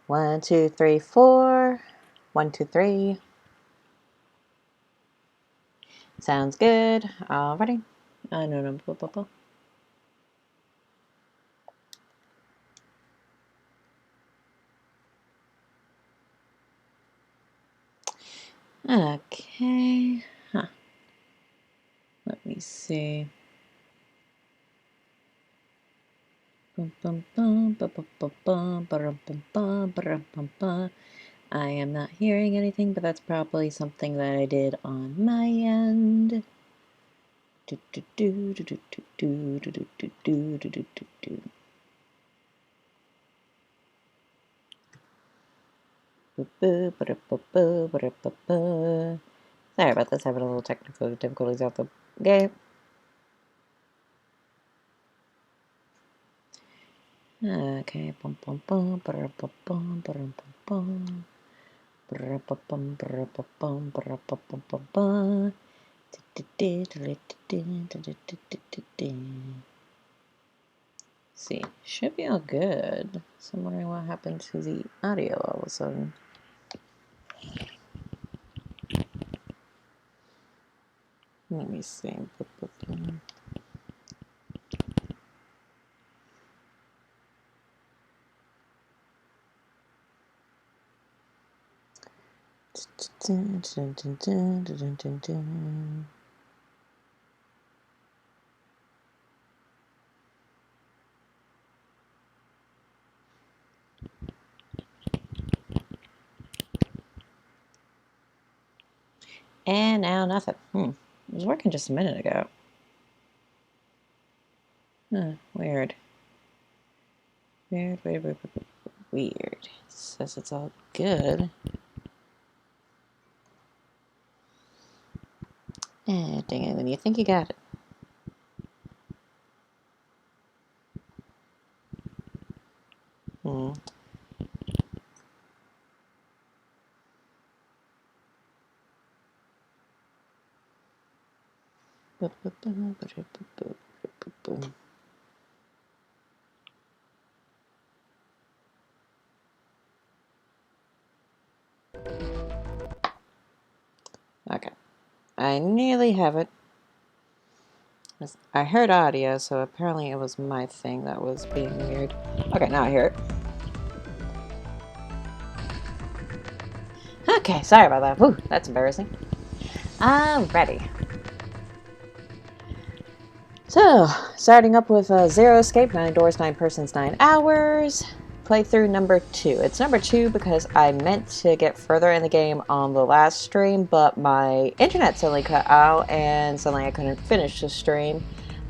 1, 2, 3, 4. 1, 2, 3. Sounds good. Alrighty. No. Okay. Huh. Let me see. I am not hearing anything, but that's probably something that I did on my end. Sorry about this, having a little technical difficulties out the gate. Okay. See, should be all good. So I'm wondering what happened to the audio all of a sudden. Let me see. And now nothing. It was working just a minute ago. Weird. Weird. It says it's all good. Dang it, when you think you got it. Okay. I nearly have it. I heard audio, so apparently it was my thing that was being weird. Okay, now I hear it. Okay, sorry about that. Whew, that's embarrassing. Alrighty. So, starting up with Zero Escape, 9 Doors, 9 Persons, 9 Hours. Playthrough number 2. It's number 2 because I meant to get further in the game on the last stream, but my internet suddenly cut out and suddenly I couldn't finish the stream.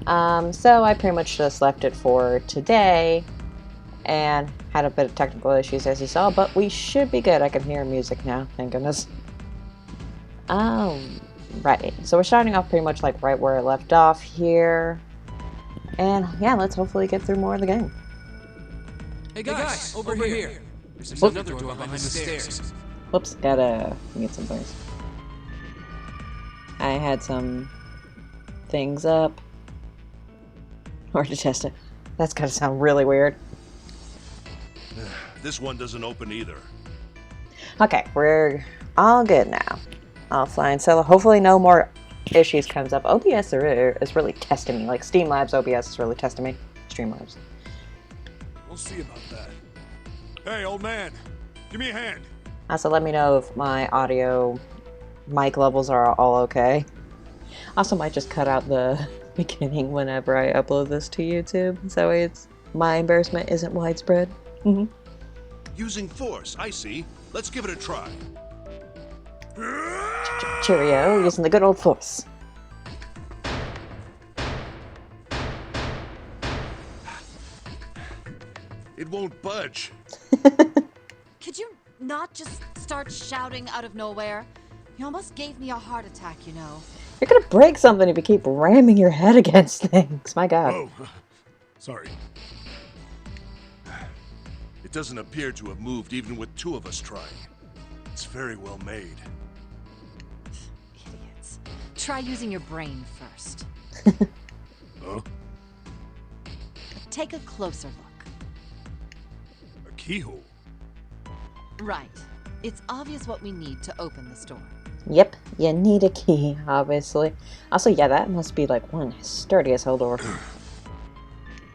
So I pretty much just left it for today and had a bit of technical issues as you saw, but we should be good. I can hear music now, thank goodness. Right, so we're starting off pretty much like right where I left off here. And yeah, let's hopefully get through more of the game. Hey guys, over here. There's another door behind the stairs. Whoops, gotta get some things. I had some things up. Or to test it. That's gotta sound really weird. This one doesn't open either. Okay, we're all good now. All fine. So hopefully no more issues comes up. OBS is really testing me. Like Streamlabs OBS is really testing me. Streamlabs. We'll see about that. Hey, old man, give me a hand. Also, let me know if my audio mic levels are all okay. Also, might just cut out the beginning whenever I upload this to YouTube, so my embarrassment isn't widespread. Using force, I see. Let's give it a try. Cheerio, using the good old force. It won't budge. Could you not just start shouting out of nowhere? You almost gave me a heart attack, you know. You're gonna break something if you keep ramming your head against things. My God. Oh, sorry. It doesn't appear to have moved even with 2 of us trying. It's very well made. Idiots. Try using your brain first. Huh? Take a closer look. A keyhole? Right. It's obvious what we need to open this door. Yep, you need a key, obviously. Also, yeah, that must be like one sturdy as hell door.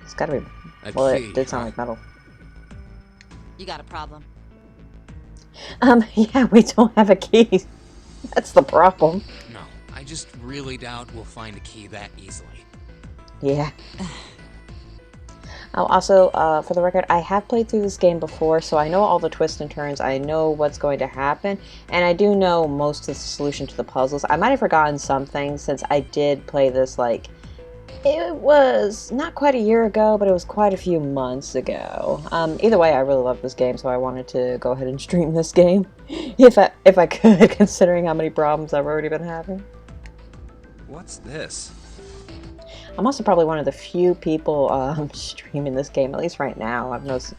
It's gotta be. A Well, key, it did sound huh? like metal. You got a problem? Yeah, we don't have a key. That's the problem. No, I just really doubt we'll find a key that easily. Yeah. Oh, also, for the record, I have played through this game before, so I know all the twists and turns. I know what's going to happen, and I do know most of the solution to the puzzles. I might have forgotten some things since I did play this, like, it was not quite a year ago, but it was quite a few months ago. Either way, I really love this game, so I wanted to go ahead and stream this game, if I could, considering how many problems I've already been having. What's this? I'm also probably one of the few people streaming this game, at least right now.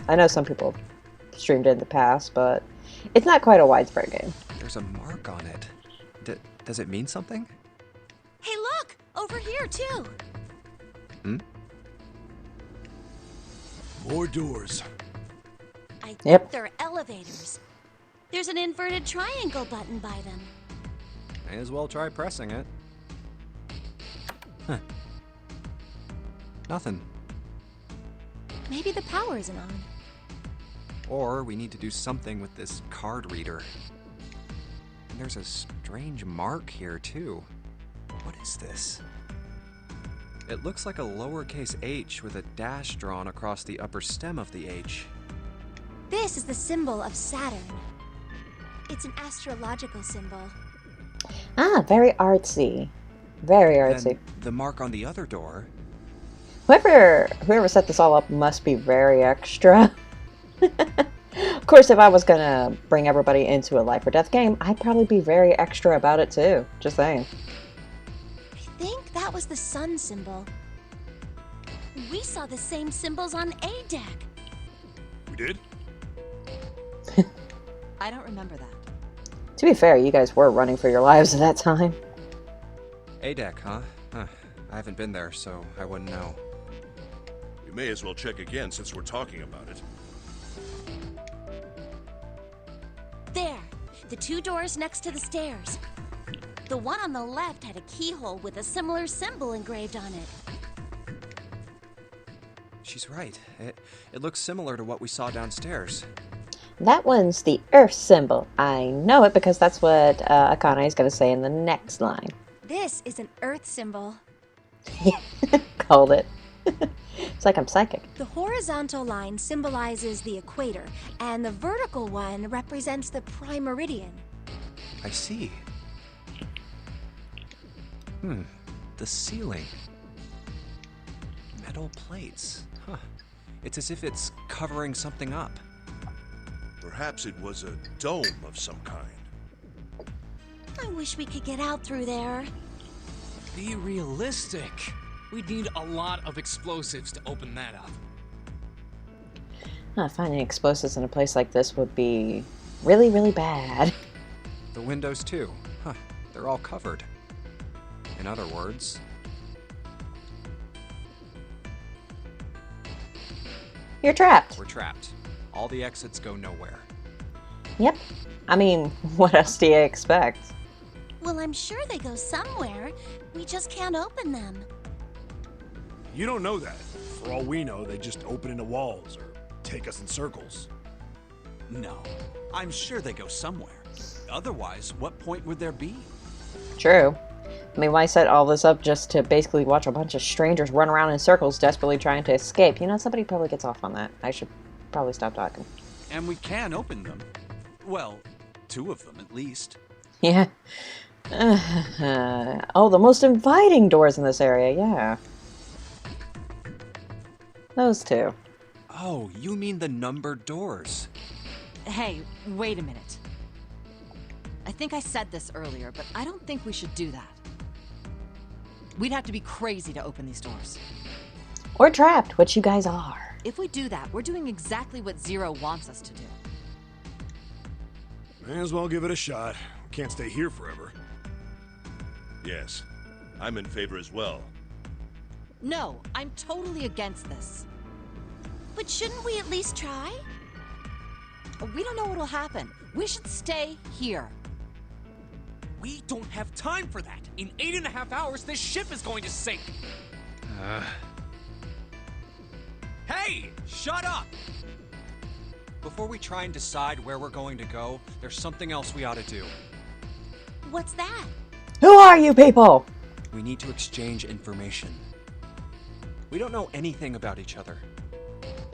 I know some people have streamed it in the past, but it's not quite a widespread game. There's a mark on it. Does it mean something? Hey, look! Over here, too! More doors. I think Yep. they're elevators. There's an inverted triangle button by them. May as well try pressing it. Huh. Nothing. Maybe the power isn't on. Or we need to do something with this card reader. And there's a strange mark here, too. What is this? It looks like a lowercase h with a dash drawn across the upper stem of the H. This is the symbol of Saturn. It's an astrological symbol. Ah, very artsy. Very artsy. Then the mark on the other door. Whoever set this all up must be very extra. Of course, if I was gonna bring everybody into a life or death game, I'd probably be very extra about it too. Just saying. I think that was the sun symbol. We saw the same symbols on A deck. We did? I don't remember that. To be fair, you guys were running for your lives at that time. A deck, huh? I haven't been there, so I wouldn't know. You may as well check again since we're talking about it. There, the two doors next to the stairs. The one on the left had a keyhole with a similar symbol engraved on it. She's right. It looks similar to what we saw downstairs. That one's the Earth symbol. I know it because that's what Akane is going to say in the next line. This is an Earth symbol. Called it. It's like I'm psychic. The horizontal line symbolizes the equator, and the vertical one represents the prime meridian. I see. The ceiling. Metal plates. Huh. It's as if it's covering something up. Perhaps it was a dome of some kind. I wish we could get out through there. Be realistic. We'd need a lot of explosives to open that up. Finding explosives in a place like this would be really, really bad. The windows, too. Huh. They're all covered. In other words, You're trapped. we're trapped. All the exits go nowhere. Yep. I mean, what else do you expect? Well, I'm sure they go somewhere. We just can't open them. You don't know that. For all we know, they just open into walls or take us in circles. No, I'm sure they go somewhere. Otherwise, what point would there be? True. I mean, why set all this up just to basically watch a bunch of strangers run around in circles desperately trying to escape? You know, somebody probably gets off on that. I should probably stop talking. And we can open them. Well, two of them at least. Yeah. Oh, the most inviting doors in this area, yeah. Those two. Oh, you mean the numbered doors. Hey, wait a minute. I think I said this earlier, but I don't think we should do that. We'd have to be crazy to open these doors. Or trapped, which you guys are. If we do that, we're doing exactly what Zero wants us to do. May as well give it a shot. We can't stay here forever. Yes, I'm in favor as well. No, I'm totally against this. But shouldn't we at least try? We don't know what'll happen. We should stay here. We don't have time for that. In 8.5 hours, this ship is going to sink. Hey, shut up! Before we try and decide where we're going to go, there's something else we ought to do. What's that? Who are you people? We need to exchange information. We don't know anything about each other.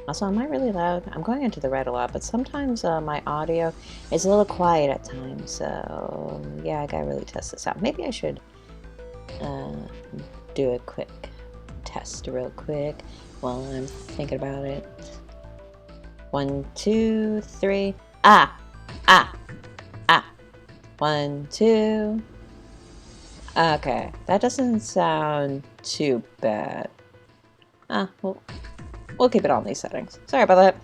Also, am I really loud? I'm going into the red a lot, but sometimes my audio is a little quiet at times. So, yeah, I gotta really test this out. Maybe I should do a quick test real quick while I'm thinking about it. 1, 2, 3. Ah! 1, 2. Okay, that doesn't sound too bad. We'll keep it on these settings. Sorry about that.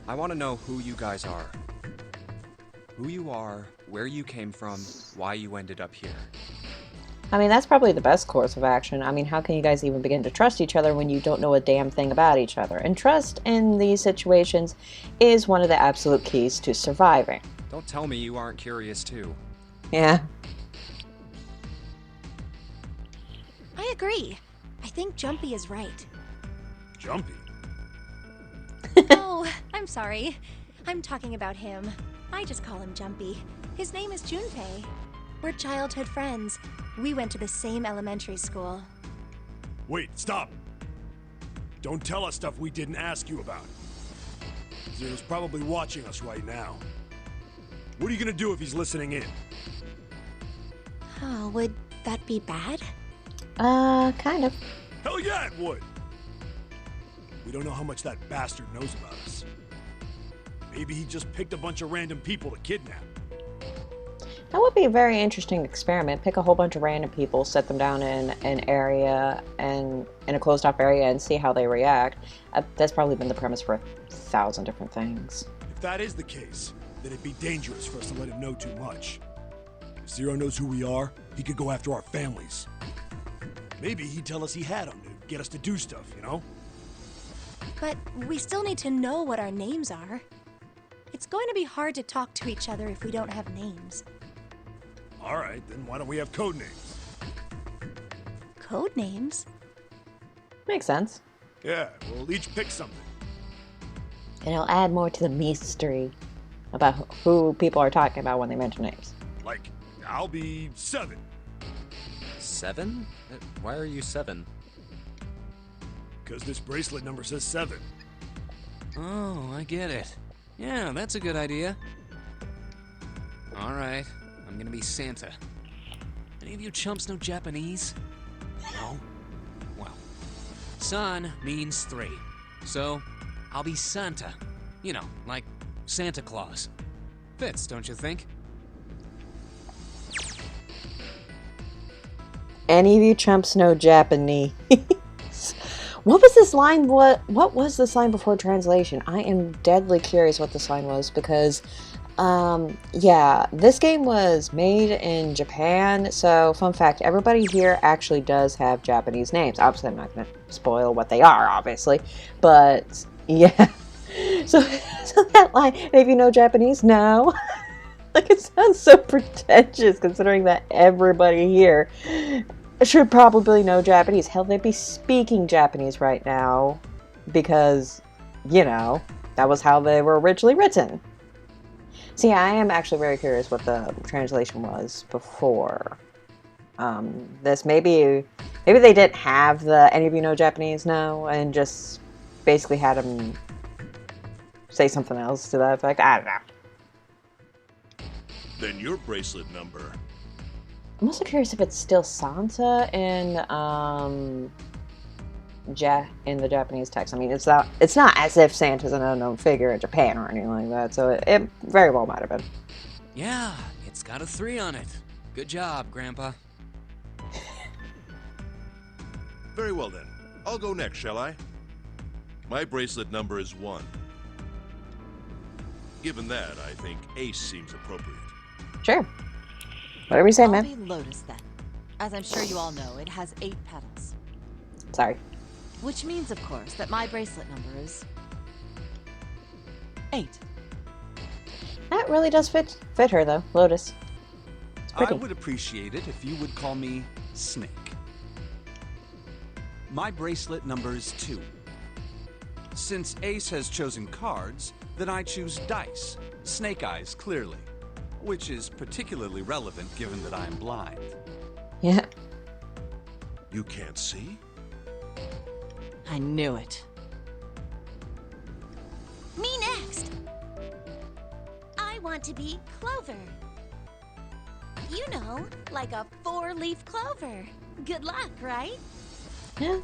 I want to know who you guys are. Who you are, where you came from, why you ended up here. I mean, that's probably the best course of action. I mean, how can you guys even begin to trust each other when you don't know a damn thing about each other? And trust in these situations is one of the absolute keys to surviving. Don't tell me you aren't curious too. Yeah. I agree. I think Jumpy is right. Jumpy? Oh, I'm sorry. I'm talking about him. I just call him Jumpy. His name is Junpei. We're childhood friends. We went to the same elementary school. Wait, stop! Don't tell us stuff we didn't ask you about. Zero's probably watching us right now. What are you gonna do if he's listening in? Oh, would that be bad? Kind of. Hell yeah, it would! We don't know how much that bastard knows about us. Maybe he just picked a bunch of random people to kidnap. That would be a very interesting experiment. Pick a whole bunch of random people, set them down in an area and in a closed off area and see how they react. That's probably been the premise for 1,000 different things. If that is the case, then it'd be dangerous for us to let him know too much. If Zero knows who we are, he could go after our families. Maybe he'd tell us he had them to get us to do stuff, you know? But we still need to know what our names are. It's going to be hard to talk to each other if we don't have names. Alright, then why don't we have code names? Code names? Makes sense. Yeah, we'll each pick something. And it'll add more to the mystery about who people are talking about when they mention names. Like, I'll be 7. 7? Why are you 7? Because this bracelet number says 7. Oh, I get it. Yeah, that's a good idea. All right, I'm gonna be Santa. Any of you chumps know Japanese? No? Well, San means 3. So, I'll be Santa. You know, like Santa Claus. Fits, don't you think? Any of you chumps know Japanese? What was this line? What was this line before translation? I am deadly curious what this line was because, yeah, this game was made in Japan. So, fun fact, everybody here actually does have Japanese names. Obviously, I'm not going to spoil what they are, obviously. But, yeah. So that line, if you know Japanese, no. Like, it sounds so pretentious considering that everybody here should probably know Japanese. Hell, they'd be speaking Japanese right now because, you know, that was how they were originally written. See, I am actually very curious what the translation was before this. Maybe they didn't have the any of you know Japanese now and just basically had them say something else to that effect. I don't know. Then your bracelet number. I'm also curious if it's still Santa in the Japanese text. I mean, it's not as if Santa's an unknown figure in Japan or anything like that, so it very well might have been. Yeah, it's got a 3 on it. Good job, Grandpa. Very well then. I'll go next, shall I? My bracelet number is 1. Given that, I think Ace seems appropriate. Sure. Whatever you say, I'll man. be Lotus then. As I'm sure you all know, it has 8 petals. Sorry. Which means, of course, that my bracelet number is 8. That really does fit her though, Lotus. It's I pretty. would appreciate it if you would call me Snake. My bracelet number's 2. Since Ace has chosen cards, then I choose dice. Snake eyes, clearly. Which is particularly relevant given that I am blind. Yeah. You can't see? I knew it. Me next. I want to be Clover. You know, like a 4-leaf clover. Good luck, right? Yeah.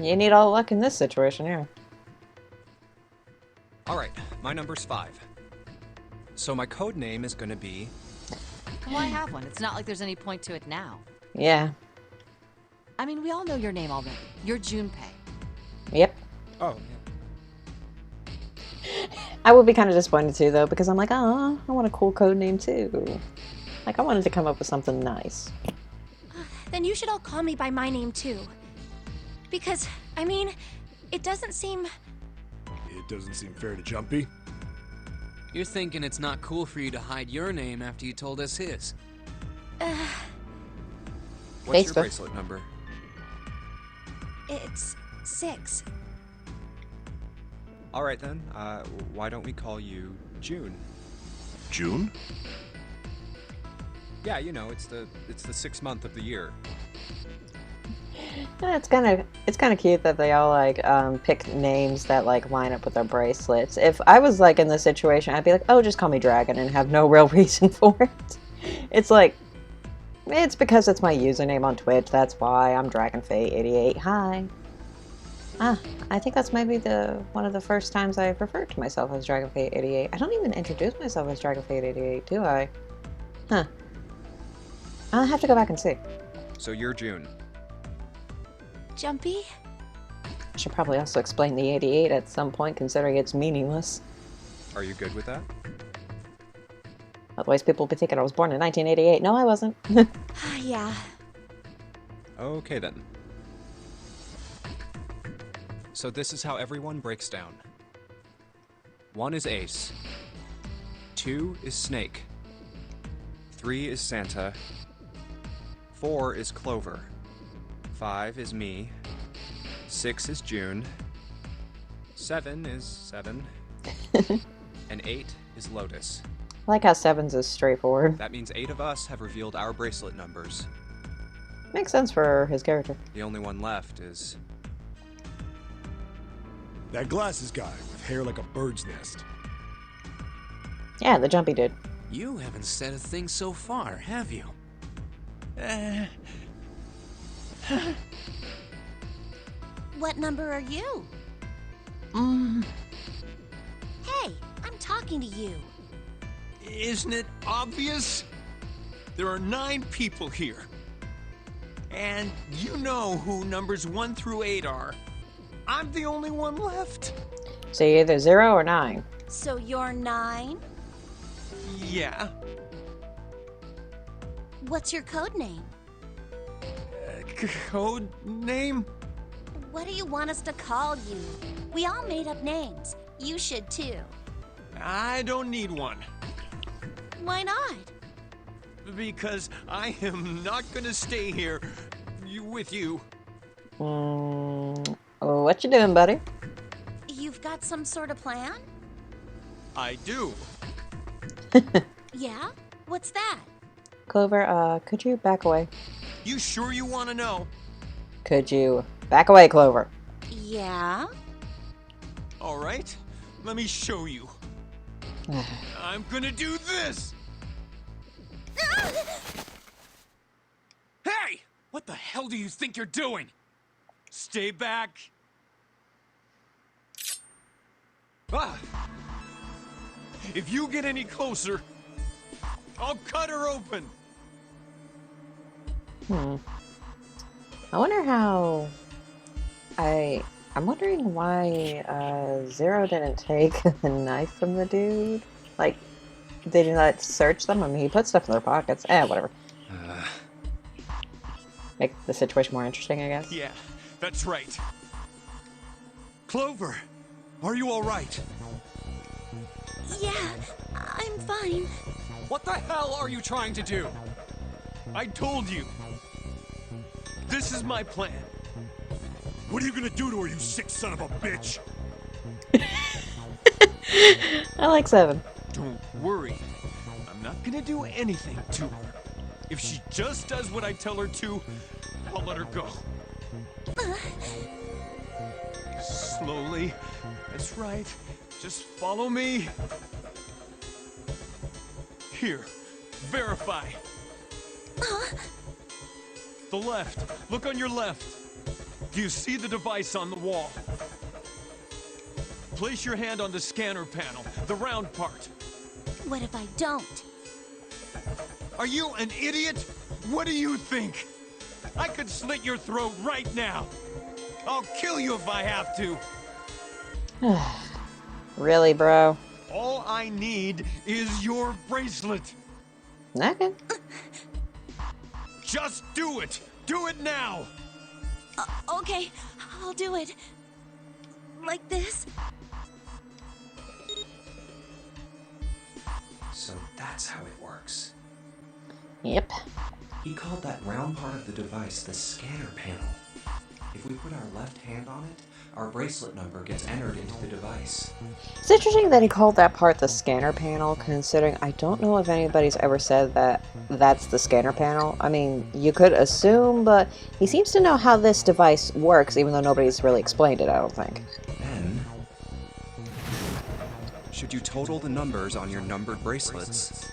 You need all the luck in this situation, yeah. Alright, my number's 5. So my code name is gonna be... Why have one? It's not like there's any point to it now. Yeah. I mean, we all know your name already. You're Junpei. Yep. Oh, I would be kind of disappointed too, though, because I'm like, oh, I want a cool code name too. Like, I wanted to come up with something nice. Then you should all call me by my name too. Because, I mean, it doesn't seem... It doesn't seem fair to Jumpy. You're thinking it's not cool for you to hide your name after you told us his. What's your Facebook. bracelet number? It's 6. Alright then, why don't we call you June? June? Yeah, you know, it's the 6th month of the year. Yeah, it's kind of cute that they all like pick names that like line up with their bracelets. If I was like in this situation, I'd be like, oh, just call me Dragon and have no real reason for it. It's like, it's because it's my username on Twitch. That's why I'm DragonFate88. Hi. I think that's maybe one of the first times I've referred to myself as DragonFate88. I don't even introduce myself as DragonFate88, do I? Huh. I'll have to go back and see. So you're June. Jumpy? I should probably also explain the 88 at some point, considering it's meaningless. Are you good with that? Otherwise, people will be thinking I was born in 1988. No, I wasn't. Yeah. Okay then. So this is how everyone breaks down. 1 is Ace. 2 is Snake. 3 is Santa. 4 is Clover. 5 is me. 6 is June. 7 is 7. And 8 is Lotus. I like how Sevens is straightforward. That means 8 of us have revealed our bracelet numbers. Makes sense for his character. The only one left is... That glasses guy with hair like a bird's nest. Yeah, the Jumpy dude. You haven't said a thing so far, have you? What number are you? Hey, I'm talking to you. Isn't it obvious? There are 9 people here. And you know who numbers 1 through 8 are. I'm the only one left. So you're either 0 or 9. So you're 9? Yeah. What's your code name? Code name? What do you want us to call you? We all made up names. You should too. I don't need one. Why not? Because I am not gonna stay here with you. What you doing, buddy? You've got some sort of plan? I do. Yeah? What's that? Clover, could you back away? You sure you want to know? Could you back away, Clover? Yeah? All right, let me show you. I'm gonna do this! Hey! What the hell do you think you're doing? Stay back. Ah! If you get any closer, I'll cut her open. I wonder how... I'm wondering why Zero didn't take the knife from the dude. Like, they did not search them. I mean, he put stuff in their pockets. Whatever. Make the situation more interesting, I guess. Yeah, that's right. Clover, are you all right? Yeah, I'm fine. What the hell are you trying to do? I told you. This is my plan. What are you gonna do to her, you sick son of a bitch? I like 7. Don't worry. I'm not gonna do anything to her. If she just does what I tell her to, I'll let her go. Slowly. That's right. Just follow me. Here. Verify. The left. Look on your left. Do you see the device on the wall? Place your hand on the scanner panel, the round part. What if I don't? Are you an idiot? What do you think? I could slit your throat right now. I'll kill you if I have to. Really, bro? All I need is your bracelet. Okay. Just do it. Do it now. Okay, I'll do it. Like this? So that's how it works. Yep. He called that round part of the device the scanner panel. If we put our left hand on it, our bracelet number gets entered into the device. It's interesting that he called that part the scanner panel, considering I don't know if anybody's ever said that that's the scanner panel. I mean, you could assume, but he seems to know how this device works, even though nobody's really explained it, I don't think. Then, should you total the numbers on your numbered bracelets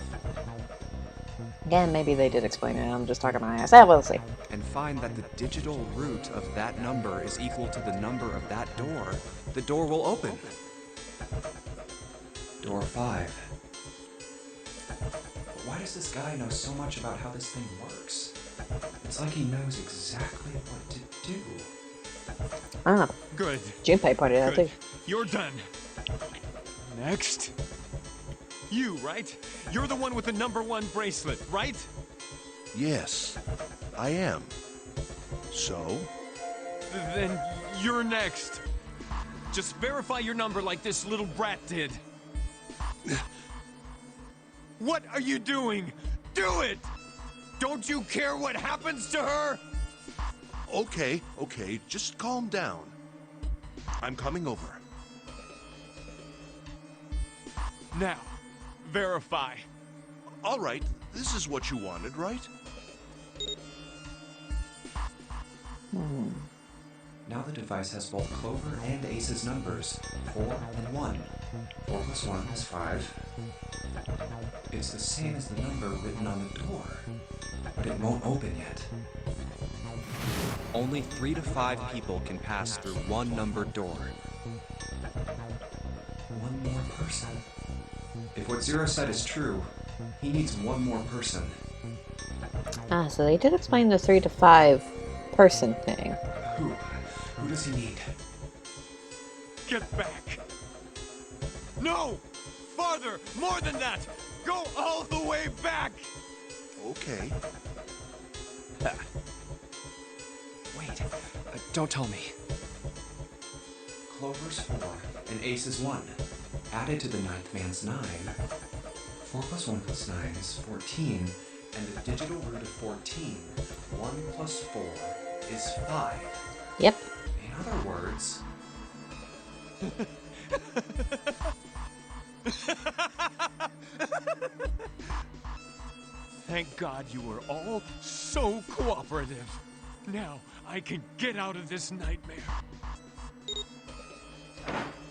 Again, maybe they did explain it, I'm just talking my ass. We'll see. and find that the digital root of that number is equal to the number of that door, the door will open. Door 5. But why does this guy know so much about how this thing works? It's like he knows exactly what to do. Ah, Good. Junpei pointed out Good. too. You're done. Next. You, right? You're the one with the number 1 bracelet, right? Yes, I am. So? Then you're next. Just verify your number like this little brat did. What are you doing? Do it! Don't you care what happens to her? Okay, just calm down. I'm coming over. Now, verify. All right, this is what you wanted, right? Now the device has both Clover and Ace's numbers, 4 and 1. 4 plus 1 is 5. It's the same as the number written on the door, but it won't open yet. Only 3 to 5 people can pass through one numbered door. One more person. If what Zero said is true, he needs one more person. Ah, so they did explain the 3 to 5 person thing. Who? Who does he need? Get back. No! Farther! More than that! Go all the way back! Okay. Wait, don't tell me. Clover's 4 and Ace's 1. Added to the ninth man's 9. 4 plus 1 plus 9 is 14, and the digital root of 14, 1 plus 4, is 5. Yep. In other words... Thank God you were all so cooperative. Now I can get out of this nightmare.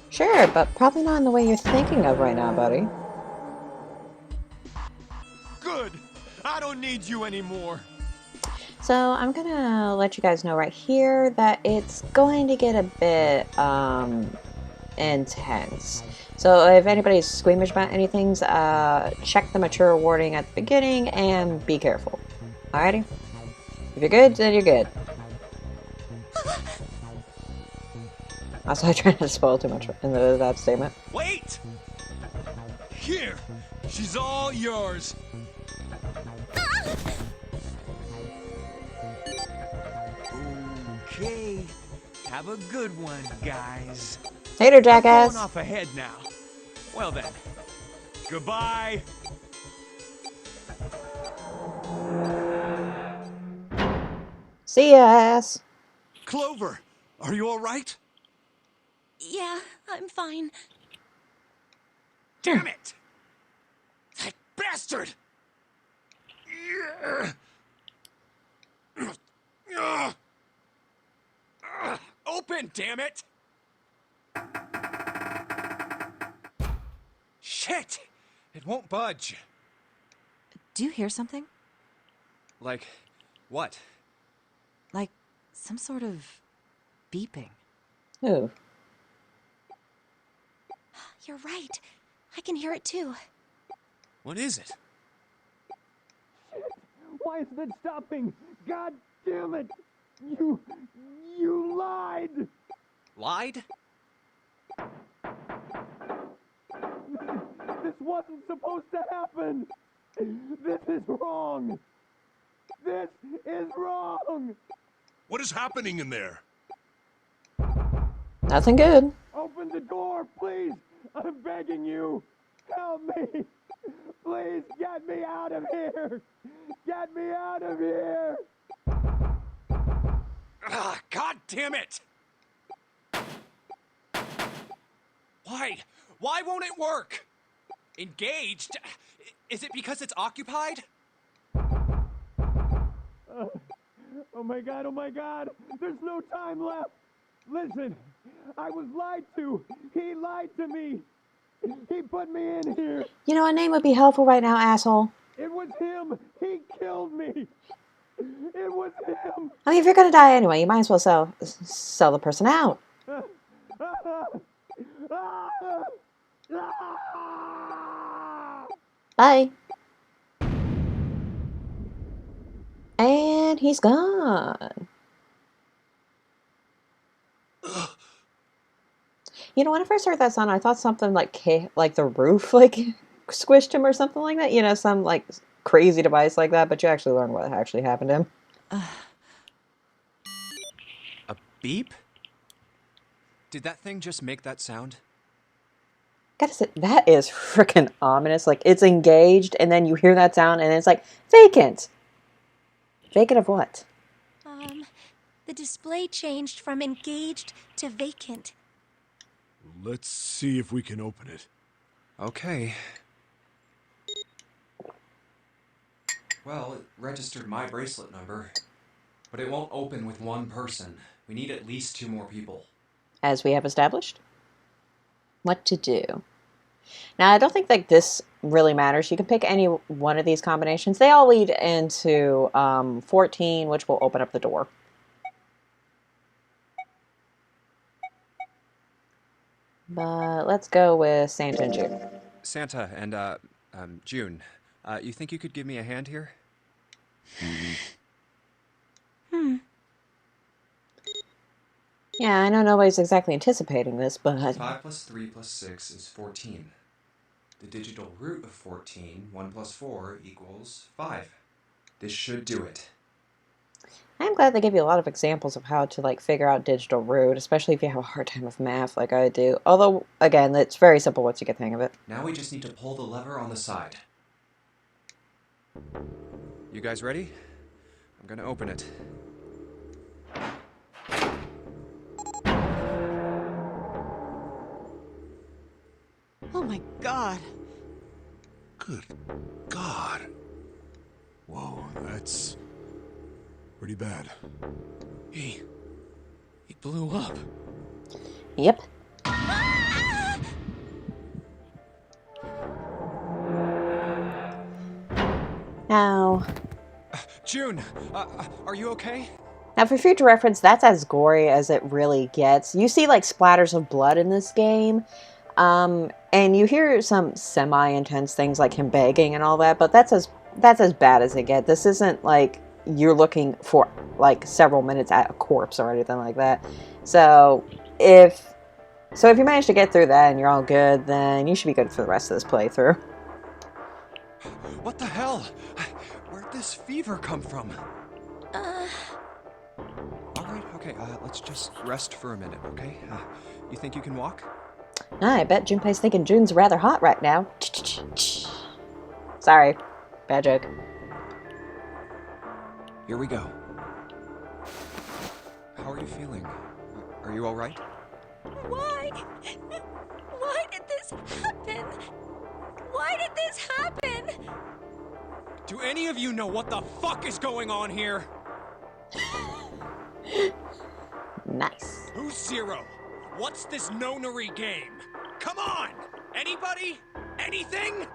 Sure, but probably not in the way you're thinking of right now, buddy. Good! I don't need you anymore. So I'm gonna let you guys know right here that it's going to get a bit intense. So if anybody's squeamish about anything, check the mature warning at the beginning and be careful. Alrighty? If you're good, then you're good. Also, I try not to spoil too much in that statement. Wait! Here! She's all yours! Okay. Have a good one, guys. Later, I'm jackass! going off ahead now. Well then, Goodbye. See ya, ass. Clover, are you all right? Yeah, I'm fine. Damn it! That bastard! Open, damn it! Shit! It won't budge. Do you hear something? Like, what? Like some sort of beeping. Ooh. You're right. I can hear it too. What is it? Why isn't it stopping? God damn it! You lied! Lied? This wasn't supposed to happen! This is wrong! This is wrong! What is happening in there? Nothing good. Open the door, please! I'm begging you! Help me! Please get me out of here! Get me out of here! Ah, God damn it! Why? Why won't it work? Engaged? Is it because it's occupied? Oh my god, oh my god! There's no time left! Listen, I was lied to! He lied to me! He put me in here! You know, a name would be helpful right now, asshole. It was him! He killed me! It was him! I mean, if you're gonna die anyway, you might as well sell the person out. Bye. And he's gone. You know, when I first heard that sound, I thought something like the roof like squished him or something like that. You know, some like crazy device like that. But you actually learn what actually happened to him. A beep? Did that thing just make that sound? Gotta say, that is freaking ominous. Like, it's engaged, and then you hear that sound, and it's like, vacant. Vacant of what? The display changed from engaged to vacant. Let's see if we can open it. Okay. Well, it registered my bracelet number. But it won't open with one person. We need at least 2 more people. As we have established. What to do. Now, I don't think that this really matters. You can pick any one of these combinations. They all lead into 14, which will open up the door. But let's go with Santa and June. Santa and, June, you think you could give me a hand here? Yeah, I know nobody's exactly anticipating this, but... 5 plus 3 plus 6 is 14. The digital root of 14, 1 plus 4 equals 5. This should do it. I'm glad they give you a lot of examples of how to, like, figure out digital root, especially if you have a hard time with math like I do. Although, again, it's very simple once you get the hang of it. Now we just need to pull the lever on the side. You guys ready? I'm gonna open it. Oh my god. Good God. Whoa, that's pretty bad. He blew up. Yep. Now... June, are you okay? Now, for future reference, that's as gory as it really gets. You see, like, splatters of blood in this game. And you hear some semi-intense things like him begging and all that, but that's as bad as it gets. This isn't like you're looking for like several minutes at a corpse or anything like that. So if you manage to get through that and you're all good, then you should be good for the rest of this playthrough. What the hell? Where'd this fever come from? Alright, okay, let's just rest for a minute, okay? You think you can walk? I bet Junpei's thinking June's rather hot right now. Sorry. Bad joke. Here we go. How are you feeling? Are you alright? Why? Why did this happen? Why did this happen? Do any of you know what the fuck is going on here? Nice. Who's Zero? What's this nonary game? Come on! Anybody? Anything?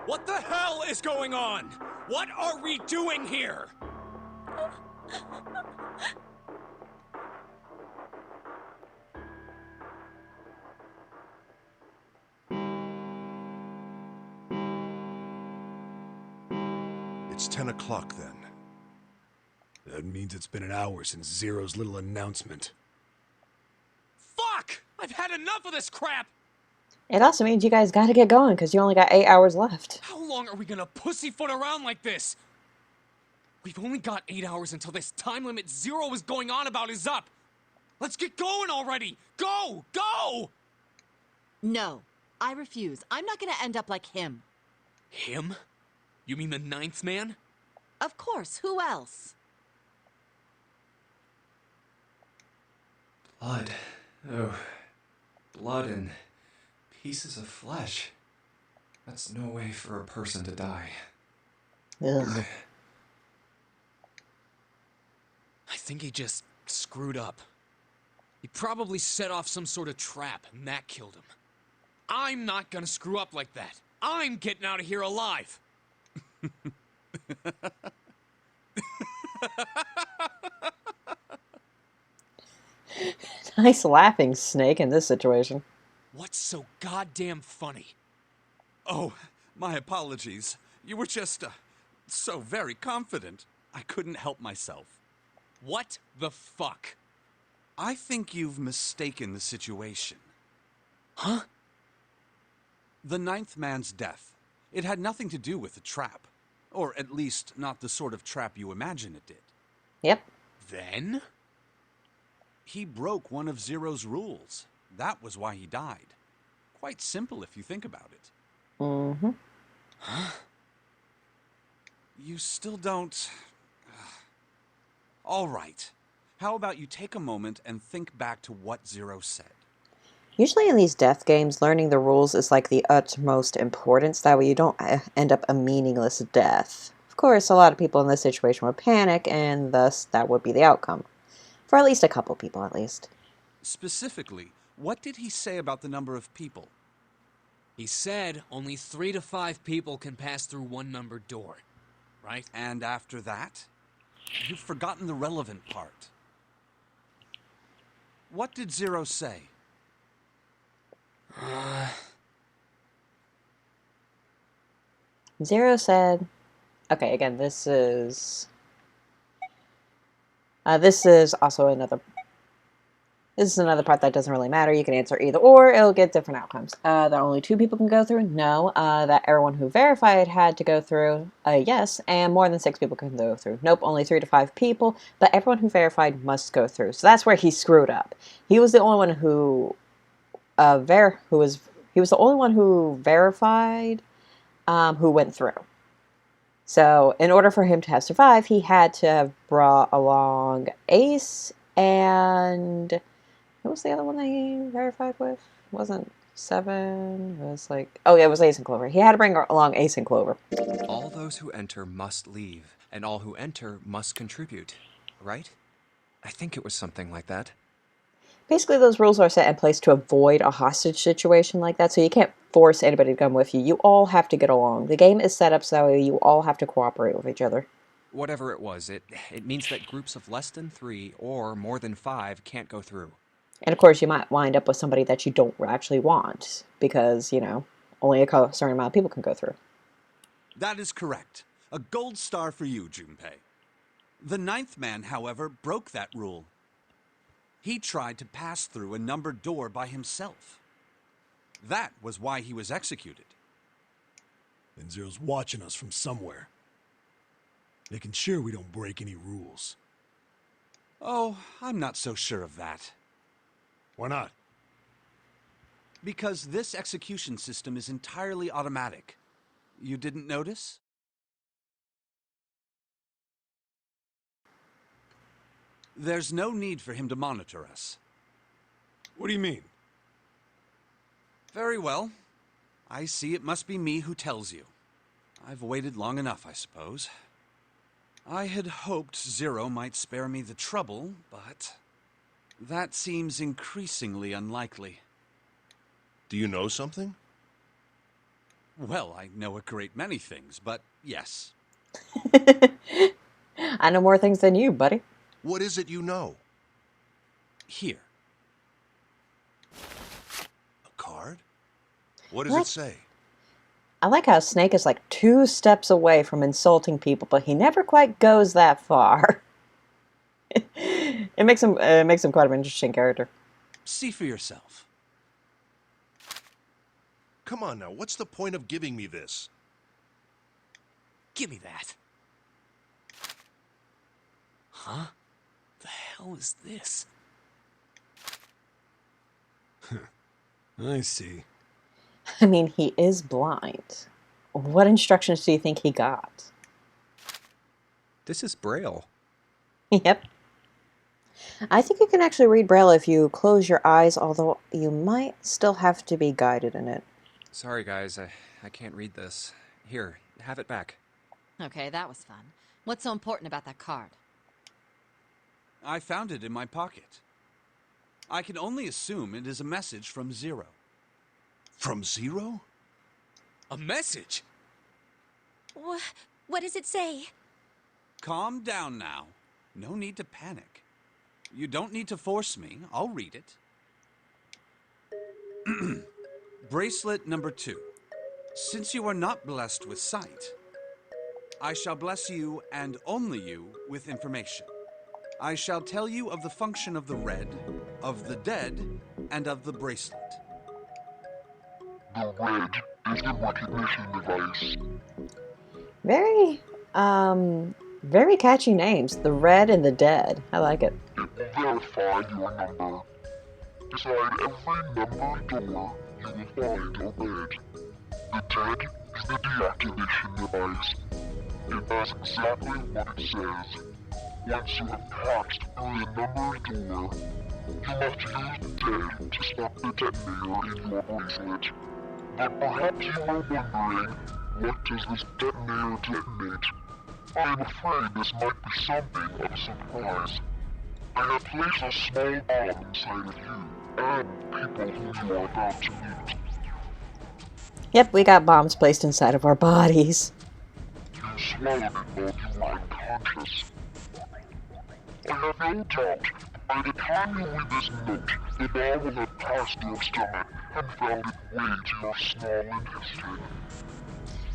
What the hell is going on? What are we doing here? It's 10 o'clock then. That means it's been an hour since Zero's little announcement. Fuck! I've had enough of this crap! It also means you guys gotta get going because you only got 8 hours left. How long are we gonna pussyfoot around like this? We've only got 8 hours until this time limit Zero is going on about is up. Let's get going already! Go! Go! No, I refuse. I'm not gonna end up like him. Him? You mean the ninth man? Of course, who else? Blood. Oh. Blood and pieces of flesh. That's no way for a person to die. Ugh. I think he just screwed up. He probably set off some sort of trap, and that killed him. I'm not gonna screw up like that. I'm getting out of here alive. Nice laughing, Snake, in this situation. What's so goddamn funny? Oh, my apologies. You were just, so very confident. I couldn't help myself. What the fuck? I think you've mistaken the situation. Huh? The ninth man's death. It had nothing to do with the trap. Or at least, not the sort of trap you imagine it did. Yep. Then? He broke one of Zero's rules. That was why he died. Quite simple if you think about it. Mm-hmm. Huh? You still don't... All right. How about you take a moment and think back to what Zero said? Usually in these death games, learning the rules is like the utmost importance. That way you don't end up a meaningless death. Of course, a lot of people in this situation would panic, and thus that would be the outcome. For at least a couple people, at least. Specifically, what did he say about the number of people? He said only 3 to 5 people can pass through one numbered door, right? And after that? You've forgotten the relevant part. What did Zero say? Zero said... Okay, again, this is also another... This is another part that doesn't really matter. You can answer either or. It'll get different outcomes. That only 2 people can go through? No. That everyone who verified had to go through? Yes. And more than 6 people can go through? Nope. Only 3 to 5 people. But everyone who verified must go through. So that's where he screwed up. He was the only one who... He was the only one who verified who went through. So in order for him to have survived, he had to have brought along Ace and... What was the other one that he verified with? It wasn't 7. It was like... Oh, yeah, it was Ace and Clover. He had to bring along Ace and Clover. All those who enter must leave, and all who enter must contribute, right? I think it was something like that. Basically, those rules are set in place to avoid a hostage situation like that, so you can't force anybody to come with you. You all have to get along. The game is set up so you all have to cooperate with each other. Whatever it was, it means that groups of less than 3 or more than 5 can't go through. And of course, you might wind up with somebody that you don't actually want, because, you know, only a certain amount of people can go through. That is correct. A gold star for you, Junpei. The ninth man, however, broke that rule. He tried to pass through a numbered door by himself. That was why he was executed. And Zero's watching us from somewhere, making sure we don't break any rules. Oh, I'm not so sure of that. Why not? Because this execution system is entirely automatic. You didn't notice? There's no need for him to monitor us. What do you mean? Very well. I see it must be me who tells you. I've waited long enough, I suppose. I had hoped Zero might spare me the trouble, but that seems increasingly unlikely. Do you know something? Well, I know a great many things, but yes. I know more things than you, buddy. What is it you know? Here. A card? What does What? it say? I like how Snake is like 2 steps away from insulting people, but he never quite goes that far. It makes him quite an interesting character. See for yourself. Come on now, what's the point of giving me this? Give me that. Huh? The hell is this? I see. I mean, he is blind. What instructions do you think he got? This is Braille. Yep. I think you can actually read Braille if you close your eyes, although you might still have to be guided in it. Sorry, guys. I can't read this. Here, have it back. Okay, that was fun. What's so important about that card? I found it in my pocket. I can only assume it is a message from Zero. From Zero? A message? What does it say? Calm down now. No need to panic. You don't need to force me. I'll read it. Bracelet number 2. Since you are not blessed with sight, I shall bless you, and only you, with information. I shall tell you of the function of the red, of the dead, and of the bracelet. The red is the recognition device. Very catchy names. The Red and the Dead. I like it. It will verify your number. Beside every numbered door, you will find a red. The dead is the deactivation device. It does exactly what it says. Once you have passed through the numbered door, you must use the dead to stop the detonator in your bracelet. But perhaps you are wondering, what does this detonator detonate? I am afraid this might be something of a surprise. I have placed a small bomb inside of you, and people whom you are about to meet. Yep, we got bombs placed inside of our bodies. You swallowed it while you were unconscious. I have no doubt that by the time you read this note, the bomb will have passed your stomach and found its way to your small intestine.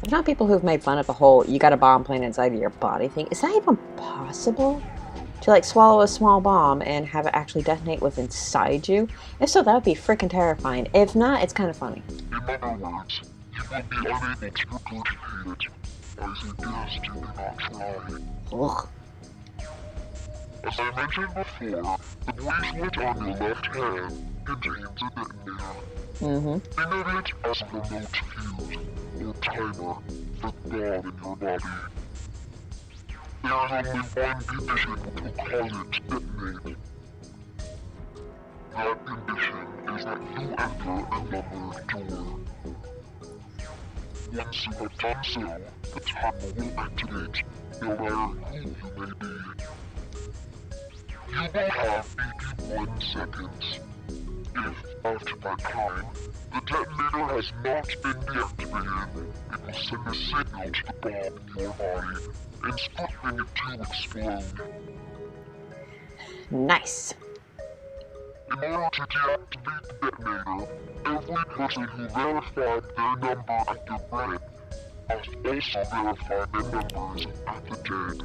You know people who've made fun of the whole you got a bomb planted inside of your body thing? Is that even possible? To like swallow a small bomb and have it actually detonate within inside you? If so, that would be freaking terrifying. If not, it's kind of funny. In other words, you will be unable to regurgitate it. I suggest you do not try. Ugh. As I mentioned before, the bracelet on your left hand contains a detonator. Mm-hmm. Think of it as a remote fuse, or timer, for the bomb in your body. There is only one condition to cause it to detonate. That condition is that you enter a numbered door. Once you have done so, the timer will activate, no matter who you may be. You will have 81 seconds. If, after that time, the detonator has not been deactivated, it will send a signal to the bomb in your body, instructing it to explode. Nice. In order to deactivate the detonator, every person who verified their number at the red must also verify their numbers at the dead.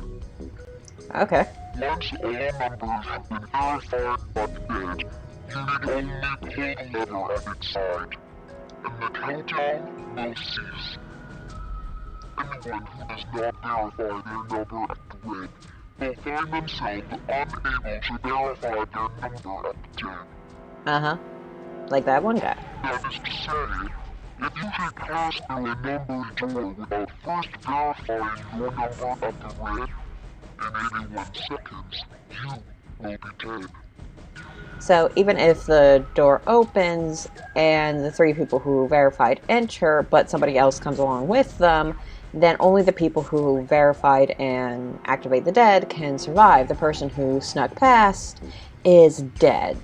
Okay. Once all numbers have been verified by the dead, you need only pull the lever at its side, and the countdown will cease. Anyone who does not verify their number at the red will find themselves unable to verify their number at the dead. Uh-huh. Like that one guy. That is to say, if you can pass through a numbered door without first verifying your number at the red in 81 seconds, you will be dead. So even if the door opens and the 3 people who verified enter, but somebody else comes along with them, then only the people who verified and activate the dead can survive. The person who snuck past is dead.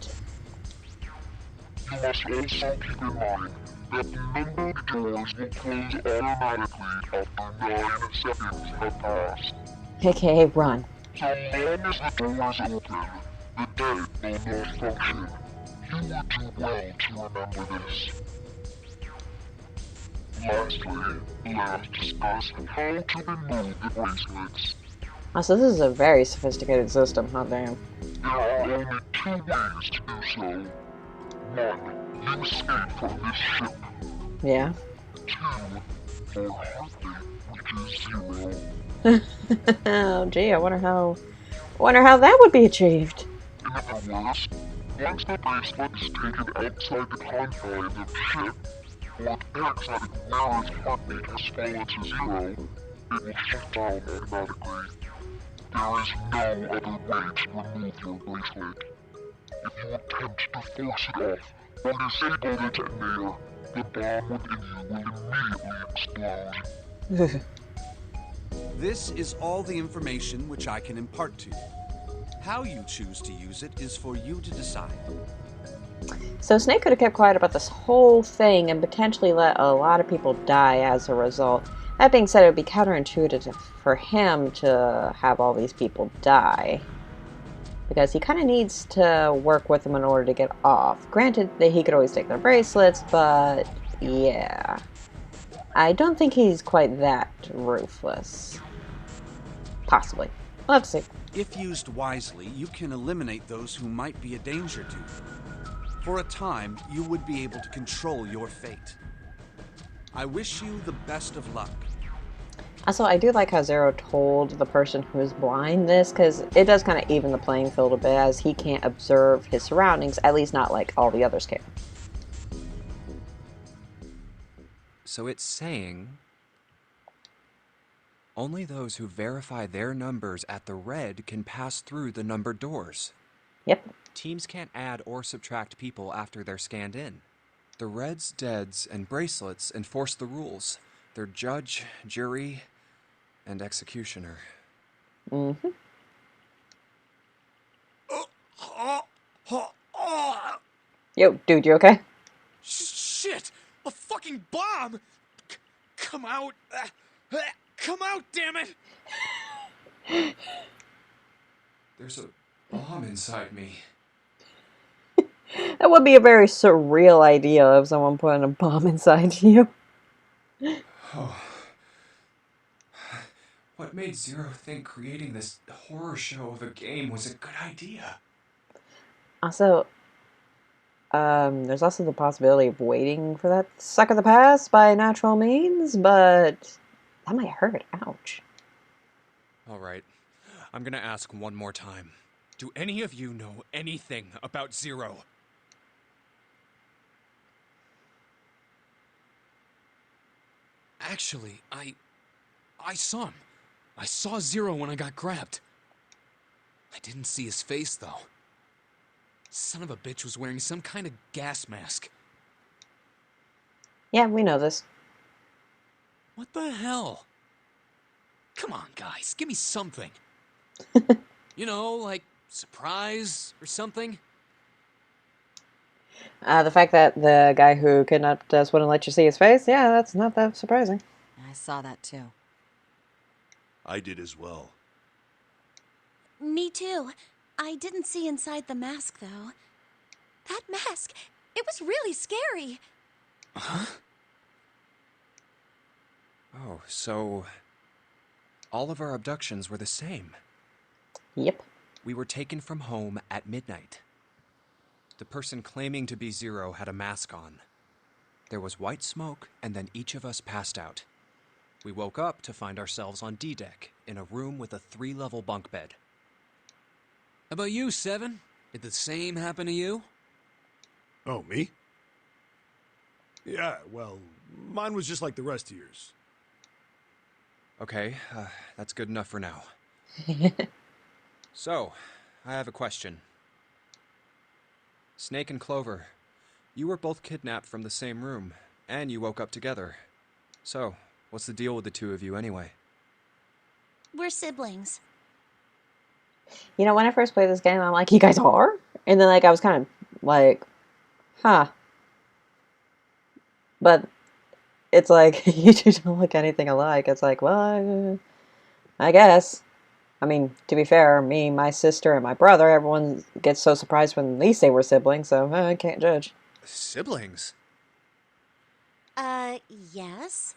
You must also keep in mind that the numbered doors will close automatically after 9 seconds have passed. AKA run. So long as the doors open, the dead will not function. You would do well to remember this. Lastly, let's discuss how to remove the bracelets. Oh, so this is a very sophisticated system, huh, damn. There are only 2 ways to do so. 1. You escape from this ship. Yeah. 2. Your heartbeat reaches 0. Oh, gee, I wonder how that would be achieved. In other words, once the bracelet is taken outside the confines of the ship, or the parasitic wearer's heartbeat has fallen to 0, it will shut down automatically. There is no other way to remove your bracelet. If you attempt to force it off or disable the detonator, the bomb within you will immediately explode. This is all the information which I can impart to you. How you choose to use it is for you to decide. So Snake could have kept quiet about this whole thing and potentially let a lot of people die as a result. That being said, it would be counterintuitive for him to have all these people die, because he kind of needs to work with them in order to get off. Granted that he could always take their bracelets, but yeah. I don't think he's quite that ruthless. Possibly. Let's see. If used wisely, you can eliminate those who might be a danger to you. For a time, you would be able to control your fate. I wish you the best of luck. Also, I do like how Zero told the person who is blind this, because it does kind of even the playing field a bit, as he can't observe his surroundings, at least not like all the others can. So it's saying only those who verify their numbers at the red can pass through the numbered doors. Yep. Teams can't add or subtract people after they're scanned in. The Reds, Deads, and Bracelets enforce the rules. They're judge, jury, and executioner. Mm-hmm. Yo, dude, you okay? Shit! A fucking bomb! Come out! Come out, damn it! There's a bomb inside me. That would be a very surreal idea of someone putting a bomb inside you. Oh. What made Zero think creating this horror show of a game was a good idea? Also, there's also the possibility of waiting for that sucker to pass by natural means, but that might hurt. Ouch. All right. I'm gonna ask one more time. Do any of you know anything about Zero? Actually, I saw him. I saw Zero when I got grabbed. I didn't see his face, though. Son of a bitch was wearing some kind of gas mask. Yeah, we know this. What the hell? Come on, guys, give me something. You know, like surprise or something? The fact that the guy who kidnapped us wouldn't let you see his face, yeah, that's not that surprising. I saw that too. I did as well. Me too. I didn't see inside the mask, though. That mask, it was really scary. Huh? Oh, so all of our abductions were the same. Yep. We were taken from home at midnight. The person claiming to be Zero had a mask on. There was white smoke, and then each of us passed out. We woke up to find ourselves on D-Deck, in a room with a 3-level bunk bed. How about you, Seven? Did the same happen to you? Oh, me? Yeah, well, mine was just like the rest of yours. Okay, that's good enough for now. So, I have a question. Snake and Clover, you were both kidnapped from the same room, and you woke up together. So, what's the deal with the two of you anyway? We're siblings. You know, when I first played this game, I'm like, you guys are? And then, like, I was kind of like, huh. But it's like, you two don't look anything alike. It's like, well, I guess. I mean, to be fair, me, my sister, and my brother, everyone gets so surprised when they say we're siblings, so I can't judge. Siblings? Yes.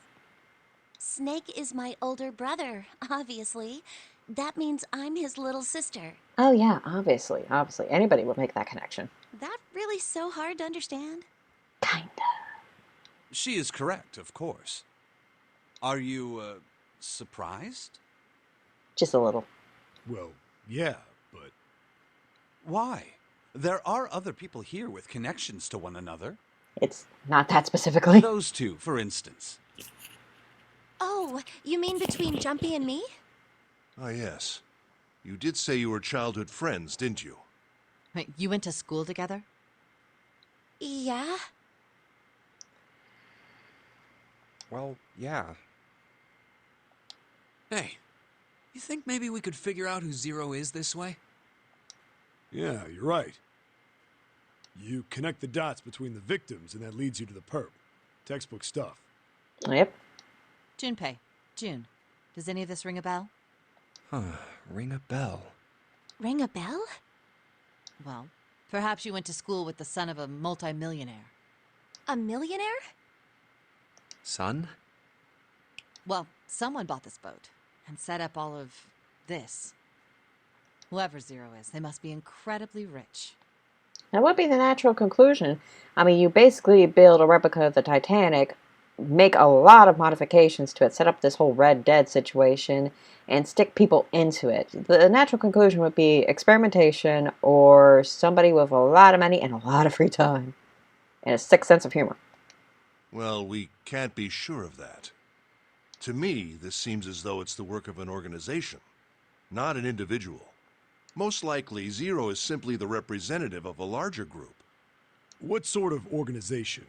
Snake is my older brother, obviously. That means I'm his little sister. Oh yeah, obviously. Anybody would make that connection. That really so hard to understand? Kinda. She is correct, of course. Are you, surprised? Just a little. Well, yeah, but... Why? There are other people here with connections to one another. It's not that specifically. Those two, for instance. Oh, you mean between Jumpy and me? Ah, yes. You did say you were childhood friends, didn't you? Wait, you went to school together? Yeah. Well, yeah. Hey, you think maybe we could figure out who Zero is this way? Yeah, you're right. You connect the dots between the victims, and that leads you to the perp. Textbook stuff. Yep. Junpei. June. Does any of this ring a bell? Huh, ring a bell. Ring a bell? Well, perhaps you went to school with the son of a multimillionaire. A millionaire? Son? Well, someone bought this boat and set up all of this. Whoever Zero is, they must be incredibly rich. That would be the natural conclusion. I mean, you basically build a replica of the Titanic, make a lot of modifications to it, set up this whole Red Dead situation, and stick people into it. The natural conclusion would be experimentation or somebody with a lot of money and a lot of free time. And a sick sense of humor. Well, we can't be sure of that. To me, this seems as though it's the work of an organization, not an individual. Most likely, Zero is simply the representative of a larger group. What sort of organization?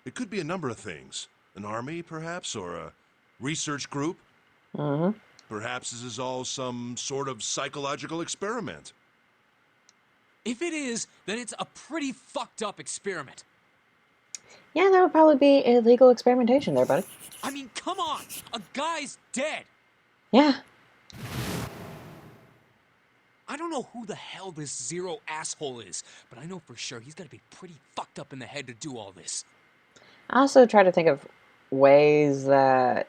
It could be a number of things. An army, perhaps, or a research group. Mm-hmm. Perhaps this is all some sort of psychological experiment. If it is, then it's a pretty fucked up experiment. Yeah, that would probably be illegal experimentation there, buddy. I mean, come on! A guy's dead! Yeah. I don't know who the hell this Zero asshole is, but I know for sure he's gotta be pretty fucked up in the head to do all this. I also try to think of ways that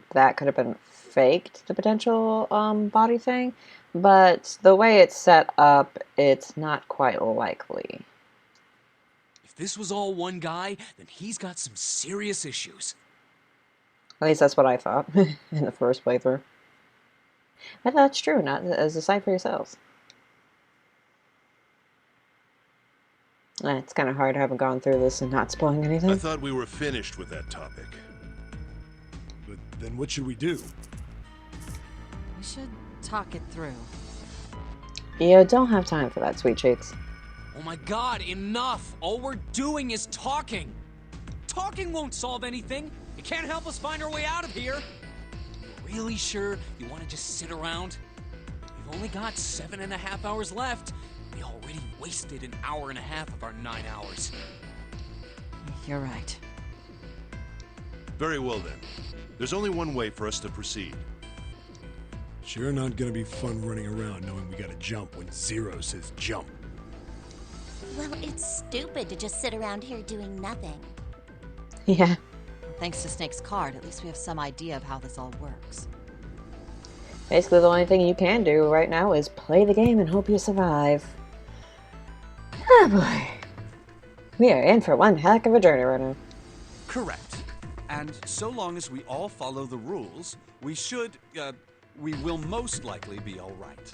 could have been faked, the potential body thing, but the way it's set up, it's not quite likely. If this was all one guy, then he's got some serious issues. At least that's what I thought in the first playthrough. But that's true, not as decide for yourselves. It's kind of hard having gone through this and not spoiling anything. I thought we were finished with that topic. But then what should we do? We should talk it through. You don't have time for that, sweet cheeks. Oh my god, enough! All we're doing is talking! Talking won't solve anything! It can't help us find our way out of here! You're really sure you want to just sit around? We've only got 7.5 hours left. We already wasted an hour and a half of our 9 hours. You're right. Very well then. There's only one way for us to proceed. Sure not gonna be fun running around knowing we gotta jump when Zero says jump. Well, it's stupid to just sit around here doing nothing. Yeah. Thanks to Snake's card, at least we have some idea of how this all works. Basically, the only thing you can do right now is play the game and hope you survive. Oh boy. We are in for one heck of a journey right now. Correct. And so long as we all follow the rules, we will most likely be all right.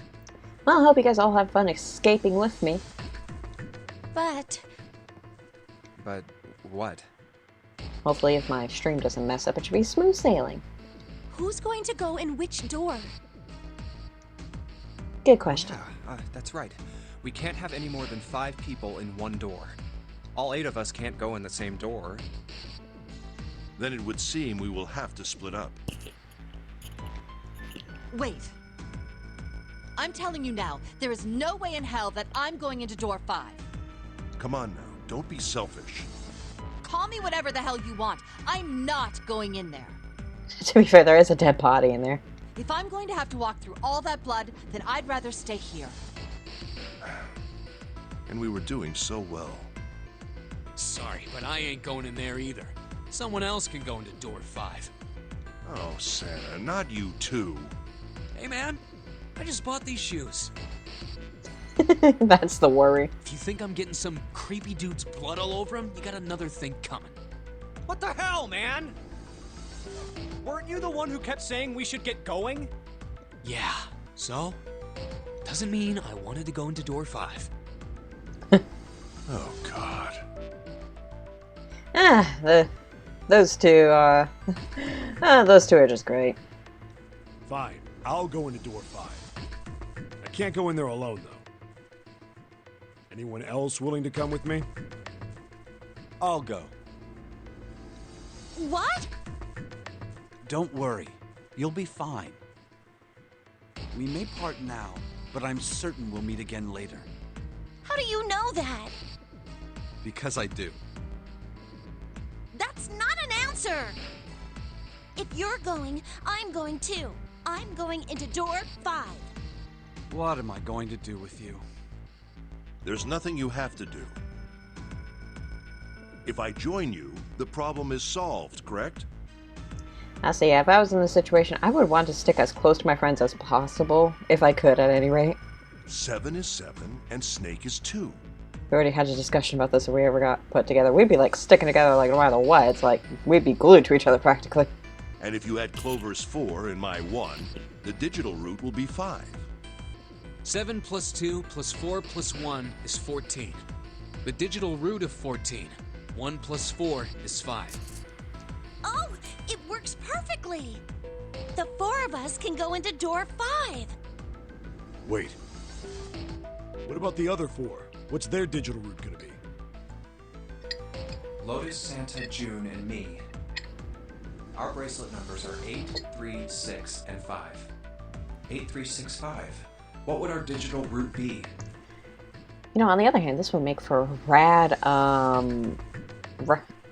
Well, I hope you guys all have fun escaping with me. But But what? Hopefully, if my stream doesn't mess up, it should be smooth sailing. Who's going to go in which door? Good question. Yeah, that's right. We can't have any more than 5 people in one door. All 8 of us can't go in the same door. Then it would seem we will have to split up. Wait. I'm telling you now, there is no way in hell that I'm going into door 5. Come on now, don't be selfish. Call me whatever the hell you want. I'm not going in there. To be fair, there is a dead body in there. If I'm going to have to walk through all that blood, then I'd rather stay here. And we were doing so well. Sorry, but I ain't going in there either. Someone else can go into door 5. Oh, Santa, not you too. Hey, man, I just bought these shoes. That's the worry. If you think I'm getting some creepy dude's blood all over him, you got another thing coming. What the hell, man? Weren't you the one who kept saying we should get going? Yeah, so? Doesn't mean I wanted to go into door 5. Oh, God. Those two are just great. Fine, I'll go into door 5. I can't go in there alone, though. Anyone else willing to come with me? I'll go. What? Don't worry. You'll be fine. We may part now, but I'm certain we'll meet again later. How do you know that? Because I do. That's not an answer! If you're going, I'm going too. I'm going into door 5. What am I going to do with you? There's nothing you have to do. If I join you, the problem is solved, correct? I see. If I was in this situation, I would want to stick as close to my friends as possible, if I could, at any rate. 7 is 7, and Snake is 2. We already had a discussion about this if we ever got put together. We'd be like sticking together like no matter what. It's like we'd be glued to each other practically. And if you add Clover's 4 and my 1, the digital root will be 5. 7 plus 2 plus 4 plus 1 is 14. The digital root of 14. 1 plus 4 is 5. Oh, it works perfectly! The 4 of us can go into door 5. Wait. What about the other 4? What's their digital root gonna be? Lotus, Santa, June, and me. Our bracelet numbers are 8, 3, 6, and 5. 8, 3, 6, 5. What would our digital root be? You know, on the other hand, this would make for a rad,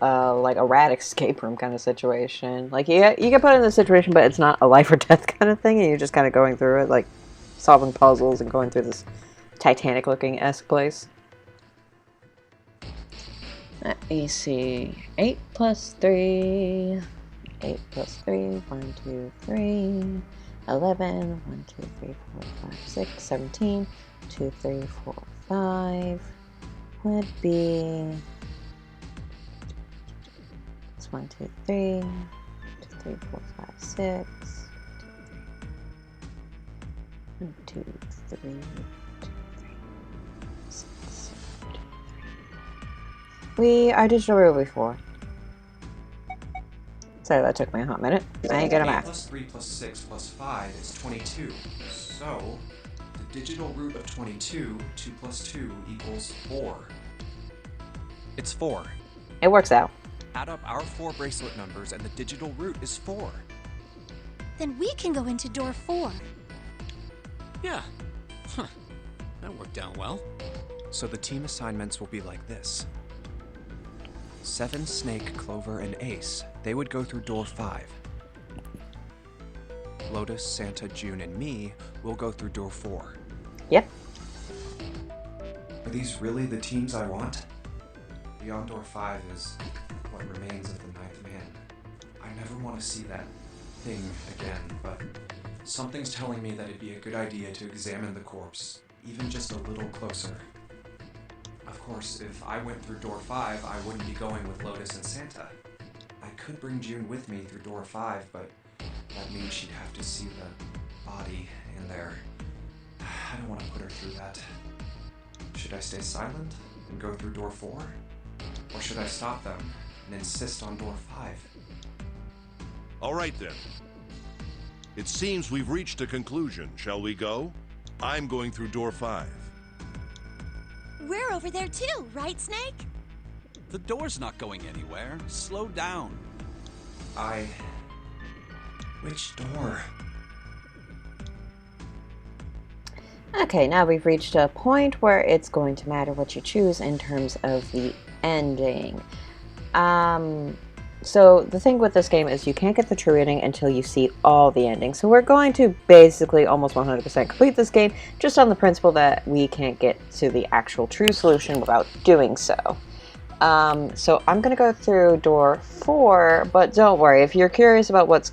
like a rad escape room kind of situation. Like, you get put in this situation, but it's not a life or death kind of thing, and you're just kind of going through it, like solving puzzles and going through this Titanic-looking-esque place. Let me see. 8 plus 3. 8 plus 3. 1, 2, 3. 11. 1, 2, 3, 4, 5, 6. 17. 2, 3, 4, 5. Would be... It's 1, 2, 3. 2, 3, 4, 5, 6. 1, 2, 3. Our digital root before. So that took me a hot minute. I ain't good at 8 Ah. math. plus 3 plus 6 plus 5 is 22. So, the digital root of 22, 2 plus 2 equals 4. It's 4. It works out. Add up our 4 bracelet numbers and the digital root is 4. Then we can go into door 4. Yeah. Huh. That worked out well. So the team assignments will be like this. 7, Snake, Clover, and Ace. They would go through door 5. Lotus, Santa, June, and me will go through door 4. Yep. Are these really the teams I want? Beyond door 5 is what remains of the 9th man. I never want to see that thing again, but something's telling me that it'd be a good idea to examine the corpse, even just a little closer. Of course, if I went through door 5, I wouldn't be going with Lotus and Santa. I could bring June with me through door 5, but that means she'd have to see the body in there. I don't want to put her through that. Should I stay silent and go through door 4? Or should I stop them and insist on door 5. All right then. It seems we've reached a conclusion. Shall we go? I'm going through door 5. We're over there too, right, Snake? The door's not going anywhere. Slow down. Which door? Okay, now we've reached a point where it's going to matter what you choose in terms of the ending. So the thing with this game is you can't get the true ending until you see all the endings. So we're going to basically almost 100% complete this game just on the principle that we can't get to the actual true solution without doing so. So I'm going to go through door 4, but don't worry, if you're curious about what's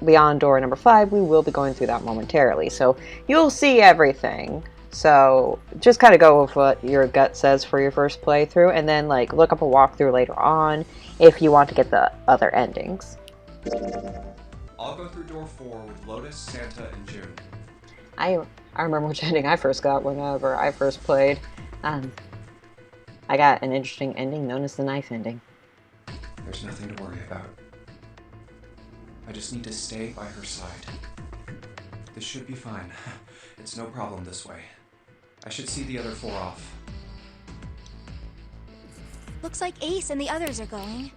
beyond door number 5, we will be going through that momentarily. So you'll see everything. So just kind of go with what your gut says for your first playthrough, and then like look up a walkthrough later on if you want to get the other endings. I'll go through door 4 with Lotus, Santa, and June. I remember which ending I first got whenever I first played. I got an interesting ending known as the knife ending. There's nothing to worry about. I just need to stay by her side. This should be fine. It's no problem this way. I should see the other 4 off. Looks like Ace and the others are going.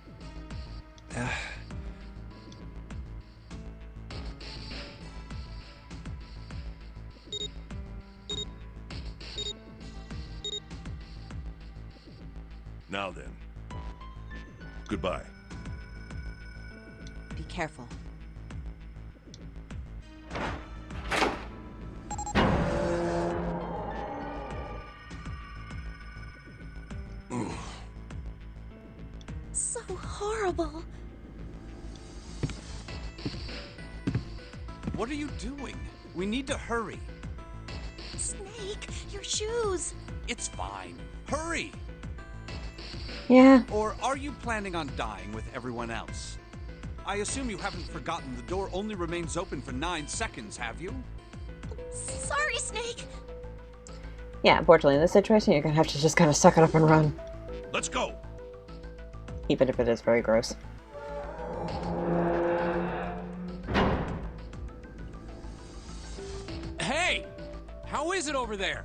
Now then. Goodbye. Be careful. So horrible. What are you doing? We need to hurry. Snake, your shoes. It's fine. Hurry! Yeah. Or are you planning on dying with everyone else? I assume you haven't forgotten the door only remains open for 9 seconds, have you? Sorry, Snake. Yeah, unfortunately in this situation you're gonna have to just kind of suck it up and run. Let's go! Even if it is very gross. Hey! How is it over there?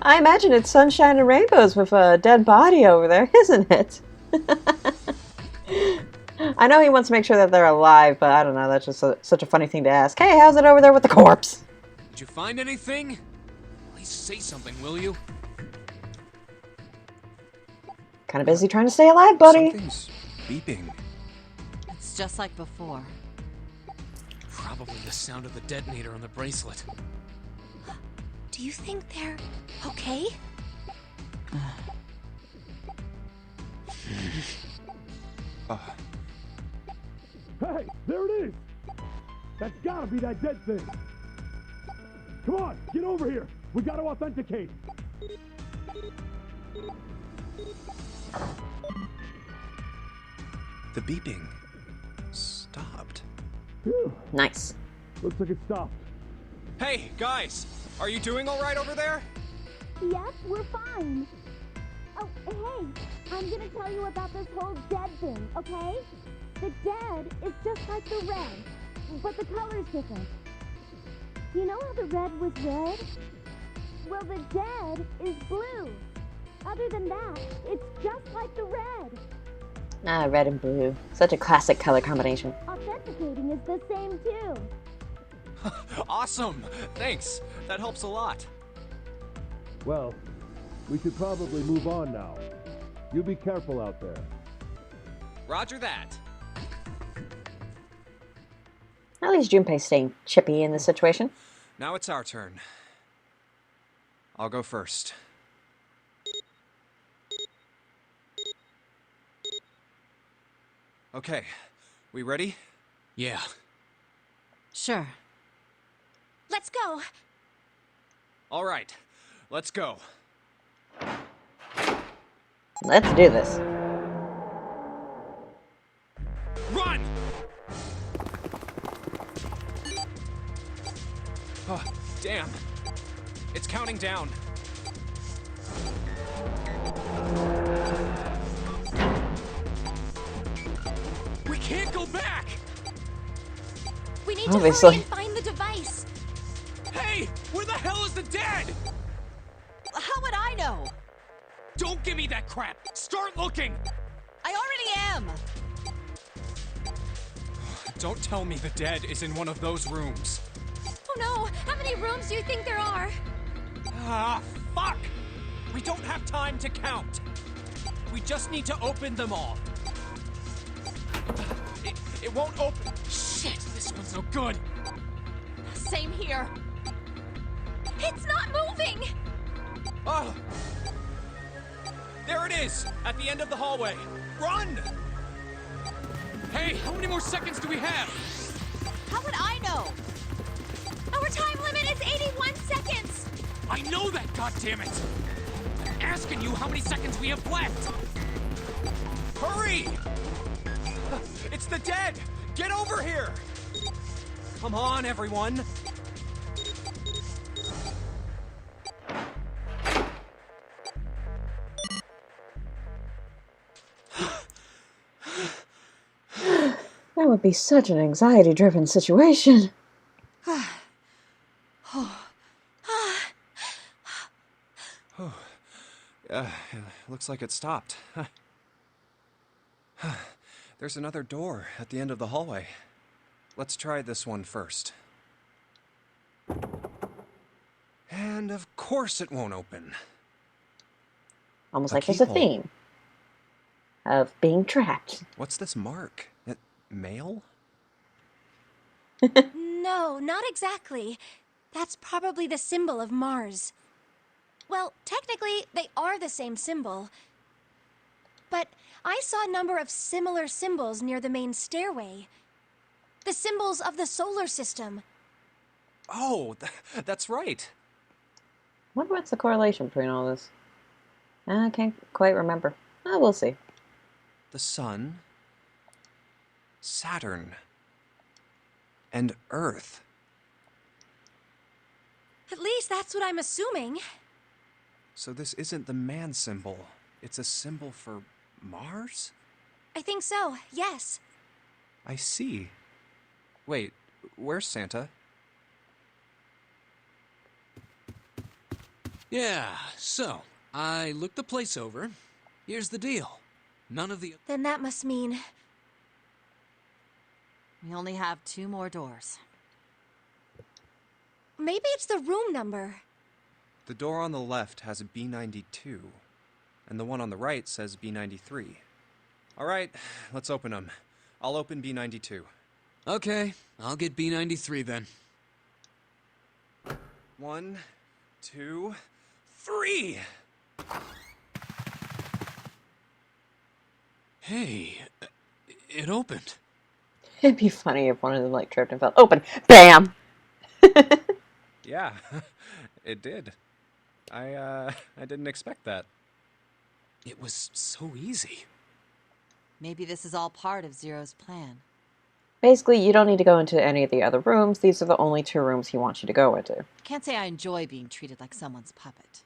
I imagine it's sunshine and rainbows with a dead body over there, isn't it? I know he wants to make sure that they're alive, but I don't know, that's just such a funny thing to ask. Hey, how's it over there with the corpse? Did you find anything? At least say something, will you? Kind of busy trying to stay alive, buddy. Something's beeping. It's just like before. Probably the sound of the detonator on the bracelet. Do you think they're okay? Hey, there it is! That's gotta be that dead thing! Come on, get over here! We gotta authenticate! The beeping stopped. Phew, Nice. looks like it stopped. Hey, guys! Are you doing alright over there? Yes, we're fine. Oh, hey, I'm gonna tell you about this whole dead thing, okay? The dead is just like the red, but the color's different. You know how the red was red? Well, the dead is blue. Other than that, it's just like the red. Ah, red and blue. Such a classic color combination. Authenticating is the same too. Awesome! Thanks! That helps a lot. Well, we should probably move on now. You be careful out there. Roger that. At least Junpei's staying chippy in this situation. Now it's our turn. I'll go first. Okay, we ready? Yeah. Sure. Let's go. All right, let's go. Let's do this. Run! Oh, damn. It's counting down. back! We need to Obviously. hurry and find the device. Hey! Where the hell is the dead? How would I know? Don't give me that crap! Start looking! I already am! Don't tell me the dead is in one of those rooms. Oh no! How many rooms do you think there are? Ah, fuck! We don't have time to count. We just need to open them all. It won't open. Shit, this one's no good. Same here. It's not moving! Oh! There it is, at the end of the hallway. Run! Hey, how many more seconds do we have? How would I know? Our time limit is 81 seconds! I know that, goddammit! I'm asking you how many seconds we have left! Hurry! It's the dead! Get over here! Come on, everyone! That would be such an anxiety-driven situation. Looks like it stopped. There's another door at the end of the hallway. Let's try this one first. And of course it won't open. Almost A like there's a keyhole. theme of being trapped. What's this mark? Mail? No, not exactly. That's probably the symbol of Mars. Well, technically, they are the same symbol. But I saw a number of similar symbols near the main stairway. The symbols of the solar system. Oh, that's right. Wonder what's the correlation between all this? I can't quite remember. Oh, we'll see. The sun, Saturn, and Earth. At least that's what I'm assuming. So this isn't the man symbol. It's a symbol for Mars? I think so, yes. I see. Wait, where's Santa? Yeah, so, I looked the place over. Here's the deal. None of the... Then that must mean... We only have 2 more doors. Maybe it's the room number. The door on the left has a B92, and the one on the right says B93. All right, let's open them. I'll open B92. Okay, I'll get B93 then. 1, 2, 3! Hey, it opened. It'd be funny if one of them like tripped and fell. Open. Bam! Yeah, it did. I didn't expect that. It was so easy. Maybe this is all part of Zero's plan. Basically, you don't need to go into any of the other rooms. These are the only 2 rooms he wants you to go into. Can't say I enjoy being treated like someone's puppet.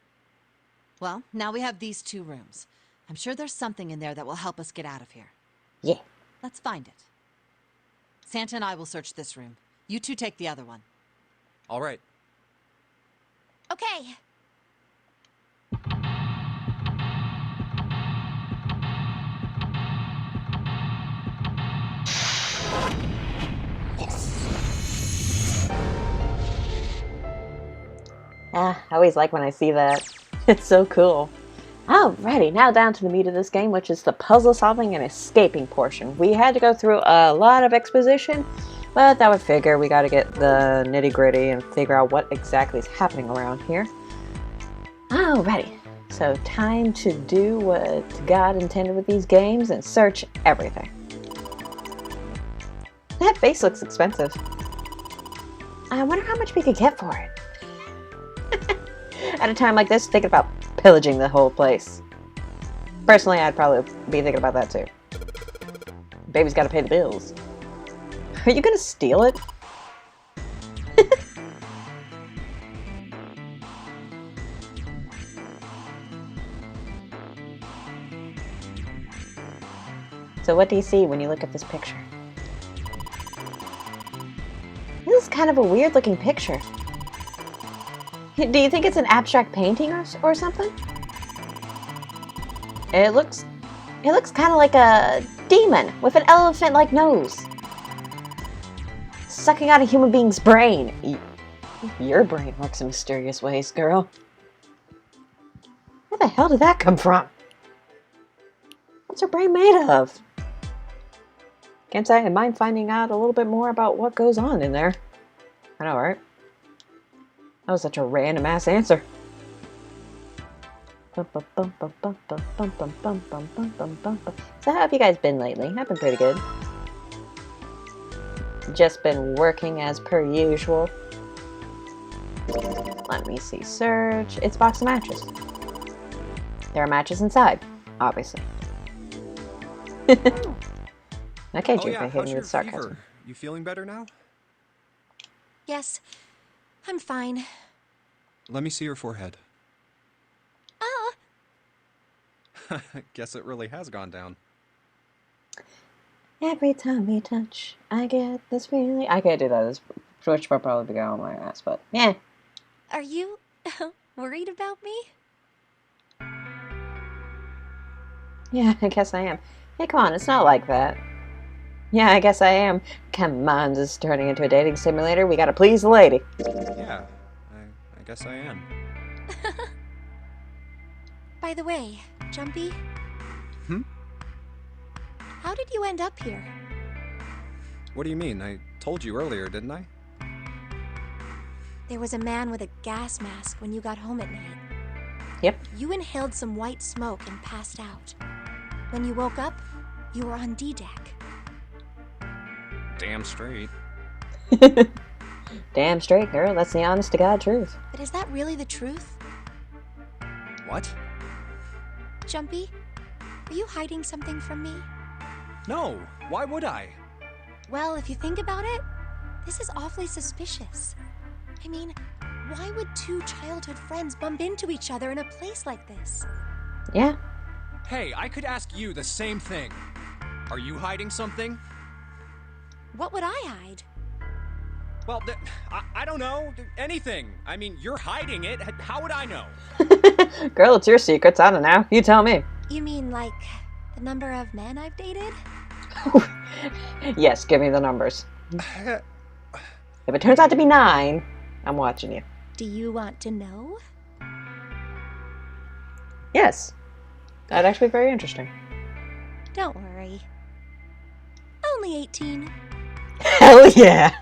Well, now we have these 2 rooms. I'm sure there's something in there that will help us get out of here. Yeah. Let's find it. Santa and I will search this room. You 2 take the other one. All right. Okay. I always like when I see that. It's so cool. Alrighty, now down to the meat of this game, which is the puzzle solving and escaping portion. We had to go through a lot of exposition, but that would figure. We gotta get the nitty gritty and figure out what exactly is happening around here. Alrighty, so time to do what God intended with these games and search everything. That face looks expensive. I wonder how much we could get for it. At a time like this, thinking about pillaging the whole place. Personally, I'd probably be thinking about that too. Baby's gotta pay the bills. Are you gonna steal it? So what do you see when you look at this picture? This is kind of a weird looking picture. Do you think it's an abstract painting or something? It looks kind of like a demon with an elephant-like nose. Sucking out a human being's brain. Your brain works in mysterious ways, girl. Where the hell did that come from? What's her brain made of? Can't say I mind finding out a little bit more about what goes on in there. I know, right? That was such a random ass answer. So how have you guys been lately? I've been pretty good. Just been working as per usual. Let me see. Search. It's box of matches. There are matches inside, obviously. Okay, Junpei, hitting you with sarcasm. Fever? You feeling better now? Yes, I'm fine. Let me see your forehead. Ah! Guess it really has gone down. Every time we touch, I get this feeling. I can't do that. This Twitch will probably be going on my ass, but yeah. Are you worried about me? Yeah, I guess I am. Hey, come on, it's not like that. Yeah, I guess I am. Come on, this is turning into a dating simulator. We gotta please the lady. Yeah, I guess I am. By the way, Jumpy? Hmm? How did you end up here? What do you mean? I told you earlier, didn't I? There was a man with a gas mask when you got home at night. Yep. You inhaled some white smoke and passed out. When you woke up, you were on D-Deck. Damn straight. Damn straight, girl. That's the honest to God truth. But is that really the truth? What? Jumpy, are you hiding something from me? No, why would I? Well, if you think about it, this is awfully suspicious. I mean, why would two childhood friends bump into each other in a place like this? Yeah. Hey, I could ask you the same thing. Are you hiding something? What would I hide? Well, I don't know. Anything. I mean, you're hiding it. How would I know? Girl, it's your secrets. I don't know. You tell me. You mean like the number of men I've dated? Yes, give me the numbers. If it turns out to be 9, I'm watching you. Do you want to know? Yes. That'd actually be very interesting. Don't worry. Only 18. Hell yeah!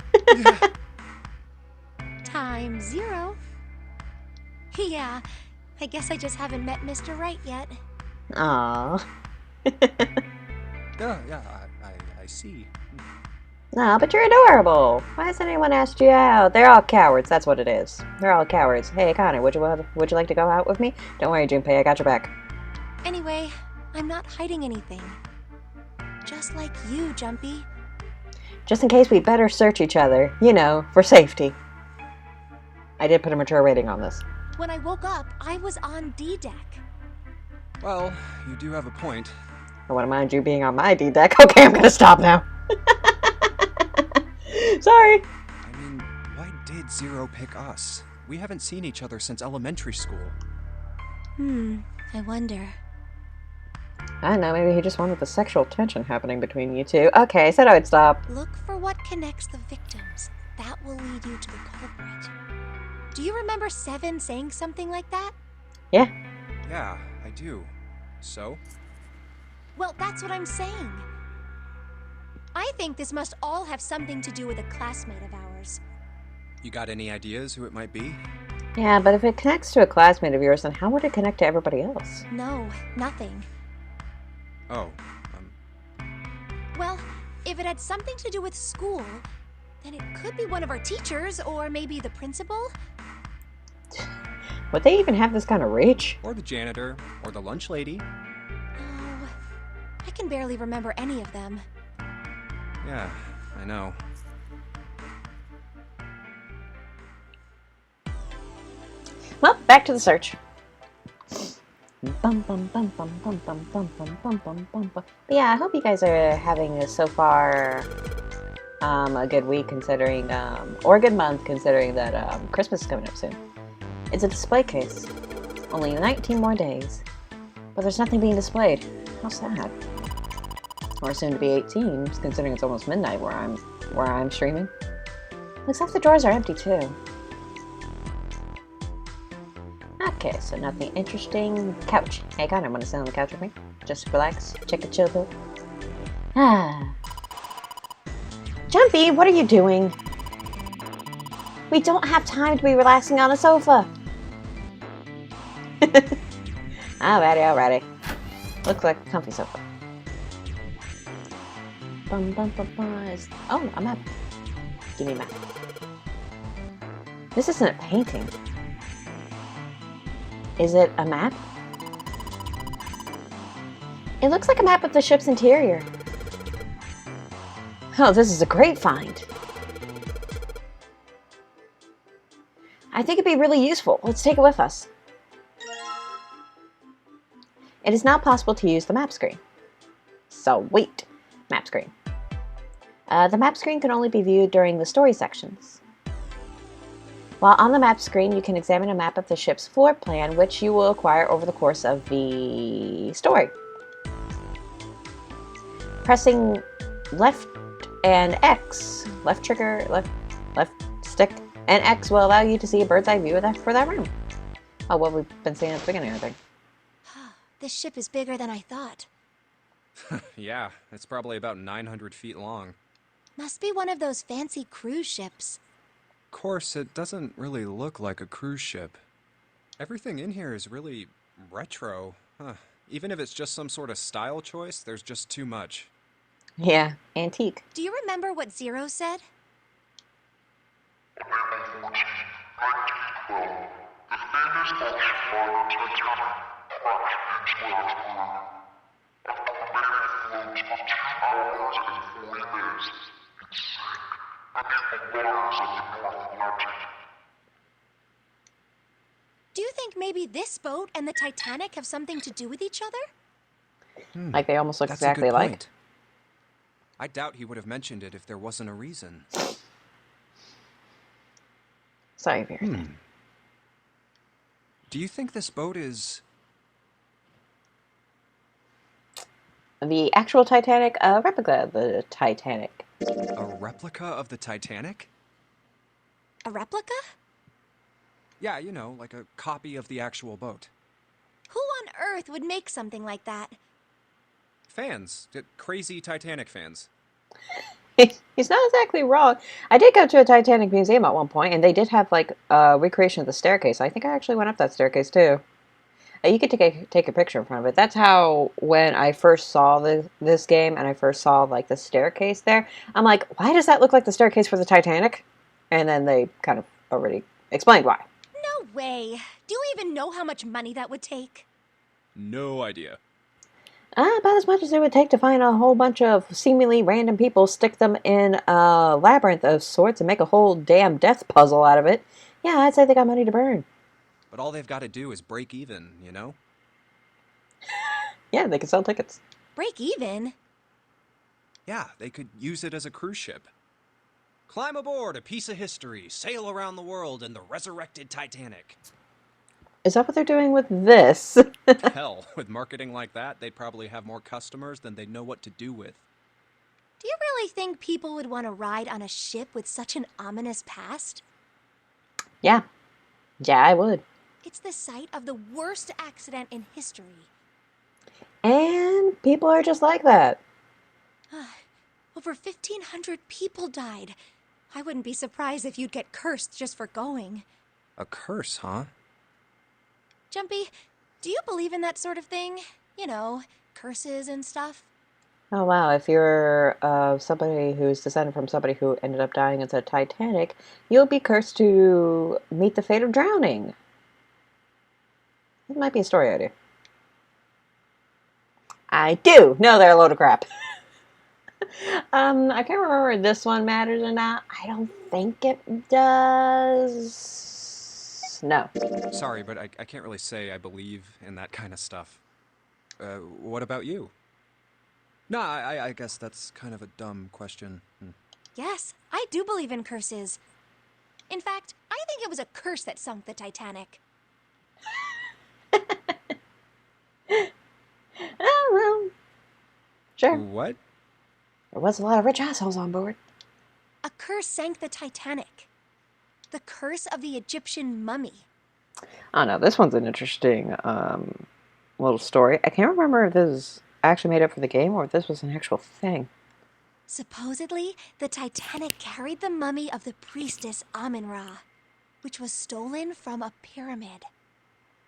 Times 0. Yeah, I guess I just haven't met Mr. Right yet. Aww. Yeah, I see. No, but you're adorable. Why hasn't anyone asked you out? They're all cowards, that's what it is. They're all cowards. Hey, Connor, would you like to go out with me? Don't worry, Junpei, I got your back. Anyway, I'm not hiding anything. Just like you, Jumpy. Just in case we better search each other, you know, for safety. I did put a mature rating on this. When I woke up, I was on D-Deck. Well, you do have a point. I wouldn't mind you being on my D-Deck. Okay, I'm gonna stop now. Sorry. I mean, why did Zero pick us? We haven't seen each other since elementary school. I wonder. I don't know, maybe he just wanted the sexual tension happening between you two. Okay, I said I would stop. Look for what connects the victims. That will lead you to the culprit. Do you remember Seven saying something like that? Yeah. Yeah, I do. So? Well, that's what I'm saying. I think this must all have something to do with a classmate of ours. You got any ideas who it might be? Yeah, but if it connects to a classmate of yours, then how would it connect to everybody else? No, nothing. Oh, Well, if it had something to do with school, then it could be one of our teachers, or maybe the principal. Would they even have this kind of reach? Or the janitor, or the lunch lady. Oh, I can barely remember any of them. Yeah, I know. Well, back to the search. Bum, bum, bum, bum, bum, bum, bum, bum, bum, bum, bum, bum. But yeah, I hope you guys are having so far a good week considering, or a good month considering that Christmas is coming up soon. It's a display case. Only 19 more days. But there's nothing being displayed. How sad. Or soon to be 18, considering it's almost midnight where I'm streaming. Looks like the drawers are empty too. Okay, so nothing interesting. Couch. Hey, I kind of want to sit on the couch with me. Just relax, check a chill pill. Ah. Jumpy, what are you doing? We don't have time to be relaxing on a sofa. Alrighty. Looks like a comfy sofa. Bum, bum, bum, bum. Oh, a map. Give me a map. This isn't a painting. Is it a map? It looks like a map of the ship's interior. Oh, this is a great find. I think it'd be really useful. Let's take it with us. It is now possible to use the map screen. Sweet. Map screen. The map screen can only be viewed during the story sections. While on the map screen, you can examine a map of the ship's floor plan, which you will acquire over the course of the story. Pressing left and X, left trigger, left stick, and X will allow you to see a bird's eye view for that room. Oh, what we've been seeing at the beginning, I think. This ship is bigger than I thought. Yeah, it's probably about 900 feet long. Must be one of those fancy cruise ships. Of course, it doesn't really look like a cruise ship. Everything in here is really retro. Even if it's just some sort of style choice, there's just too much. Yeah, antique. Do you remember what Zero said? On April 14, 1912, the famous ocean liner Titanic crashed into Earth's moon. After remaining afloat for 2 hours and 40 minutes, it sank beneath the waters of the North Atlantic. Do you think maybe this boat and the Titanic have something to do with each other? Like they almost look That's exactly a good like. point. I doubt he would have mentioned it if there wasn't a reason. Sorry, Vera. Do you think this boat is... The actual Titanic, a replica of the Titanic. a replica of the Titanic? A replica? Yeah, you know, like a copy of the actual boat. Who on earth would make something like that? Fans. Crazy Titanic fans. He's not exactly wrong. I did go to a Titanic museum at one point, and they did have like a recreation of the staircase. I think I actually went up that staircase too. You could take a picture in front of it. That's how when I first saw this game and I first saw like the staircase there, I'm like, why does that look like the staircase for the Titanic? And then they kind of already explained why. No way. Do you even know how much money that would take? No idea. About as much as it would take to find a whole bunch of seemingly random people, stick them in a labyrinth of sorts, and make a whole damn death puzzle out of it. Yeah, I'd say they got money to burn. But all they've got to do is break even, you know? Yeah, they could sell tickets. Break even? Yeah, they could use it as a cruise ship. Climb aboard a piece of history, sail around the world in the resurrected Titanic. Is that what they're doing with this? Hell, with marketing like that, they'd probably have more customers than they'd know what to do with. Do you really think people would want to ride on a ship with such an ominous past? Yeah. Yeah, I would. It's the site of the worst accident in history. And people are just like that. Over 1,500 people died. I wouldn't be surprised if you'd get cursed just for going. A curse, huh? Jumpy, do you believe in that sort of thing? You know, curses and stuff? Oh wow, if you're somebody who's descended from somebody who ended up dying at the Titanic, you'll be cursed to meet the fate of drowning. It might be a story idea. I do know they're a load of crap. I can't remember if this one matters or not. I don't think it does. No. Sorry, but I can't really say I believe in that kind of stuff. What about you? No, I guess that's kind of a dumb question. Yes, I do believe in curses. In fact, I think it was a curse that sunk the Titanic. Oh, well. Sure. What? There was a lot of rich assholes on board. A curse sank the Titanic. The curse of the Egyptian mummy. Oh no, this one's an interesting little story. I can't remember if this is actually made up for the game or if this was an actual thing. Supposedly, the Titanic carried the mummy of the priestess Amun-Ra, which was stolen from a pyramid.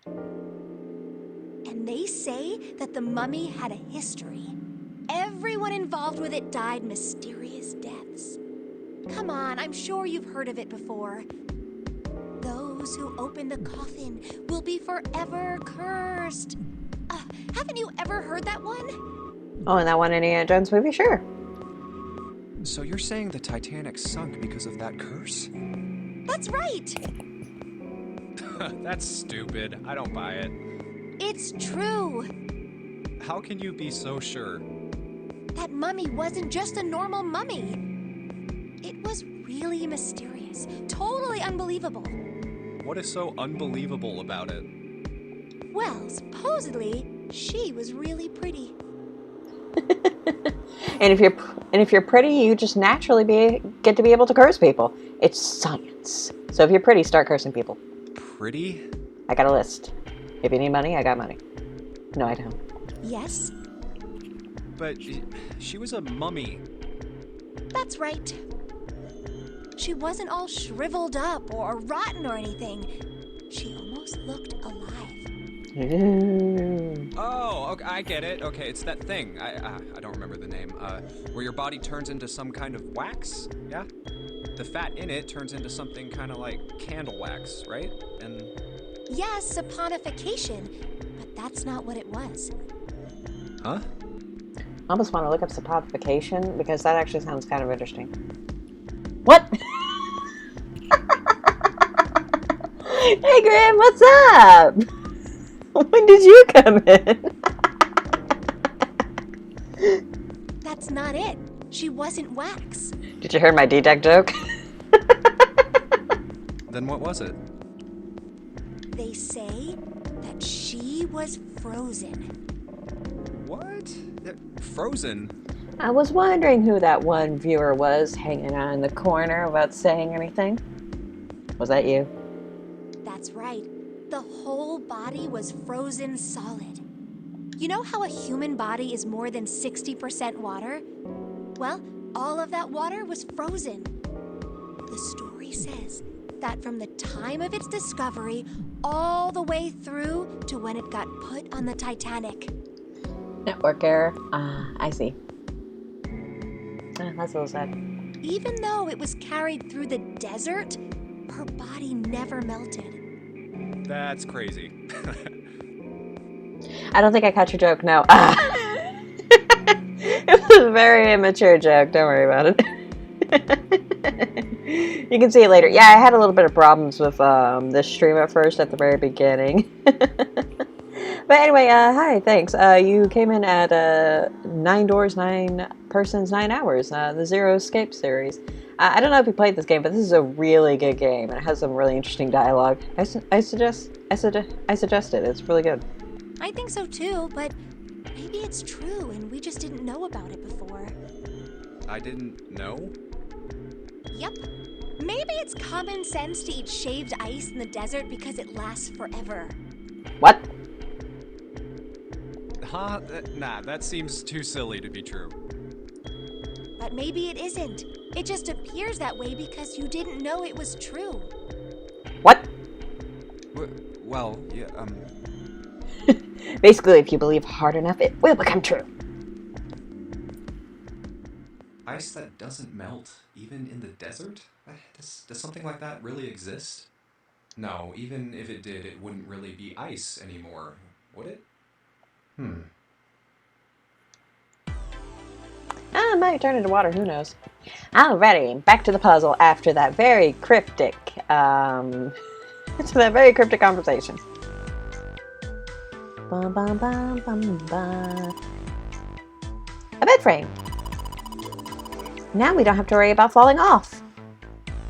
And they say that the mummy had a history. Everyone involved with it died mysterious deaths. Come on, I'm sure you've heard of it before. Those who open the coffin will be forever cursed. Haven't you ever heard that one? Oh, and that one Indiana Jones movie? Sure. So you're saying the Titanic sunk because of that curse? That's right. That's stupid. I don't buy it. It's true. How can you be so sure? That mummy wasn't just a normal mummy. It was really mysterious, totally unbelievable. What is so unbelievable about it? Well, supposedly, she was really pretty. And if you're pretty, you just naturally get to be able to curse people. It's science. So if you're pretty, start cursing people. Pretty? I got a list. If you need money, I got money. No, I don't. Yes, But she was a mummy. that's right. She wasn't all shriveled up or rotten or anything. She almost looked alive. Ooh. Oh, okay, I get it. Okay, it's that thing. I don't remember the name. Where your body turns into some kind of wax. Yeah. The fat in it turns into something kind of like candle wax, right? And Yes, saponification, but that's not what it was. huh? I almost want to look up saponification because that actually sounds kind of interesting. What? Hey, Graham, what's up? When did you come in? That's not it. She wasn't wax. Did you hear my D-Deck joke? Then what was it? They say that she was frozen. What? Frozen? I was wondering who that one viewer was hanging out in the corner without saying anything. Was that you? That's right. The whole body was frozen solid. You know how a human body is more than 60% water? Well, all of that water was frozen. The story says that from the time of its discovery all the way through to when it got put on the Titanic. Network error. I see. That's a little sad. Even though it was carried through the desert, her body never melted. That's crazy. I don't think I caught your joke, no. It was a very immature joke, don't worry about it. You can see it later. Yeah, I had a little bit of problems with this stream at first at the very beginning. But anyway, hi, thanks. You came in at 9 Doors, 9 Persons, 9 Hours, the Zero Escape series. I don't know if you played this game, but this is a really good game, and it has some really interesting dialogue. I suggest it. It's really good. I think so too, but maybe it's true and we just didn't know about it before. I didn't know? Yep. Maybe it's common sense to eat shaved ice in the desert because it lasts forever. What? Huh? Nah, that seems too silly to be true. But maybe it isn't. It just appears that way because you didn't know it was true. What? Well, yeah, Basically, if you believe hard enough, it will become true. Ice that doesn't melt, even in the desert? Does something like that really exist? No, even if it did, it wouldn't really be ice anymore, would it? It might turn into water, who knows. Alrighty, back to the puzzle after that very cryptic, conversation. Bum, bum, bum, bum, bum. A bed frame. Now we don't have to worry about falling off.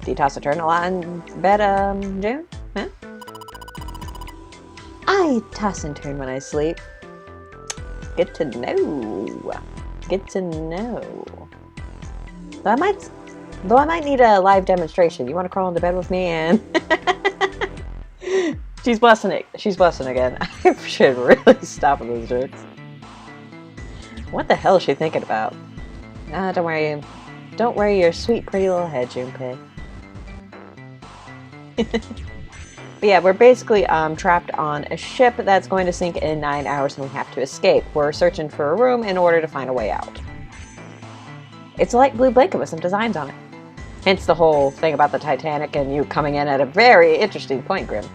Do you toss and turn a lot in bed, June? Huh? I toss and turn when I sleep. Good to know. Good to know. Though I might need a live demonstration. You want to crawl into bed with me? And she's blessing it. She's blessing again. I should really stop with those jokes. What the hell is she thinking about? Ah, don't worry. Don't worry your sweet, pretty little head, Junpei. But yeah, we're basically trapped on a ship that's going to sink in 9 hours and we have to escape. We're searching for a room in order to find a way out. It's a light blue blanket with some designs on it. Hence the whole thing about the Titanic and you coming in at a very interesting point, Grim.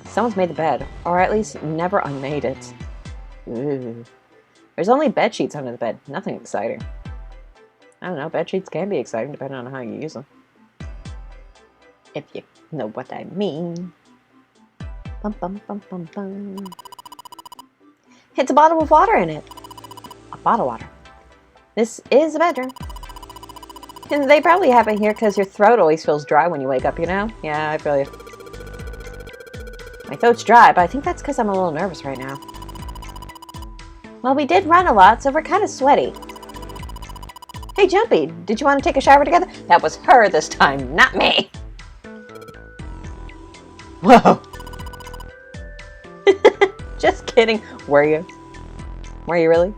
Someone's made the bed, or at least never unmade it. Ooh. There's only bed sheets under the bed, nothing exciting. I don't know, bed sheets can be exciting depending on how you use them. If you know what I mean. Bum, bum, bum, bum, bum. It's a bottle with water in it. A bottle of water. This is a bedroom. And they probably have it here because your throat always feels dry when you wake up, you know? Yeah, I feel you. My throat's dry, but I think that's because I'm a little nervous right now. Well, we did run a lot, so we're kind of sweaty. Hey, Jumpy, did you want to take a shower together? That was her this time, not me. Whoa. Just kidding. Were you? Were you really?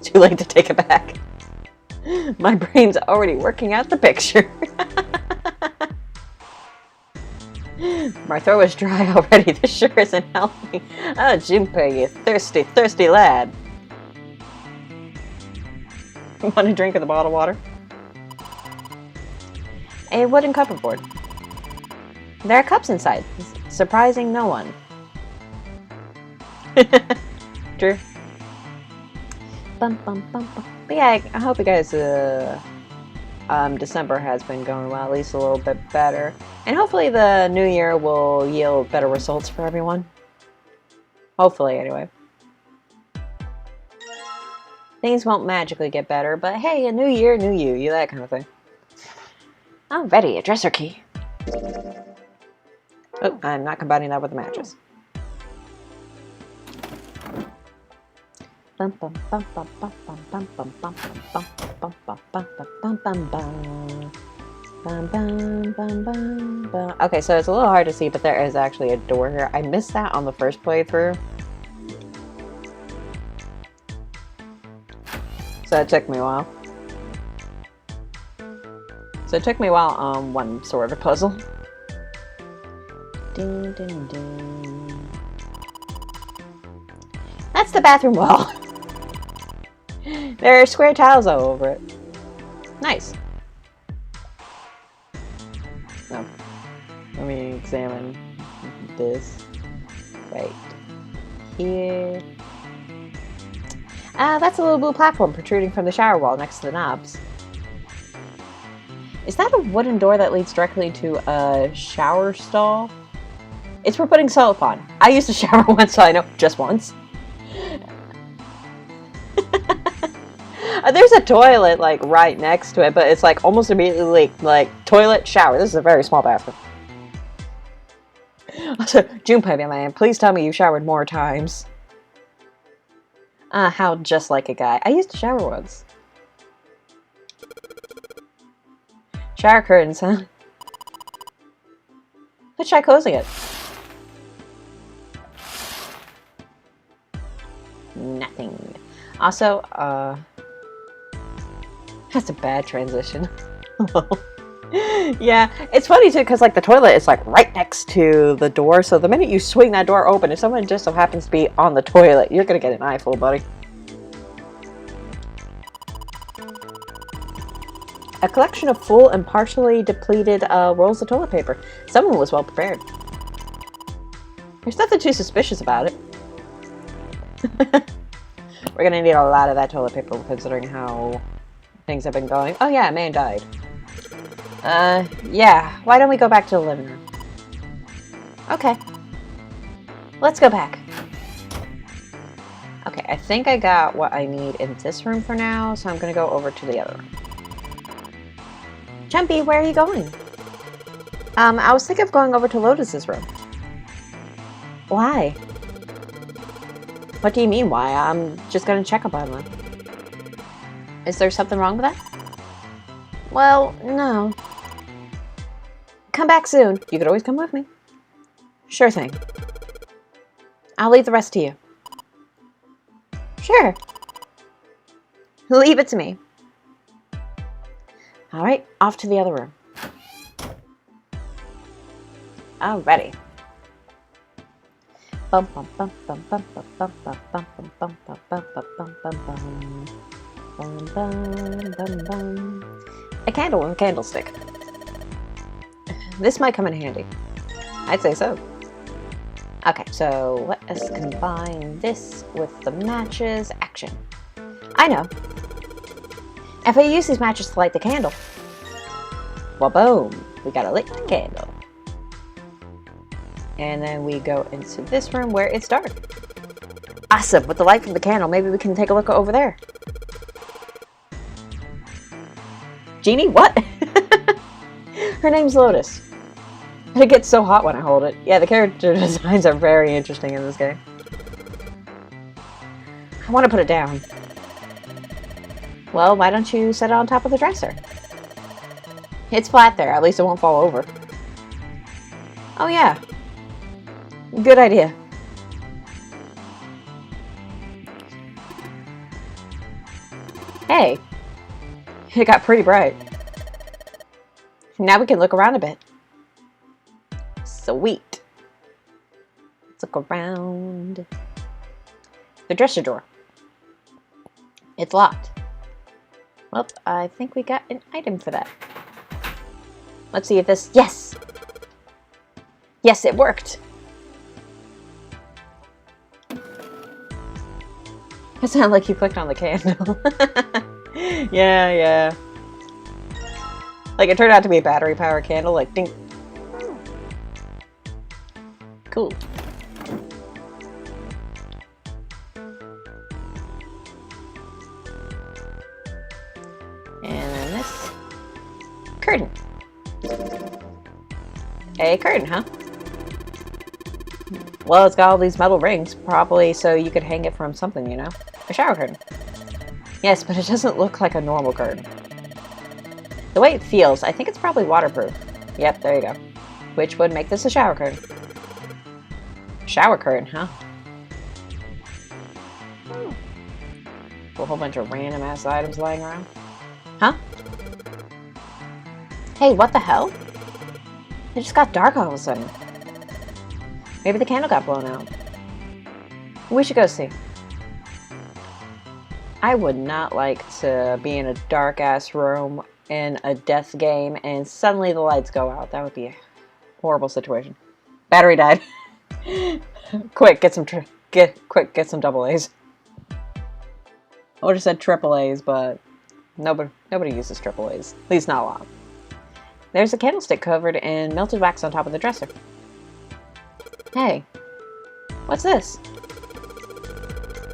Too late to take it back. My brain's already working out the picture. My throat was dry already. This sure isn't helping. Oh, Junpei, you thirsty, thirsty lad. You want a drink of the bottled water? A wooden cupboard. There are cups inside, surprising no one. True. Bum, bum, bum, bum. But yeah, I hope you guys, December has been going well, at least a little bit better. And hopefully the new year will yield better results for everyone. Hopefully, anyway. Things won't magically get better, but hey, a new year, new you, that kind of thing. Oh, ready, a dresser key. Oh, I'm not combining that with the matches. Okay, so it's a little hard to see, but there is actually a door here. I missed that on the first playthrough. So it took me a while. So it took me a while on one sort of puzzle. Ding, ding, ding. That's the bathroom wall. There are square tiles all over it. Nice. No. Let me examine this right here. That's a little blue platform protruding from the shower wall next to the knobs. Is that a wooden door that leads directly to a shower stall? It's for putting soap on. I used to shower once, so I know. Just once. There's a toilet, like, right next to it, but it's, like, almost immediately, like, toilet, shower. This is a very small bathroom. Also, Junpei, man, please tell me you showered more times. How just like a guy. I used to shower once. Shower curtains, huh? Let's try closing it. Nothing. Also, that's a bad transition. Yeah, it's funny too, because like the toilet is like right next to the door, so the minute you swing that door open, if someone just so happens to be on the toilet, you're gonna get an eyeful, buddy. A collection of full and partially depleted rolls of toilet paper. Someone was well prepared. There's nothing too suspicious about it. We're gonna need a lot of that toilet paper considering how things have been going. Oh yeah, a man died. Yeah, why don't we go back to the living room? Okay. Let's go back. Okay, I think I got what I need in this room for now, so I'm gonna go over to the other room. Jumpy, where are you going? I was thinking of going over to Lotus's room. Why? What do you mean, why? I'm just gonna check up on them. Is there something wrong with that? Well, no. Come back soon. You could always come with me. Sure thing. I'll leave the rest to you. Sure. Leave it to me. Alright, off to the other room. Alrighty. Bum bum bum bum bum bum bum bum bum bum bum bum bum bum bum bum. Bum bum bum bum. A candle and a candlestick. This might come in handy. I'd say so. Okay, so let us combine this with the matches. Action. I know. If I use these matches to light the candle, well, boom, we got a lit candle. And then we go into this room where it's dark. Awesome, with the light from the candle, maybe we can take a look over there. Genie, what? Her name's Lotus. It gets so hot when I hold it. Yeah, the character designs are very interesting in this game. I want to put it down. Well, why don't you set it on top of the dresser? It's flat there, at least it won't fall over. Oh yeah. Good idea. Hey. It got pretty bright. Now we can look around a bit. Sweet. Let's look around. The dresser drawer. It's locked. Well, I think we got an item for that. Let's see if this... Yes! Yes, it worked! It sounded like you clicked on the candle. Yeah. Like, it turned out to be a battery-powered candle, like, ding. Cool. And then this curtain. A curtain, huh? Well, it's got all these metal rings, probably so you could hang it from something, you know? A shower curtain. Yes, but it doesn't look like a normal curtain. The way it feels, I think it's probably waterproof. Yep, there you go. Which would make this a shower curtain. Shower curtain, huh? A whole bunch of random ass items lying around. Huh? Hey, what the hell? It just got dark all of a sudden. Maybe the candle got blown out. We should go see. I would not like to be in a dark ass room in a death game and suddenly the lights go out. That would be a horrible situation. Battery died. Quick, get some double A's. I would have said triple A's, but nobody uses triple A's. At least not a lot. There's a candlestick covered in melted wax on top of the dresser. Hey, what's this?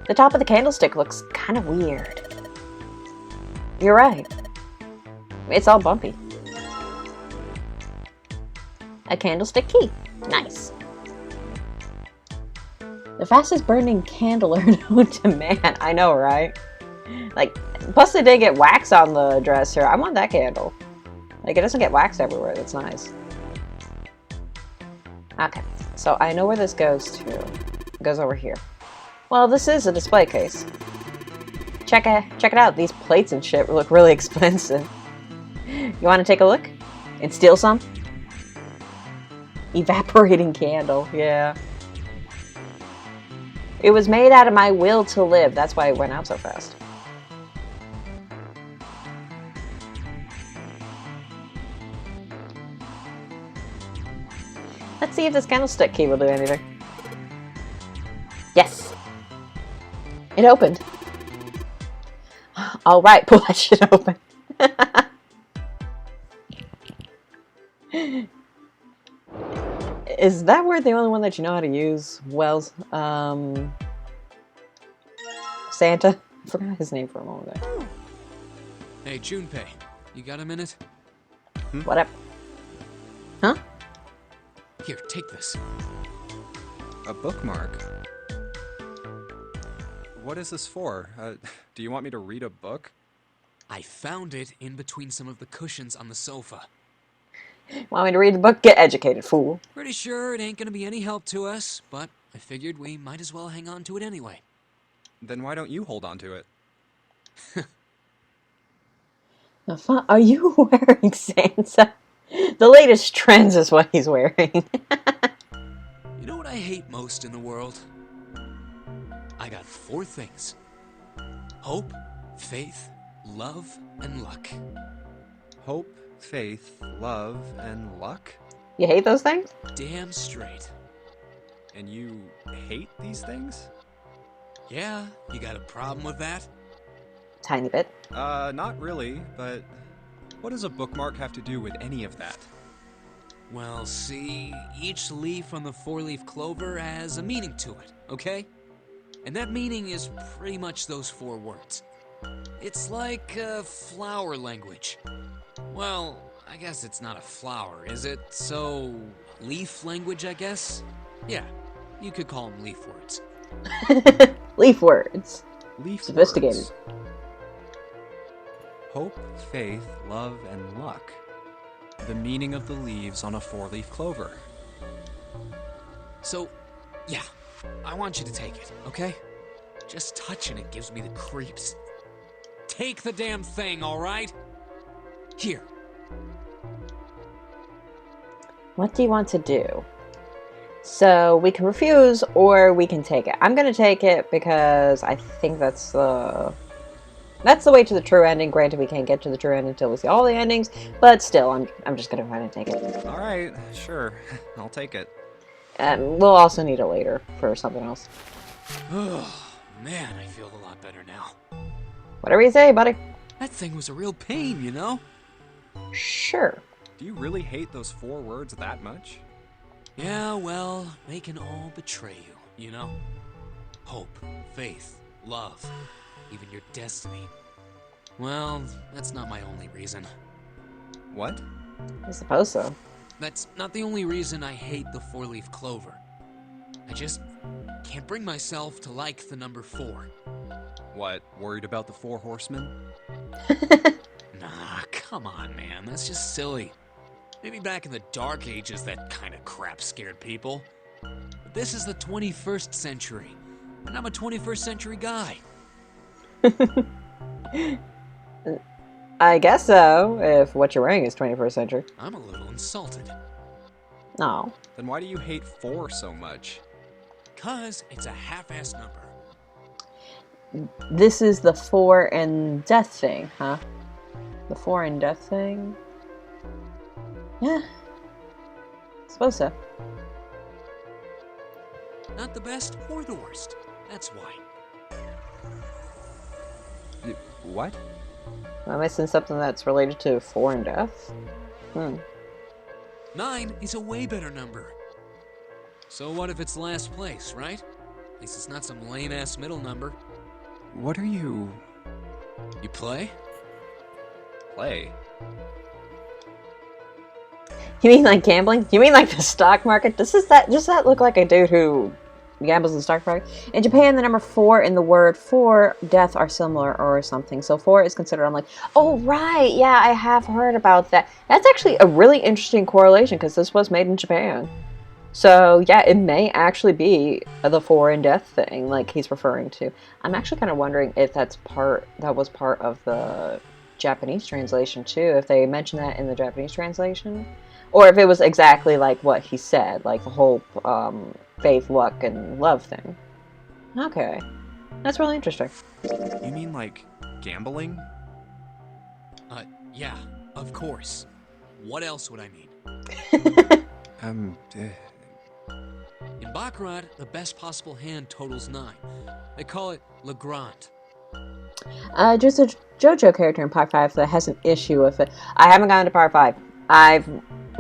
The top of the candlestick looks kind of weird. You're right. It's all bumpy. A candlestick key. Nice. The fastest burning candle known to man. I know, right? Like, plus they did get wax on the dresser. I want that candle. Like, it doesn't get wax everywhere. That's nice. Okay, so I know where this goes to. It goes over here. Well, this is a display case. Check it out. These plates and shit look really expensive. You want to take a look? And steal some? Evaporating candle, yeah. It was made out of my will to live. That's why it went out so fast. Let's see if this candlestick key will do anything. Yes. It opened. All right, pull that shit open. Is that word the only one that you know how to use? Wells. Santa. I forgot his name for a moment there. Hey, Junpei, you got a minute? What up? Huh? Here, take this. A bookmark? What is this for? Do you want me to read a book? I found it in between some of the cushions on the sofa. Want me to read the book? Get educated, fool. Pretty sure it ain't gonna be any help to us, but I figured we might as well hang on to it anyway. Then why don't you hold on to it? The fuck are you wearing, Santa? The latest trends is what he's wearing. You know what I hate most in the world? I got 4 things. Hope, faith, love, and luck. Hope, faith, love, and luck? You hate those things? Damn straight. And you hate these things? Yeah, you got a problem with that? Tiny bit. Not really, but what does a bookmark have to do with any of that? Well, see, each leaf on the 4-leaf clover has a meaning to it, okay? And that meaning is pretty much those 4 words. It's like flower language. Well, I guess it's not a flower, is it? So, leaf language, I guess? Yeah, you could call them leaf words. Leaf words. Leaf Sophisticated. words. Hope, faith, love, and luck. The meaning of the leaves on a 4-leaf clover. So, yeah, I want you to take it, okay? Just touching it gives me the creeps. Take the damn thing, alright? Here. What do you want to do? So we can refuse or we can take it. I'm gonna take it because I think that's the way to the true ending. Granted, we can't get to the true ending until we see all the endings, but still, I'm just gonna go ahead and take it. All right, sure, I'll take it. We'll also need it later for something else. Oh, man, I feel a lot better now. Whatever you say, buddy. That thing was a real pain, you know? Sure. Do you really hate those 4 words that much? Yeah, well, they can all betray you, you know? Hope, faith, love, even your destiny. Well, that's not my only reason. What? I suppose so. That's not the only reason I hate the 4-leaf clover. I just can't bring myself to like the number 4. What, worried about the 4 horsemen? Nah, come on, man, that's just silly. Maybe back in the Dark Ages that kind of crap scared people. But this is the 21st century, and I'm a 21st century guy. I guess so, if what you're wearing is 21st century. I'm a little insulted. No. Then why do you hate 4 so much? 'Cause it's a half-ass number. This is the 4 and death thing, huh? The 4 and death thing? Yeah. Suppose so. Not the best or the worst. That's why. What? Am I missing something that's related to 4 and death? 9 is a way better number. So what if it's last place, right? At least it's not some lame-ass middle number. What are you... You play? Play? You mean like gambling? You mean like the stock market? Does that look like a dude who gambles in the stock market? In Japan, the number 4 and the word for death are similar or something. So 4 is considered, I'm like, oh right, yeah, I have heard about that. That's actually a really interesting correlation because this was made in Japan. So yeah, it may actually be the 4 and death thing like he's referring to. I'm actually kind of wondering if that was part of the Japanese translation too, if they mentioned that in the Japanese translation. Or if it was exactly like what he said, like the whole faith, luck, and love thing. Okay. That's really interesting. You mean like gambling? Yeah, of course. What else would I mean? In Baccarat, the best possible hand totals 9. They call it Le Grand. Just a JoJo character in Part 5 that has an issue with it. I haven't gotten to Part 5. I've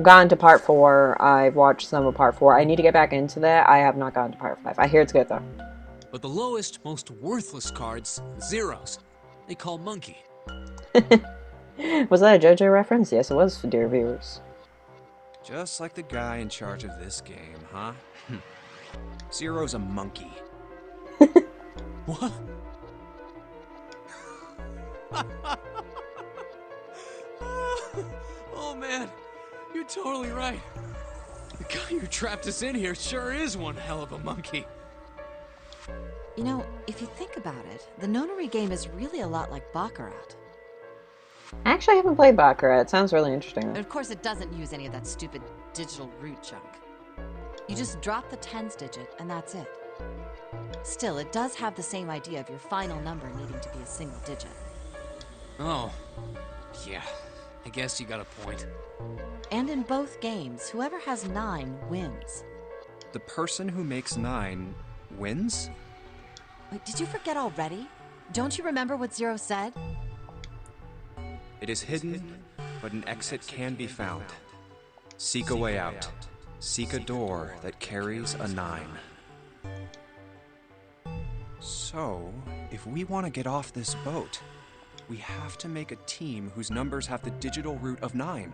gone to Part 4. I've watched some of Part 4. I need to get back into that. I have not gotten to Part 5. I hear it's good, though. But the lowest, most worthless cards, zeros, they call monkey. Was that a JoJo reference? Yes, it was, for dear viewers. Just like the guy in charge of this game, huh? Zero's a monkey. What? Oh man, you're totally right. The guy who trapped us in here sure is one hell of a monkey. You know, if you think about it, the Nonary game is really a lot like Baccarat. I actually haven't played Baccarat. It sounds really interesting. But of course, it doesn't use any of that stupid digital root junk. You just drop the tens digit, and that's it. Still, it does have the same idea of your final number needing to be a single digit. Oh, yeah. I guess you got a point. And in both games, whoever has 9 wins. The person who makes 9 wins? Wait, did you forget already? Don't you remember what Zero said? It is hidden, but an exit can be found. Seek a way out. Seek a door that carries a 9. So, if we want to get off this boat, we have to make a team whose numbers have the digital root of 9.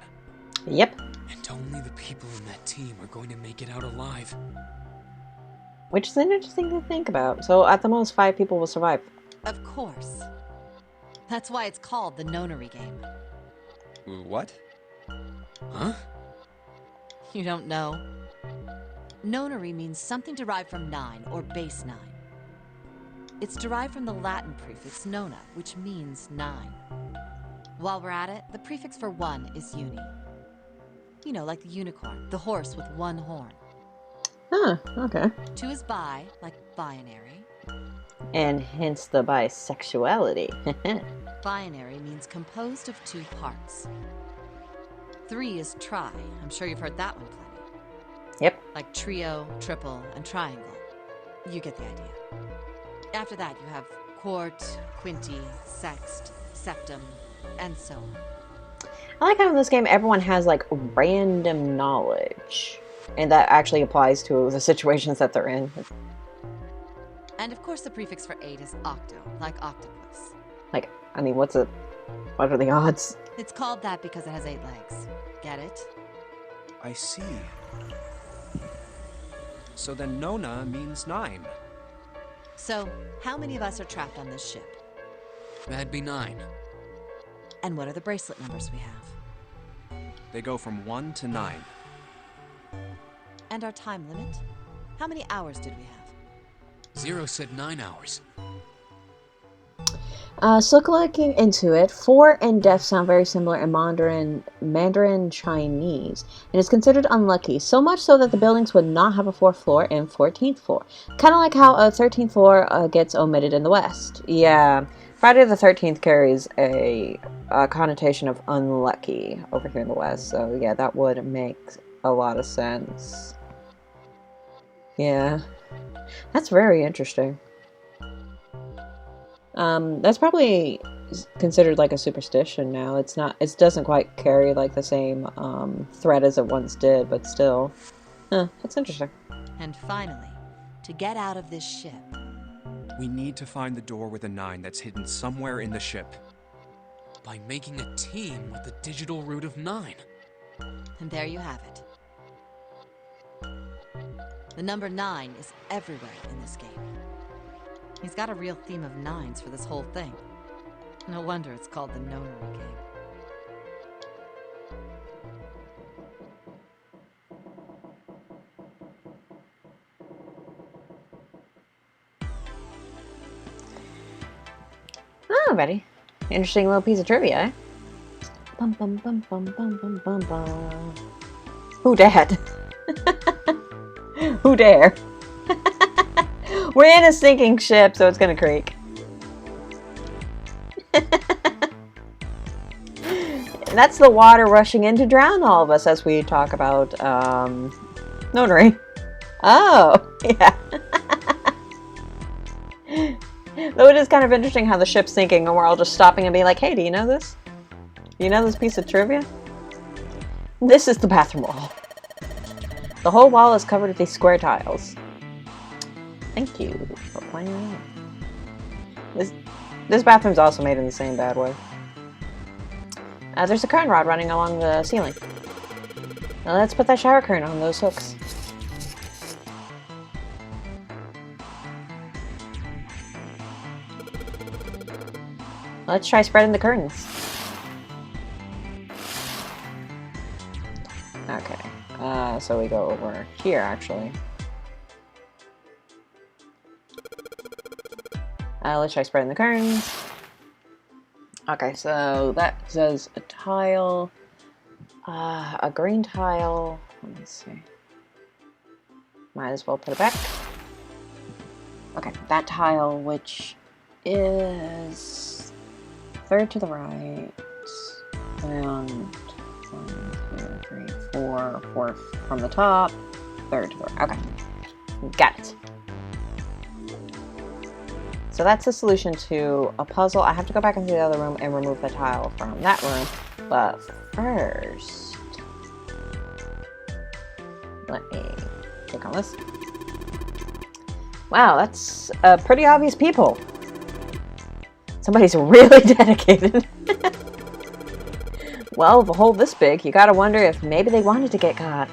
Yep. And only the people in that team are going to make it out alive. Which is interesting to think about. So at the most, 5 people will survive. Of course. That's why it's called the Nonary game. What? Huh? You don't know? Nonary means something derived from 9, or base 9. It's derived from the Latin prefix nona, which means 9. While we're at it, the prefix for 1 is uni. You know, like the unicorn, the horse with 1 horn. Huh, okay. 2 is bi, like binary. And hence the bisexuality. Binary means composed of 2 parts. 3 is tri. I'm sure you've heard that one plenty. Yep. Like trio, triple, and triangle. You get the idea. After that, you have quart, quinty, sext, septum, and so on. I like how in this game everyone has like random knowledge. And that actually applies to the situations that they're in. And of course the prefix for 8 is octo, like octopus. Like, I mean, what are the odds? It's called that because it has 8 legs. Get it? I see. So then Nona means 9. So, how many of us are trapped on this ship? That'd be 9. And what are the bracelet numbers we have? They go from 1 to 9. And our time limit? How many hours did we have? Zero said 9 hours. So looking into it, 4 and deaf sound very similar in Mandarin Chinese, and is considered unlucky, so much so that the buildings would not have a 4th floor and 14th floor. Kind of like how a 13th floor gets omitted in the West. Yeah, Friday the 13th carries a connotation of unlucky over here in the West, so yeah, that would make a lot of sense. Yeah, that's very interesting. That's probably considered like a superstition now. It's not. It doesn't quite carry like the same threat as it once did, but still, that's interesting. And finally, to get out of this ship, we need to find the door with a 9 that's hidden somewhere in the ship. By making a team with the digital root of 9. And there you have it. The number 9 is everywhere in this game. He's got a real theme of 9s for this whole thing. No wonder it's called the Nonary game. Alrighty. Interesting little piece of trivia, eh? Bum bum bum bum bum bum bum bum. Who dat? Who dare? We're in a sinking ship, so it's gonna creak. And that's the water rushing in to drown all of us as we talk about, Nonary. Oh, yeah. Though it is kind of interesting how the ship's sinking and we're all just stopping and being like, hey, do you know this? Do you know this piece of trivia? This is the bathroom wall. The whole wall is covered with these square tiles. Thank you for pointing out. This bathroom's also made in the same bad way. There's a curtain rod running along the ceiling. Now let's put that shower curtain on those hooks. Let's try spreading the curtains. Okay, so we go over here actually. Let's try spreading the curtains. Okay, so that says a tile, a green tile. Let me see. Might as well put it back. Okay, that tile, which is third to the right, and 1, 2, 3, 4, fourth from the top, third to the right. Okay, got it. So that's the solution to a puzzle. I have to go back into the other room and remove the tile from that room. But first, let me click on this. Wow, that's pretty obvious people. Somebody's really dedicated. Well, the hole this big, you gotta wonder if maybe they wanted to get caught.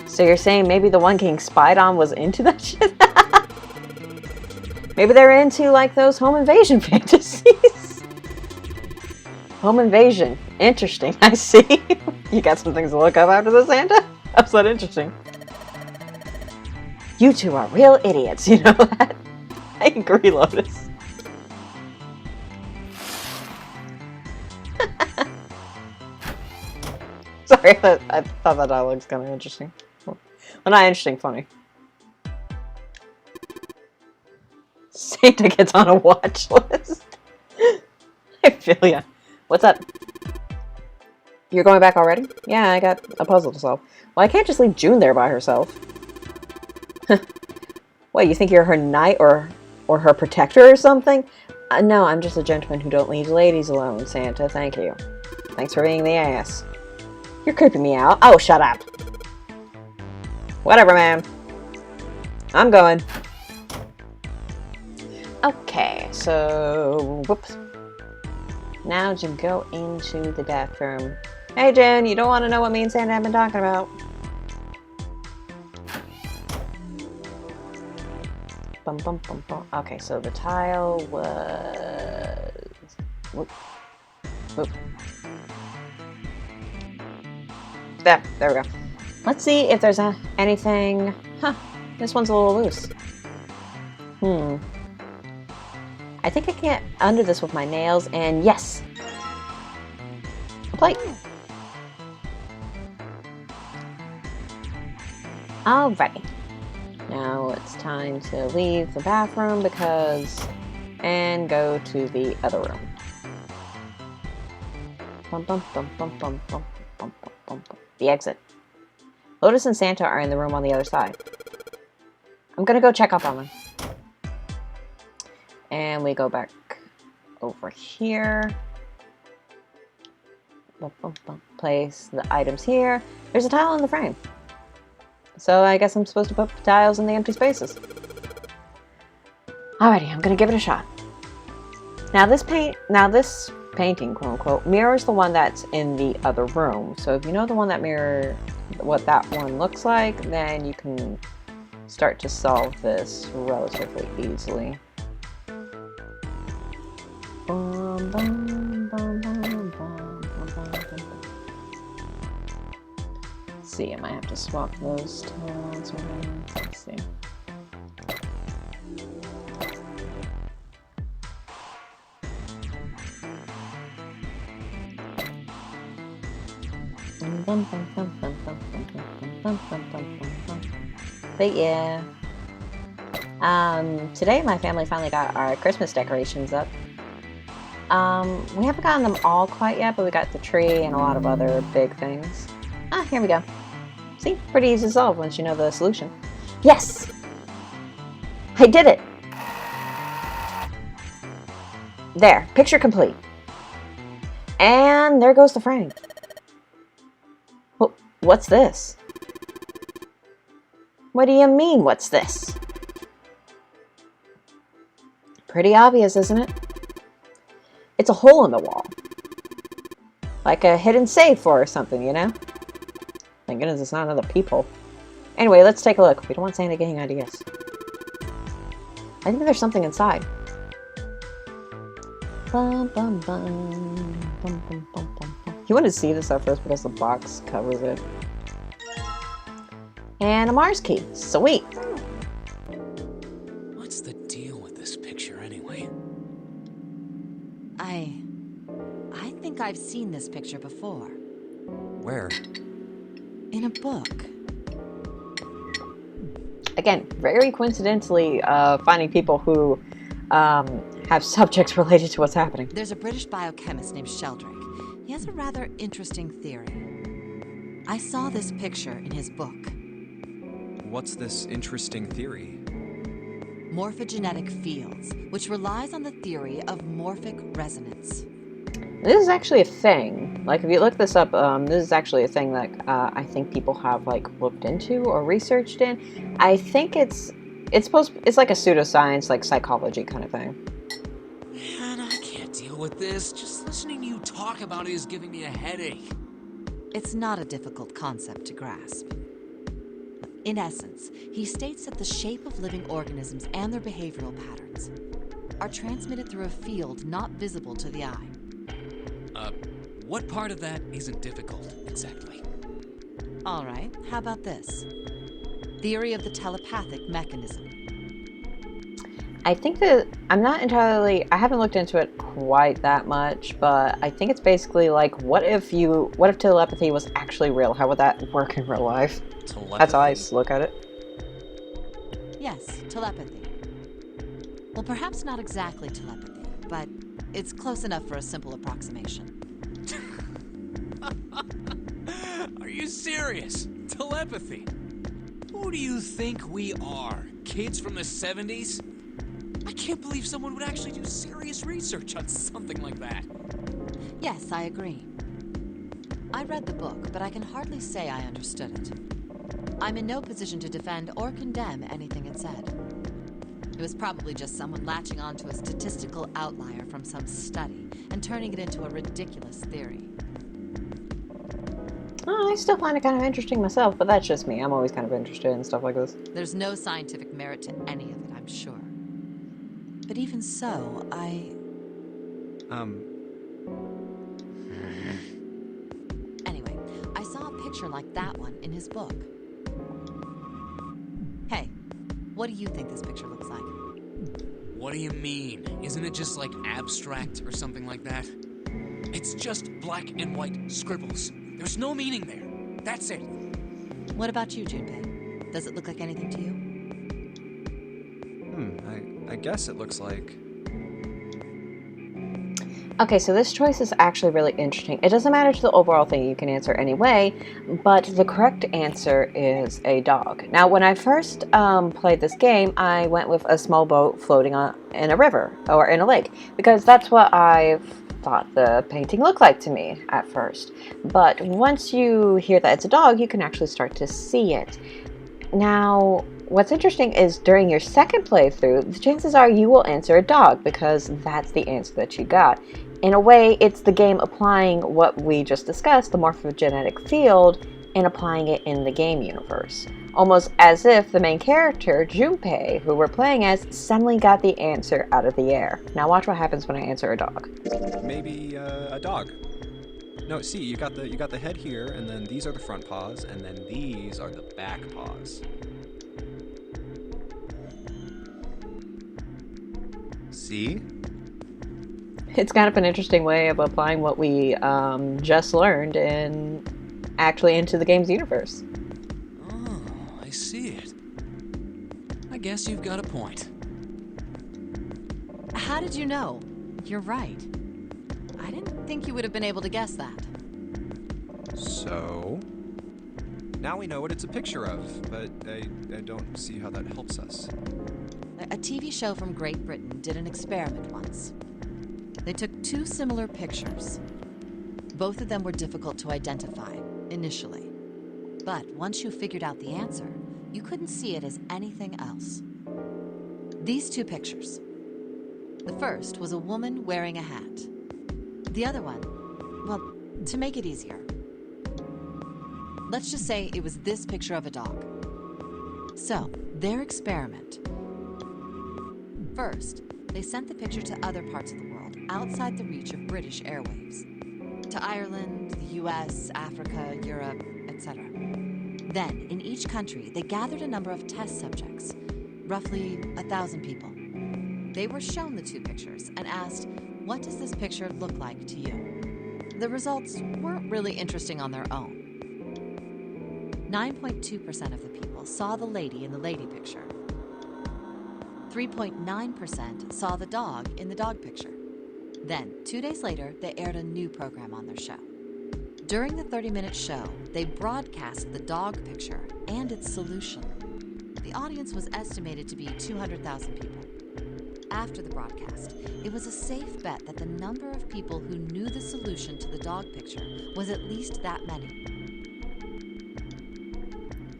So you're saying maybe the one getting spied on was into that shit? Maybe they're into, like, those home invasion fantasies. Home invasion. Interesting, I see. You got some things to look up after this, Santa? How's that interesting? You two are real idiots, you know that? I agree, Lotus. Sorry, I thought that dialogue's kind of interesting. Well, not interesting, funny. Santa gets on a watch list. I feel ya. What's up? You're going back already? Yeah, I got a puzzle to solve. Well, I can't just leave June there by herself. What, you think you're her knight or her protector or something? No, I'm just a gentleman who don't leave ladies alone, Santa. Thank you. Thanks for being the ass. You're creeping me out. Oh, shut up. Whatever, man. I'm going. Okay, so, whoops. Now to go into the bathroom. Hey, Jen, you don't want to know what me and Santa have been talking about. Bum, bum, bum, bum. Okay, so the tile was... Whoop. Whoop. There we go. Let's see if there's anything... Huh, this one's a little loose. I think I can't undo this with my nails, and yes! A plate! Alrighty. Now it's time to leave the bathroom and go to the other room. Bum, bum, bum, bum, bum, bum, bum, bum, bum. The exit. Lotus and Santa are in the room on the other side. I'm gonna go check up on them. And we go back over here. Place the items here. There's a tile in the frame. So I guess I'm supposed to put tiles in the empty spaces. Alrighty, I'm gonna give it a shot. Now this painting, quote unquote, mirrors the one that's in the other room. So if you know the one that mirrors what that one looks like, then you can start to solve this relatively easily. Bum, bum, bum, bum, bum, bum, bum, bum. Let's see, I might have to swap those tiles around. Let's see. But yeah. Today my family finally got our Christmas decorations up. We haven't gotten them all quite yet, but we got the tree and a lot of other big things. Ah, here we go. See? Pretty easy to solve once you know the solution. Yes! I did it! There. Picture complete. And there goes the frame. What's this? What do you mean, what's this? Pretty obvious, isn't it? It's a hole in the wall. Like a hidden safe or something, you know? Thank goodness it's not other people. Anyway, let's take a look. We don't want Santa getting ideas. I think there's something inside. Bum, bum, bum. Bum, bum, bum, bum, bum. You want to see this at first because the box covers it. And a Mars key. Sweet. What's the deal with this picture anyway? I think I've seen this picture before. Where? In a book. Again, very coincidentally, finding people who have subjects related to what's happening. There's a British biochemist named Sheldrake. He has a rather interesting theory. I saw this picture in his book. What's this interesting theory? Morphogenetic fields, which relies on the theory of morphic resonance. This is actually a thing. Like, if you look this up, this is actually a thing that I think people have like looked into or researched in. I think it's like a pseudoscience, like psychology kind of thing. Man, I can't deal with this. Just listening to you talk about it is giving me a headache. It's not a difficult concept to grasp. In essence, he states that the shape of living organisms and their behavioral patterns are transmitted through a field not visible to the eye. What part of that isn't difficult, exactly? All right, how about this? Theory of the telepathic mechanism. I think that, I haven't looked into it quite that much, but I think it's basically like, what if telepathy was actually real? How would that work in real life? Telepathy? That's how I look at it. Yes, telepathy. Well, perhaps not exactly telepathy, but it's close enough for a simple approximation. Are you serious? Telepathy? Who do you think we are? Kids from the 70s? I can't believe someone would actually do serious research on something like that. Yes, I agree. I read the book, but I can hardly say I understood it. I'm in no position to defend or condemn anything it said. It was probably just someone latching onto a statistical outlier from some study and turning it into a ridiculous theory. Oh, I still find it kind of interesting myself, but that's just me. I'm always kind of interested in stuff like this. There's no scientific merit to any of it, I'm sure. But even so, Anyway, I saw a picture like that one in his book. Hey, what do you think this picture looks like? What do you mean? Isn't it just like abstract or something like that? It's just black and white scribbles. There's no meaning there. That's it. What about you, Junpei? Does it look like anything to you? I guess it looks like... Okay, so this choice is actually really interesting. It doesn't matter to the overall thing, you can answer any way, but the correct answer is a dog. Now, when I first played this game, I went with a small boat floating in a river, or in a lake, because that's what I thought the painting looked like to me at first. But once you hear that it's a dog, you can actually start to see it. Now, what's interesting is during your second playthrough, the chances are you will answer a dog because that's the answer that you got. In a way, it's the game applying what we just discussed, the morphogenetic field, and applying it in the game universe. Almost as if the main character, Junpei, who we're playing as, suddenly got the answer out of the air. Now watch what happens when I answer a dog. Maybe a dog. No, see, you got the head here, and then these are the front paws, and then these are the back paws. See? It's kind of an interesting way of applying what we just learned and actually into the game's universe. Oh, I see it. I guess you've got a point. How did you know? You're right. I didn't think you would have been able to guess that. So... now we know what it's a picture of, but I don't see how that helps us. A TV show from Great Britain did an experiment once. They took two similar pictures. Both of them were difficult to identify, initially. But once you figured out the answer, you couldn't see it as anything else. These two pictures. The first was a woman wearing a hat. The other one, well, to make it easier, let's just say it was this picture of a dog. So, their experiment. First, they sent the picture to other parts of the world outside the reach of British airwaves. To Ireland, the US, Africa, Europe, etc. Then, in each country, they gathered a number of test subjects, roughly 1,000 people. They were shown the two pictures and asked, what does this picture look like to you? The results weren't really interesting on their own. 9.2% of the people saw the lady in the lady picture. 3.9% saw the dog in the dog picture. Then, 2 days later, they aired a new program on their show. During the 30-minute show, they broadcast the dog picture and its solution. The audience was estimated to be 200,000 people. After the broadcast, it was a safe bet that the number of people who knew the solution to the dog picture was at least that many.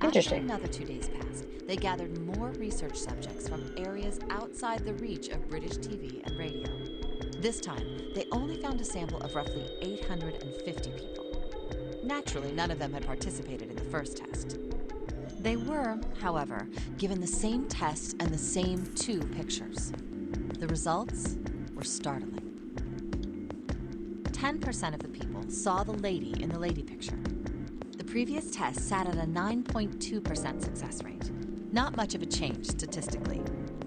Interesting. After another 2 days passed, they gathered more research subjects from areas outside the reach of British TV and radio. This time, they only found a sample of roughly 850 people. Naturally, none of them had participated in the first test. They were, however, given the same test and the same two pictures. The results were startling. 10% of the people saw the lady in the lady picture. The previous test sat at a 9.2% success rate. Not much of a change statistically.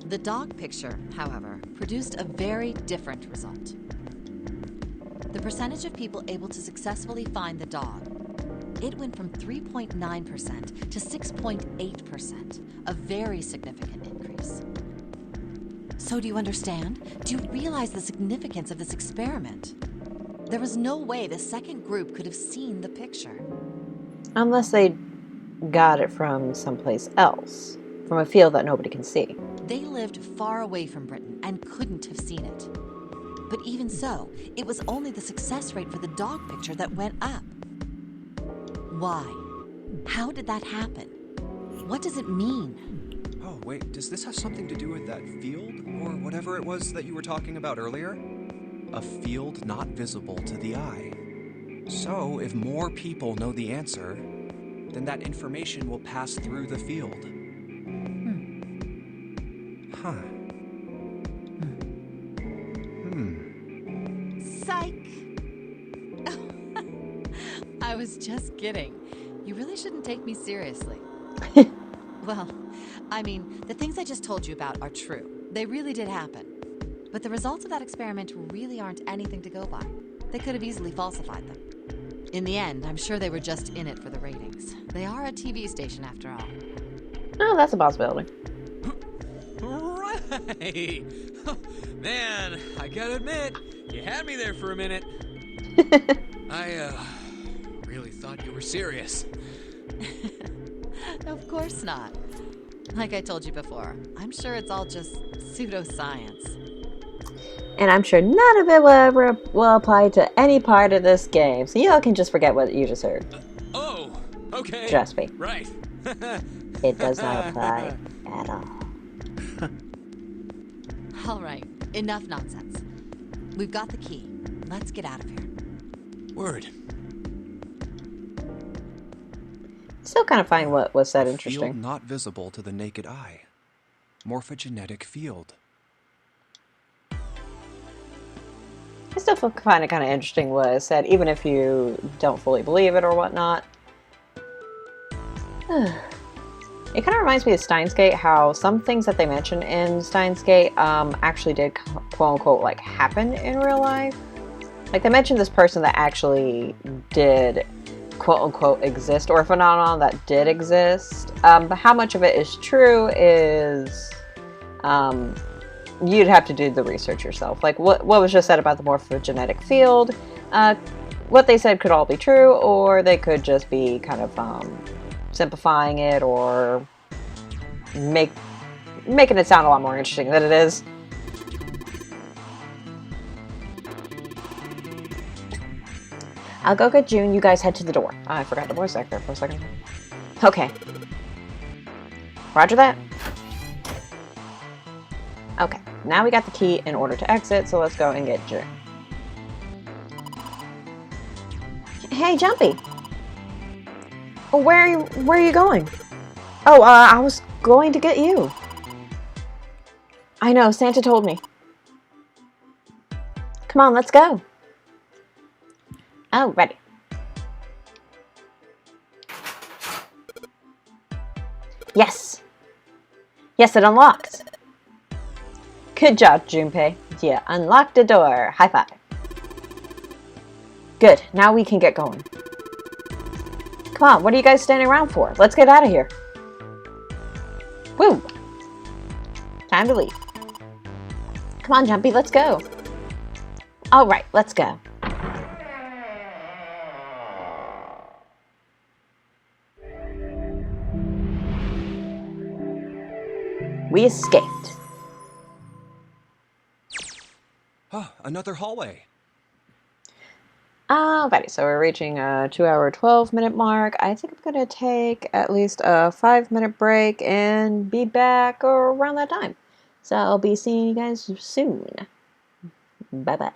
The dog picture, however, produced a very different result. The percentage of people able to successfully find the dog, it went from 3.9% to 6.8%, a very significant increase. So do you understand? Do you realize the significance of this experiment? There was no way the second group could have seen the picture. Unless they got it from someplace else, from a field that nobody can see. They lived far away from Britain and couldn't have seen it. But even so, it was only the success rate for the dog picture that went up. Why? How did that happen? What does it mean? Oh, wait, does this have something to do with that field? Or whatever it was that you were talking about earlier? A field not visible to the eye. So, if more people know the answer, then that information will pass through the field. Huh. Psych! I was just kidding. You really shouldn't take me seriously. Well, I mean, the things I just told you about are true. They really did happen. But the results of that experiment really aren't anything to go by. They could have easily falsified them. In the end, I'm sure they were just in it for the ratings. They are a TV station after all. Oh, that's a possibility. Right! Man, I gotta admit, you had me there for a minute. I, really thought you were serious. Of course not. Like I told you before, I'm sure it's all just pseudoscience. And I'm sure none of it will apply to any part of this game, so y'all can just forget what you just heard. Oh, okay. Trust me. Right. It does not apply at all. All right, enough nonsense. We've got the key. Let's get out of here. Word. Still kind of find what was said A interesting. field not visible to the naked eye. Morphogenetic field. I still find it kind of interesting what it said, even if you don't fully believe it or whatnot. It kind of reminds me of Steins Gate, how some things that they mention in Steins Gate actually did quote-unquote like happen in real life. Like they mentioned this person that actually did quote-unquote exist, or a phenomenon that did exist. But how much of it is true is you'd have to do the research yourself. Like what was just said about the morphogenetic field, what they said could all be true, or they could just be kind of simplifying it or making it sound a lot more interesting than it is. I'll go get June. You guys head to the door. I forgot the voice actor for a second. Okay. Roger that. Okay, now we got the key in order to exit, so let's go and get June. Hey, Jumpy! Oh, where are you going? Oh, I was going to get you. I know, Santa told me. Come on, let's go. Oh, ready. Yes! Yes, it unlocked. Good job, Junpei. Yeah, unlocked the door. High five. Good, now we can get going. Come on, what are you guys standing around for? Let's get out of here. Woo! Time to leave. Come on, Jumpy, let's go. Alright, let's go. We escaped. Oh, another hallway. Alrighty, so we're reaching a 2-hour, 12-minute mark. I think I'm going to take at least a 5-minute break and be back around that time. So I'll be seeing you guys soon. Bye-bye.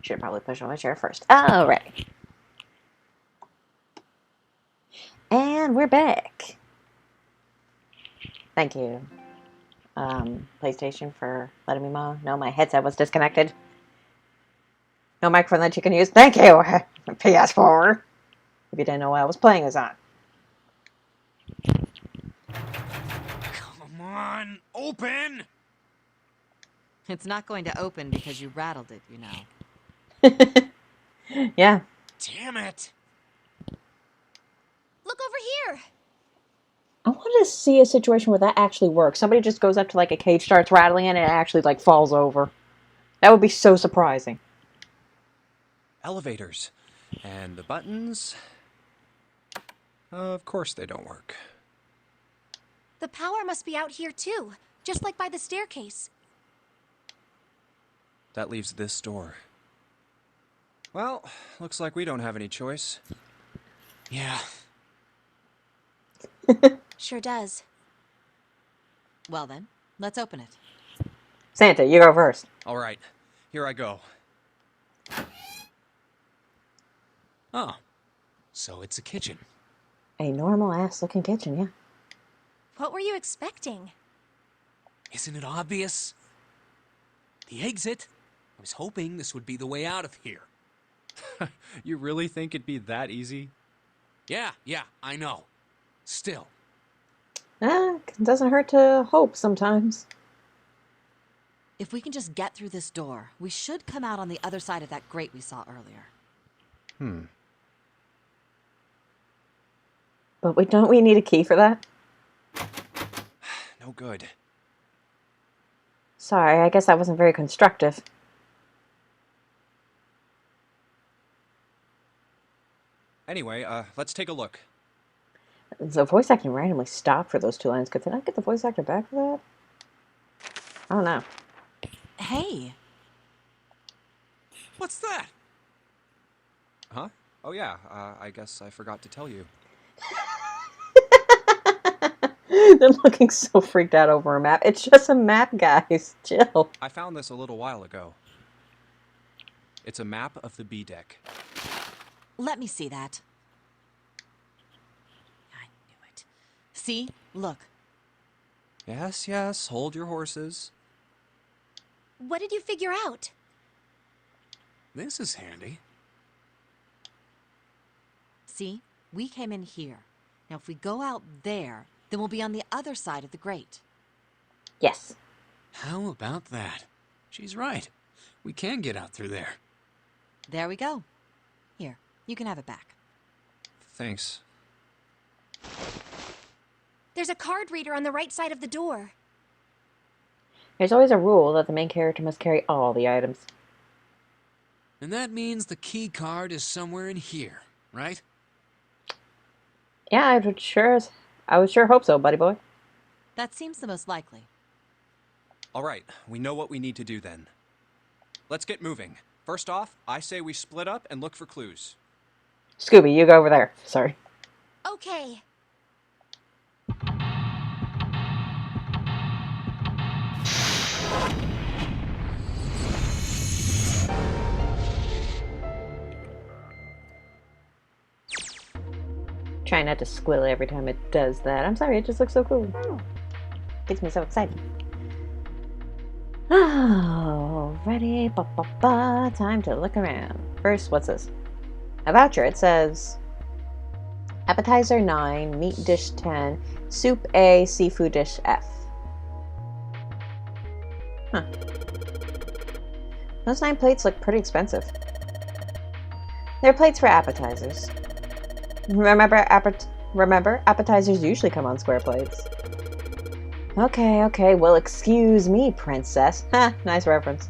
Should probably push on my chair first. Alright. And we're back. Thank you, PlayStation, for letting me know my headset was disconnected. No microphone that you can use. Thank you, PS4. If you didn't know what I was playing this on. Come on, open! It's not going to open because you rattled it, you know. Yeah. Damn it! Look over here. I want to see a situation where that actually works. Somebody just goes up to like a cage, starts rattling it, and it actually like falls over. That would be so surprising. Elevators. And the buttons... Of course they don't work. The power must be out here too, just like by the staircase. That leaves this door. Well, looks like we don't have any choice. Yeah. Sure does. Well then, let's open it. Santa, you go first. All right, here I go. Oh, so it's a kitchen. A normal ass looking kitchen, yeah. What were you expecting? Isn't it obvious? The exit. I was hoping this would be the way out of here. You really think it'd be that easy? Yeah, I know. Still. It doesn't hurt to hope sometimes. If we can just get through this door, we should come out on the other side of that grate we saw earlier. But wait, don't we need a key for that? No good. Sorry, I guess that wasn't very constructive. Anyway, let's take a look. The voice acting randomly stopped for those two lines. Could they not get the voice actor back for that? I don't know. Hey! What's that? Huh? Oh yeah, I guess I forgot to tell you. They're looking so freaked out over a map. It's just a map, guys. Chill. I found this a little while ago. It's a map of the B deck. Let me see that. I knew it. See? Look. Yes, hold your horses. What did you figure out? This is handy. See? We came in here. Now if we go out there, then we'll be on the other side of the grate. Yes. How about that? She's right. We can get out through there. There we go. Here, you can have it back. Thanks. There's a card reader on the right side of the door. There's always a rule that the main character must carry all the items. And that means the key card is somewhere in here, right? Yeah, I would sure hope so, buddy boy. That seems the most likely. All right, we know what we need to do then. Let's get moving. First off, I say we split up and look for clues. Scooby, you go over there. Sorry. Okay. Try not to squill every time it does that. I'm sorry, it just looks so cool. Gets me so excited. Alrighty, time to look around. First, what's this? A voucher. It says appetizer 9, meat dish 10, soup A, seafood dish F. Huh. Those 9 plates look pretty expensive. They're plates for appetizers. Remember, appetizers usually come on square plates. Okay, well, excuse me, princess. Ha, nice reference.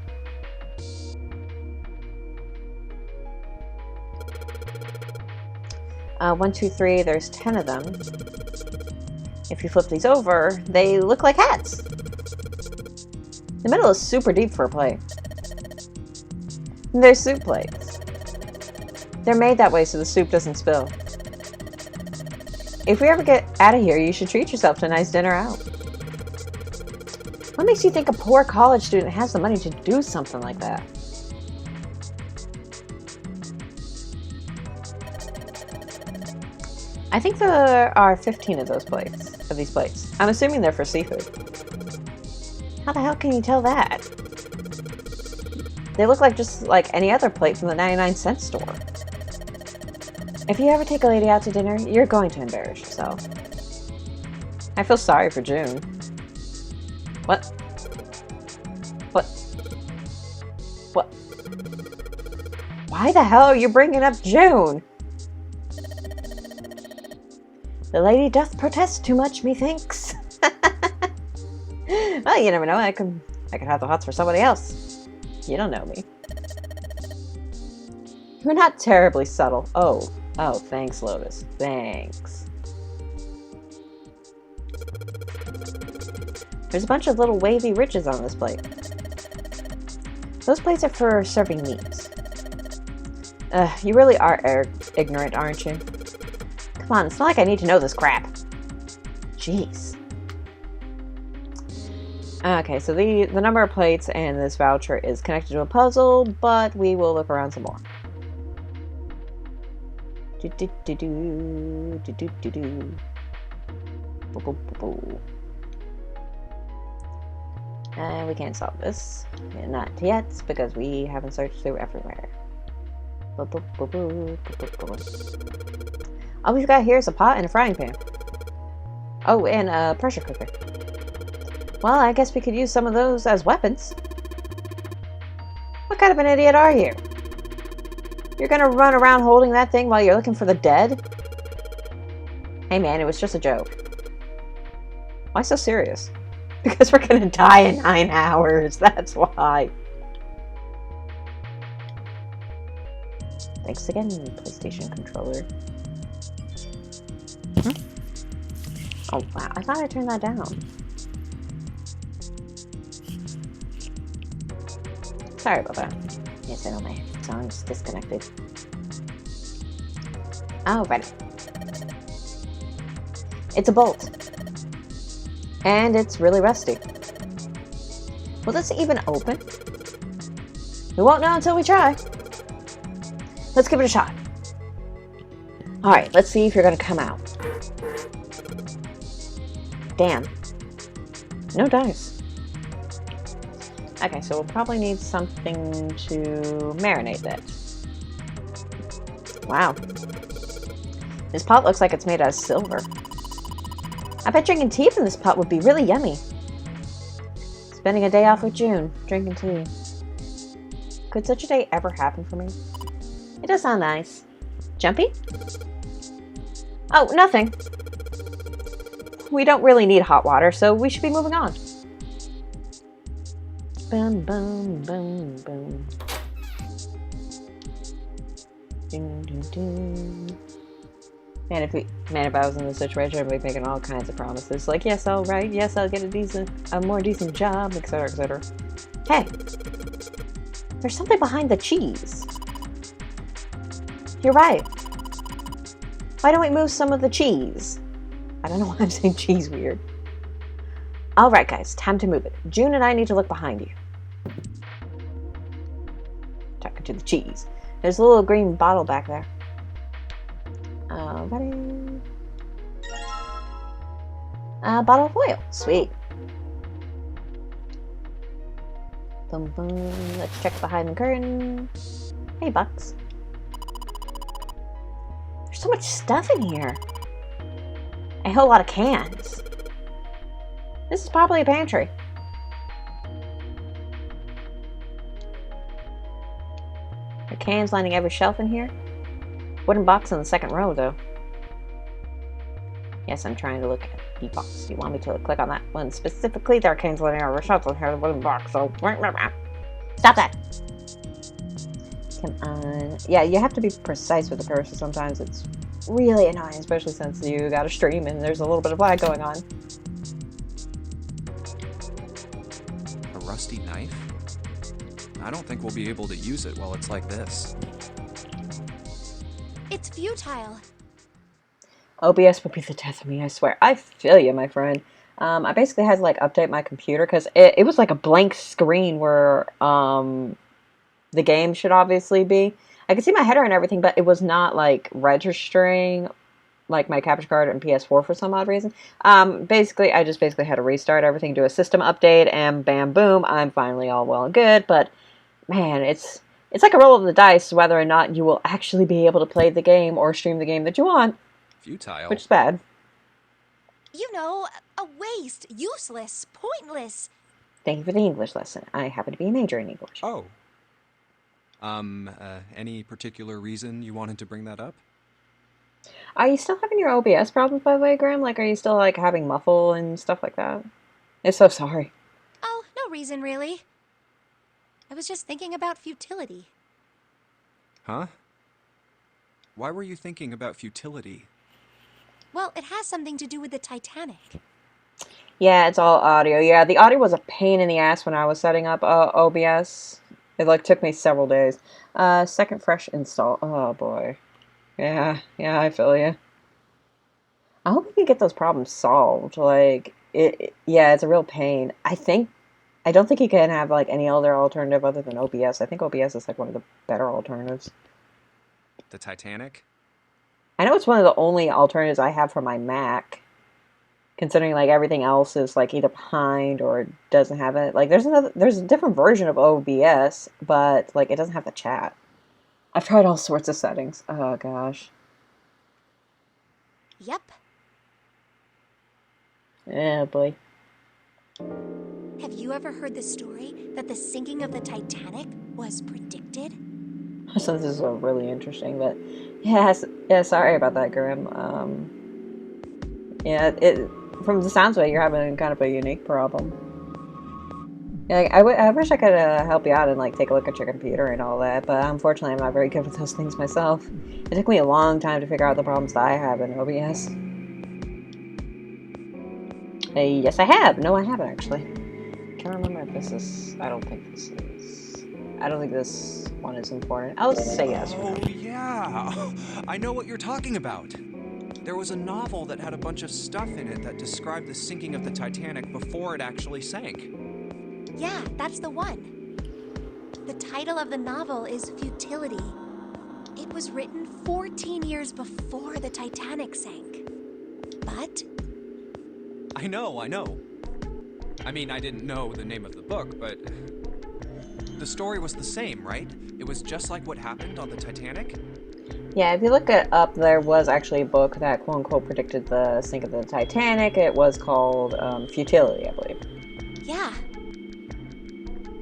One, two, three, there's 10 of them. If you flip these over, they look like hats. The middle is super deep for a plate. They're soup plates. They're made that way so the soup doesn't spill. If we ever get out of here, you should treat yourself to a nice dinner out. What makes you think a poor college student has the money to do something like that? I think there are 15 of these plates. I'm assuming they're for seafood. How the hell can you tell that? They look like just like any other plate from the 99-cent store. If you ever take a lady out to dinner, you're going to embarrass yourself. I feel sorry for June. What? What? What? Why the hell are you bringing up June? The lady doth protest too much, methinks. Well, you never know. I could have the hots for somebody else. You don't know me. You're not terribly subtle. Oh, thanks, Lotus. Thanks. There's a bunch of little wavy ridges on this plate. Those plates are for serving meat. You really are ignorant, aren't you? Come on, it's not like I need to know this crap. Jeez. Okay, so the number of plates and this voucher is connected to a puzzle, but we will look around some more. We can't solve this. Not yet, because we haven't searched through everywhere. All we've got here is a pot and a frying pan. Oh, and a pressure cooker. Well, I guess we could use some of those as weapons. What kind of an idiot are you? You're gonna run around holding that thing while you're looking for the dead? Hey man, it was just a joke. Why so serious? Because we're gonna die in 9 hours, that's why. Thanks again, PlayStation controller. Oh wow, I thought I turned that down. Sorry about that. Yes, I know my song's disconnected. Alrighty. It's a bolt. And it's really rusty. Will this even open? We won't know until we try. Let's give it a shot. Alright, let's see if you're gonna come out. Damn. No dice. Okay, so we'll probably need something to marinate that. Wow. This pot looks like it's made out of silver. I bet drinking tea from this pot would be really yummy. Spending a day off with June, drinking tea. Could such a day ever happen for me? It does sound nice. Jumpy? Oh, nothing. We don't really need hot water, so we should be moving on. Boom, boom, boom, boom. Ding, ding, ding. Man, if I was in this situation, I'd be making all kinds of promises. Like, yes, I'll write. Yes, I'll get a more decent job, etc., etc. Hey, there's something behind the cheese. You're right. Why don't we move some of the cheese? I don't know why I'm saying cheese weird. Alright guys, time to move it. June and I need to look behind you. Talking to the cheese. There's a little green bottle back there. Ready? Bottle of oil. Sweet. Boom, boom. Let's check behind the curtain. Hey, Bucks. There's so much stuff in here. A whole lot of cans. This is probably a pantry. There are cans lining every shelf in here. Wooden box on the second row, though. Yes, I'm trying to look at the box. Do you want me to click on that one specifically? There are cans lining every shelf in here, the wooden box, so... Stop that! Come on. Yeah, you have to be precise with the cursor sometimes. It's really annoying, especially since you got a stream and there's a little bit of lag going on. A rusty knife? I don't think we'll be able to use it while it's like this. It's futile. OBS would be the death of me, I swear. I feel you, my friend. I basically had to like update my computer because it was like a blank screen where the game should obviously be. I could see my header and everything, but it was not like registering like my capture card and PS4 for some odd reason. Basically, I just basically had to restart everything, do a system update, and bam, boom, I'm finally all well and good. But man, it's like a roll of the dice whether or not you will actually be able to play the game or stream the game that you want. Futile. Which is bad. You know, a waste, useless, pointless. Thank you for the English lesson. I happen to be a major in English. Oh. Any particular reason you wanted to bring that up? Are you still having your OBS problems, by the way, Graham? Like, are you still, like, having muffle and stuff like that? I'm so sorry. Oh, no reason, really. I was just thinking about futility. Huh? Why were you thinking about futility? Well, it has something to do with the Titanic. Yeah, it's all audio. Yeah, the audio was a pain in the ass when I was setting up OBS. It, like, took me several days. Second fresh install. Oh, boy. Yeah, I feel you. I hope we can get those problems solved. Like, yeah, it's a real pain. I don't think you can have, like, any other alternative other than OBS. I think OBS is, like, one of the better alternatives. The Titanic? I know it's one of the only alternatives I have for my Mac, considering, like, everything else is, like, either behind or doesn't have it. Like, there's a different version of OBS, but, like, it doesn't have the chat. I've tried all sorts of settings. Oh, gosh. Yep. Yeah, boy. Have you ever heard the story that the sinking of the Titanic was predicted? So this is really interesting, but yeah, sorry about that, Grim. Yeah, from the sounds of it, you're having kind of a unique problem. Yeah, like, I wish I could help you out and like take a look at your computer and all that, but unfortunately, I'm not very good with those things myself. It took me a long time to figure out the problems that I have in OBS. Yes, I have. No, I haven't actually. Can't remember if this is. I don't think this one is important. I'll say yes. Oh, yeah. I know what you're talking about. There was a novel that had a bunch of stuff in it that described the sinking of the Titanic before it actually sank. Yeah, that's the one. The title of the novel is Futility. It was written 14 years before the Titanic sank. But... I know. I mean, I didn't know the name of the book, but... The story was the same, right? It was just like what happened on the Titanic? Yeah, if you look it up, there was actually a book that quote-unquote predicted the sink of the Titanic. It was called Futility, I believe. Yeah.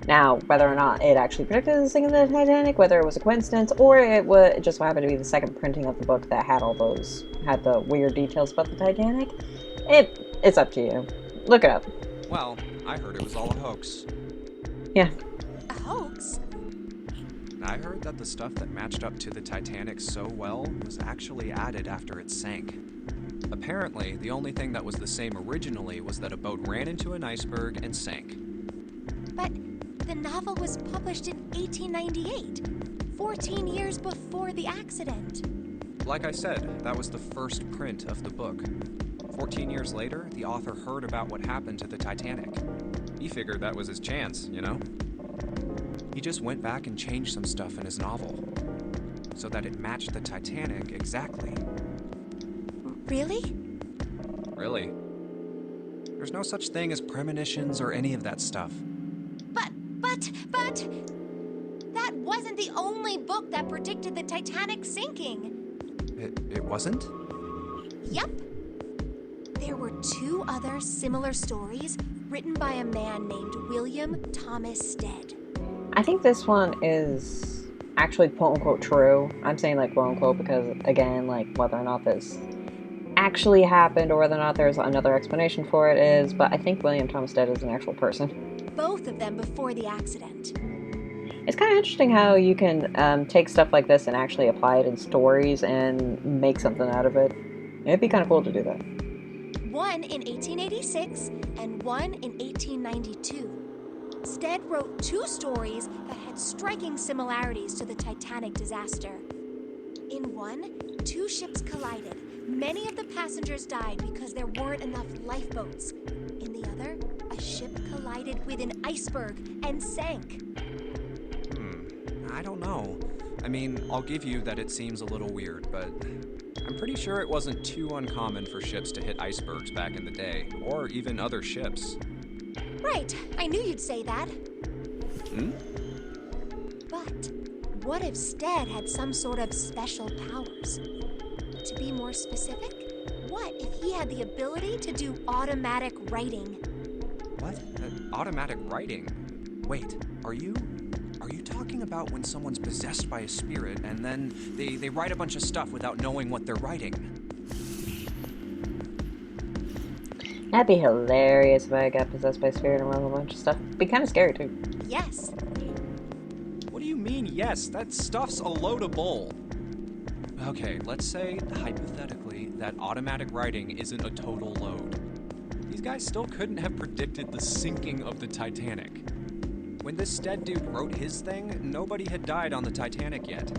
Now, whether or not it actually predicted the sinking of the Titanic, whether it was a coincidence, or it just happened to be the second printing of the book that had the weird details about the Titanic, it's up to you. Look it up. Well, I heard it was all a hoax. Yeah. A hoax? I heard that the stuff that matched up to the Titanic so well was actually added after it sank. Apparently, the only thing that was the same originally was that a boat ran into an iceberg and sank. But the novel was published in 1898, 14 years before the accident. Like I said, that was the first print of the book. 14 years later, the author heard about what happened to the Titanic. He figured that was his chance, you know? He just went back and changed some stuff in his novel, so that it matched the Titanic exactly. Really? Really. There's no such thing as premonitions or any of that stuff. But... That wasn't the only book that predicted the Titanic sinking. It wasn't? Yep. There were 2 other similar stories written by a man named William Thomas Stead. I think this one is actually quote-unquote true. I'm saying like quote-unquote because, again, like whether or not this actually happened or whether or not there's another explanation for it is, but I think William Thomas Stead is an actual person. Both of them before the accident. It's kind of interesting how you can take stuff like this and actually apply it in stories and make something out of it. It'd be kind of cool to do that. One in 1886 and one in 1892. Stead wrote 2 stories that had striking similarities to the Titanic disaster. In one, 2 ships collided, many of the passengers died because there weren't enough lifeboats. In the other, a ship collided with an iceberg and sank. I don't know. I mean, I'll give you that it seems a little weird, but I'm pretty sure it wasn't too uncommon for ships to hit icebergs back in the day, or even other ships. Right, I knew you'd say that. Hmm? But what if Stead had some sort of special powers? To be more specific, what if he had the ability to do automatic writing? What? Automatic writing? Wait, are you talking about when someone's possessed by a spirit and then they write a bunch of stuff without knowing what they're writing? That'd be hilarious if I got possessed by a spirit and wrote a bunch of stuff. It'd be kind of scary too. Yes. What do you mean, yes? That stuff's a load of bull. Okay, let's say, hypothetically, that automatic writing isn't a total load. These guys still couldn't have predicted the sinking of the Titanic. When this Stead dude wrote his thing, nobody had died on the Titanic yet.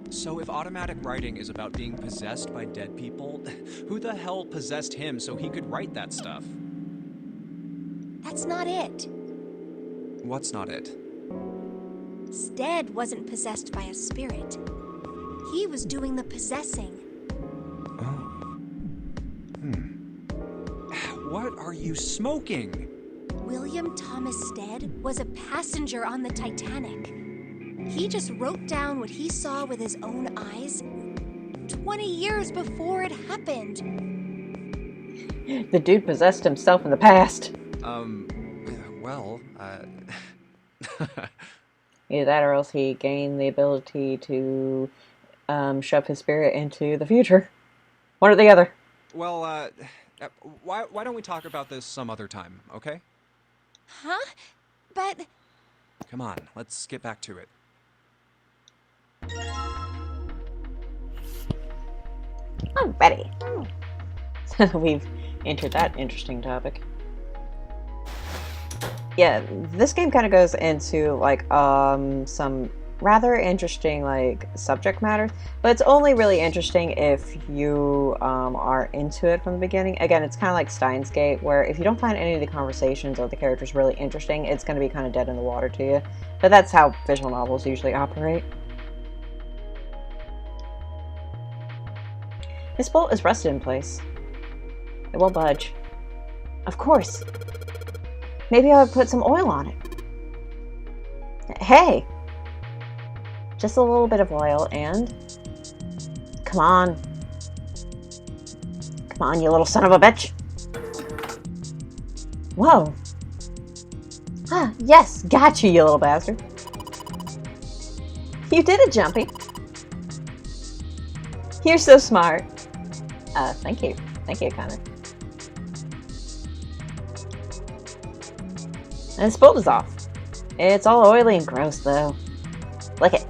So if automatic writing is about being possessed by dead people, who the hell possessed him so he could write that stuff? That's not it. What's not it? Stead wasn't possessed by a spirit. He was doing the possessing. What are you smoking? William Thomas Stead was a passenger on the Titanic. He just wrote down what he saw with his own eyes 20 years before it happened. The dude possessed himself in the past. Well, Either that or else he gained the ability to shove his spirit into the future. One or the other. Well, why don't we talk about this some other time, okay? Huh? But... Come on, let's get back to it. Alrighty. We've entered that interesting topic. Yeah, this game kind of goes into like some rather interesting like subject matter, but it's only really interesting if you are into it from the beginning. Again, it's kind of like Steins Gate, where if you don't find any of the conversations or the characters really interesting, it's going to be kind of dead in the water to you. But that's how visual novels usually operate. This bolt is rusted in place. It won't budge. Of course. Maybe I would put some oil on it. Hey! Just a little bit of oil and... Come on. Come on, you little son of a bitch. Whoa. Ah, yes, got you, you little bastard. You did it, Jumpy. You're so smart. Thank you. Thank you, Connor. And this bolt is off. It's all oily and gross, though. Lick it.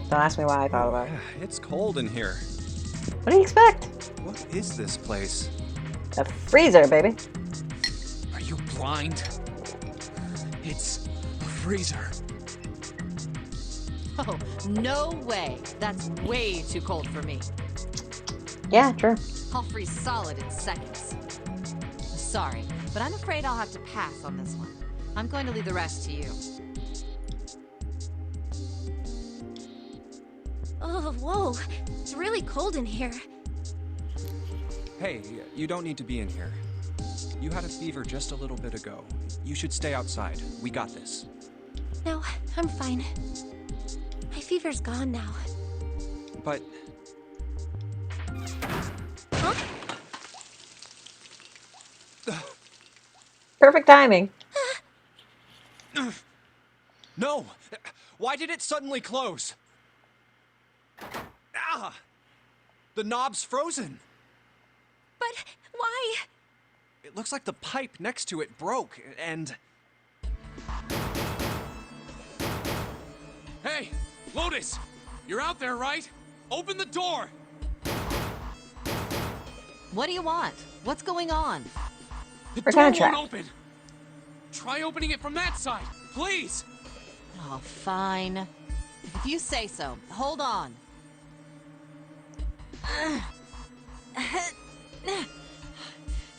Don't ask me why I thought about it. It's cold in here. What do you expect? What is this place? A freezer, baby. Are you blind? It's a freezer. Oh, no way. That's way too cold for me. Yeah, true. I'll freeze solid in seconds. Sorry, but I'm afraid I'll have to pass on this one. I'm going to leave the rest to you. Oh, whoa. It's really cold in here. Hey, you don't need to be in here. You had a fever just a little bit ago. You should stay outside. We got this. No, I'm fine. My fever's gone now. But... Huh? Perfect timing. No! Why did it suddenly close? Ah! The knob's frozen. But why? It looks like the pipe next to it broke, and... Hey, Lotus! You're out there, right? Open the door! What do you want? What's going on? The We're door kinda won't trapped. open! Try opening it from that side, please! Oh, fine. If you say so. Hold on.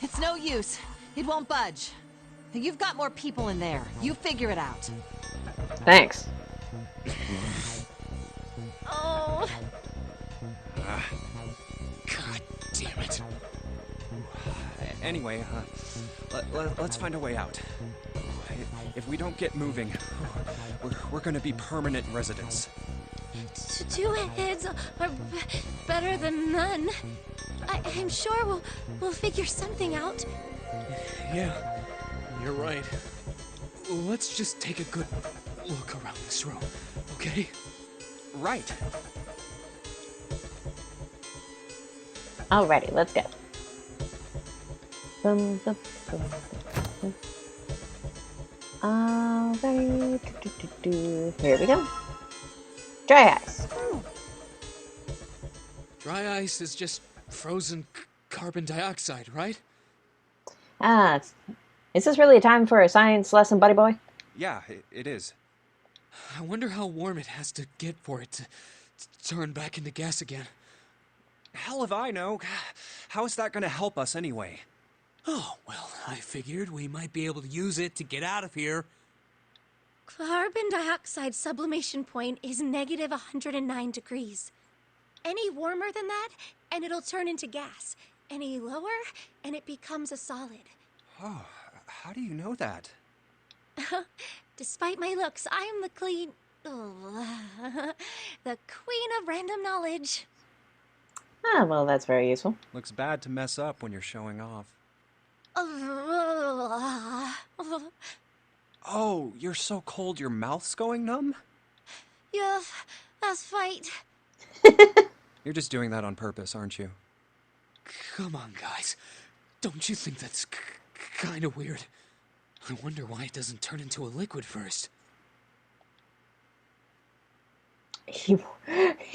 It's no use. It won't budge. You've got more people in there. You figure it out. Thanks. Oh. God damn it. Anyway, let's find a way out. If we don't get moving, we're gonna be permanent residents. Two heads are better than none. I'm sure we'll figure something out. Yeah, you're right. Let's just take a good look around this room, okay? Right. Alrighty, let's go. Alrighty. Here we go. Dry ice. Dry ice is just frozen carbon dioxide, right? Is this really a time for a science lesson, buddy boy? Yeah, it is. I wonder how warm it has to get for it to turn back into gas again. Hell if I know. How is that gonna help us anyway? Oh, well, I figured we might be able to use it to get out of here. Carbon dioxide sublimation point is negative 109 degrees. Any warmer than that, and it'll turn into gas. Any lower, and it becomes a solid. Oh, how do you know that? Despite my looks, I am the the queen of random knowledge. Well, that's very useful. Looks bad to mess up when you're showing off. Oh, you're so cold your mouth's going numb? Yeah, that's right. You're just doing that on purpose, aren't you? Come on, guys. Don't you think that's kind of weird? I wonder why it doesn't turn into a liquid first. He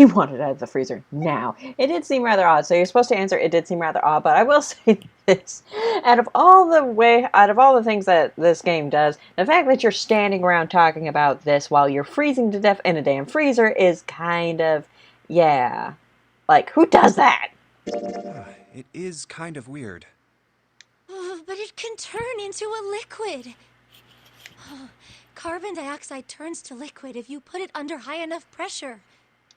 wanted it out of the freezer now. It did seem rather odd. So you're supposed to answer, it did seem rather odd. But I will say this: out of all the things that this game does, the fact that you're standing around talking about this while you're freezing to death in a damn freezer is kind of, yeah, like who does that? It is kind of weird. But it can turn into a liquid. Carbon dioxide turns to liquid if you put it under high enough pressure.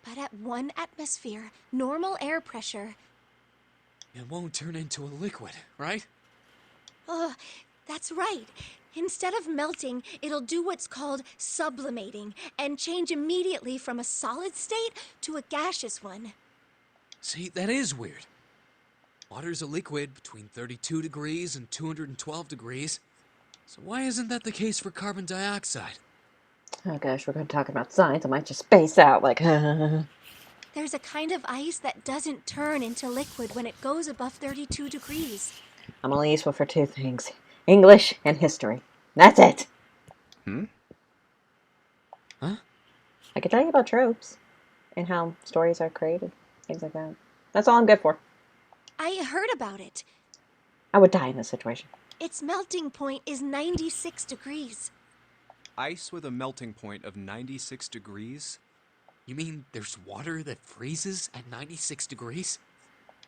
But at 1 atmosphere, normal air pressure... It won't turn into a liquid, right? That's right. Instead of melting, it'll do what's called sublimating and change immediately from a solid state to a gaseous one. See, that is weird. Water's a liquid between 32 degrees and 212 degrees. So why isn't that the case for carbon dioxide? Oh gosh, we're going to talk about science. I might just space out like... There's a kind of ice that doesn't turn into liquid when it goes above 32 degrees. I'm only useful for two things. English and history. That's it. Huh? I can tell you about tropes and how stories are created. Things like that. That's all I'm good for. I heard about it. I would die in this situation. Its melting point is 96 degrees. Ice with a melting point of 96 degrees? You mean there's water that freezes at 96 degrees?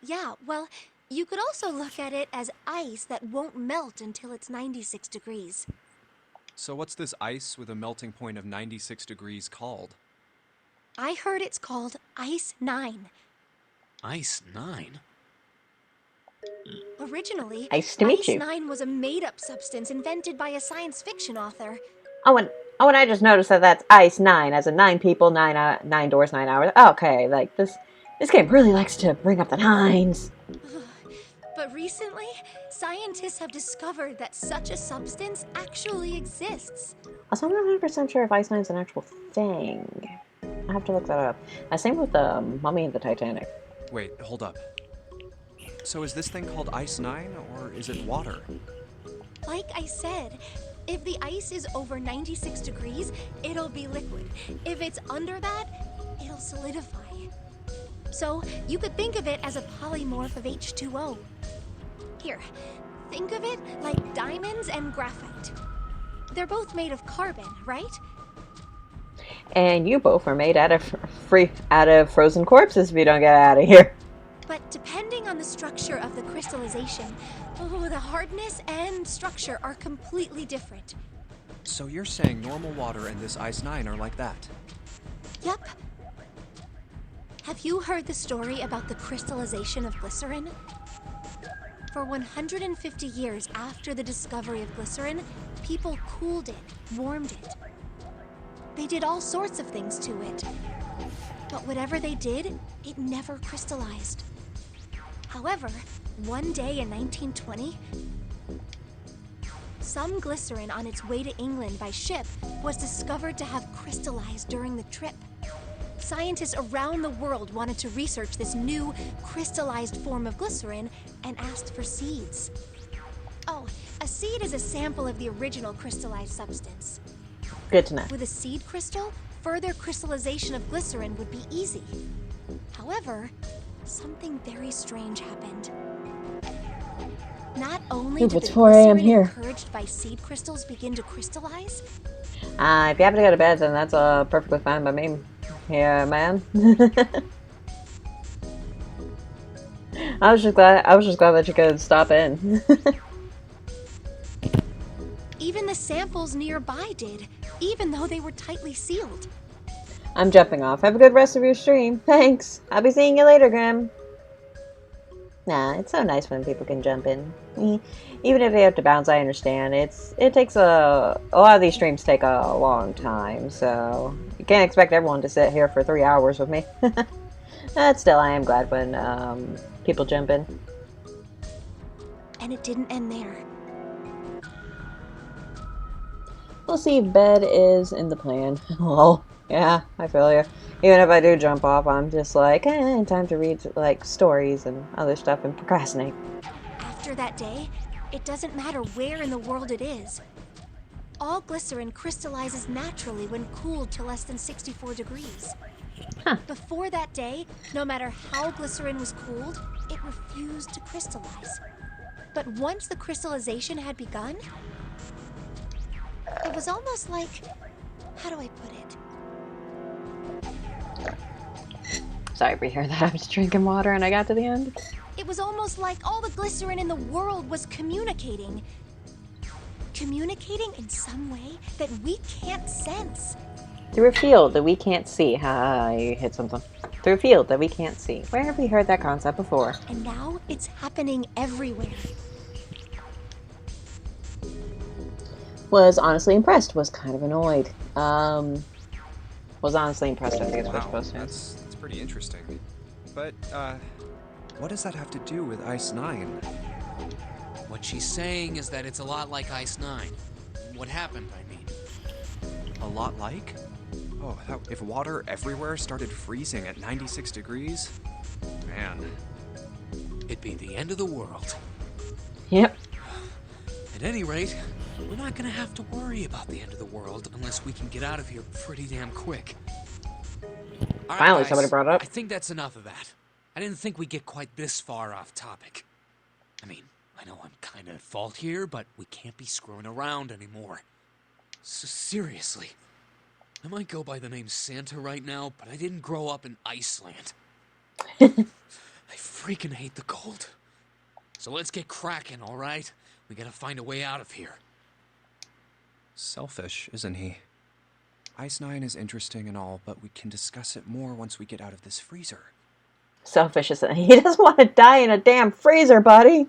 Yeah, well, you could also look at it as ice that won't melt until it's 96 degrees. So what's this ice with a melting point of 96 degrees called? I heard it's called Ice 9. Ice 9? Originally, Nice to meet Ice you. 9 was a made-up substance invented by a science fiction author. Oh, and I just noticed that that's Ice 9, as in 9 people, 9 doors, 9 hours. Okay, like, this game really likes to bring up the nines. But recently, scientists have discovered that such a substance actually exists. Also, I'm not 100% sure if Ice 9 is an actual thing. I have to look that up. Same with the Mummy and the Titanic. Wait, hold up. So is this thing called Ice 9, or is it water? Like I said, if the ice is over 96 degrees, it'll be liquid. If it's under that, it'll solidify. So you could think of it as a polymorph of H2O. Here, think of it like diamonds and graphite. They're both made of carbon, right? And you both are made out of frozen corpses if you don't get out of here. crystallization. Oh, the hardness and structure are completely different. So you're saying normal water and this Ice 9 are like that? Yep. Have you heard the story about the crystallization of glycerin? For 150 years after the discovery of glycerin, people cooled it, warmed it. They did all sorts of things to it. But whatever they did, it never crystallized. However, one day in 1920, some glycerin on its way to England by ship was discovered to have crystallized during the trip. Scientists around the world wanted to research this new crystallized form of glycerin and asked for seeds. Oh, a seed is a sample of the original crystallized substance. Good to know. With a seed crystal, further crystallization of glycerin would be easy. However, something very strange happened. Not only Ooh, did it's the 4 a.m. glycerin here. encouraged by seed crystals begin to crystallize, If you happen to go to bed, then that's perfectly fine by me. Yeah, man. I was just glad that you could stop in. even the samples nearby did, even though they were tightly sealed. I'm jumping off. Have a good rest of your stream. Thanks. I'll be seeing you later, Grim. Nah, it's so nice when people can jump in. Even if they have to bounce, I understand. It takes a lot of these streams take a long time, so you can't expect everyone to sit here for 3 hours with me. But still, I am glad when people jump in. And it didn't end there. We'll see if bed is in the plan. Lol. Yeah, I feel you. Even if I do jump off, I'm just like, time to read like stories and other stuff and procrastinate. After that day, it doesn't matter where in the world it is. All glycerin crystallizes naturally when cooled to less than 64 degrees. Huh. Before that day, no matter how glycerin was cooled, it refused to crystallize. But once the crystallization had begun, it was almost like, how do I put it? Sorry if you hear that. I was drinking water and I got to the end. It was almost like all the glycerin in the world was communicating. Communicating in some way that we can't sense. Through a field that we can't see. You hit something. Through a field that we can't see. Where have we heard that concept before? And now it's happening everywhere. Was honestly impressed. Was kind of annoyed. Was honestly impressed, I think it's what Wow, we're supposed to. that's pretty interesting. But, what does that have to do with Ice 9? What she's saying is that it's a lot like Ice 9. What happened, I mean. A lot like? Oh, if water everywhere started freezing at 96 degrees? Man. It'd be the end of the world. Yep. At any rate, we're not gonna have to worry about the end of the world unless we can get out of here pretty damn quick. All right, Finally, guys, somebody brought it up. I think that's enough of that. I didn't think we'd get quite this far off topic. I mean, I know I'm kind of at fault here, but we can't be screwing around anymore. So seriously, I might go by the name Santa right now, but I didn't grow up in Iceland. I freaking hate the cold. So let's get cracking, all right? We gotta find a way out of here. Selfish, isn't he? Ice 9 is interesting and all, but we can discuss it more once we get out of this freezer. Selfish, isn't he? He doesn't want to die in a damn freezer, buddy.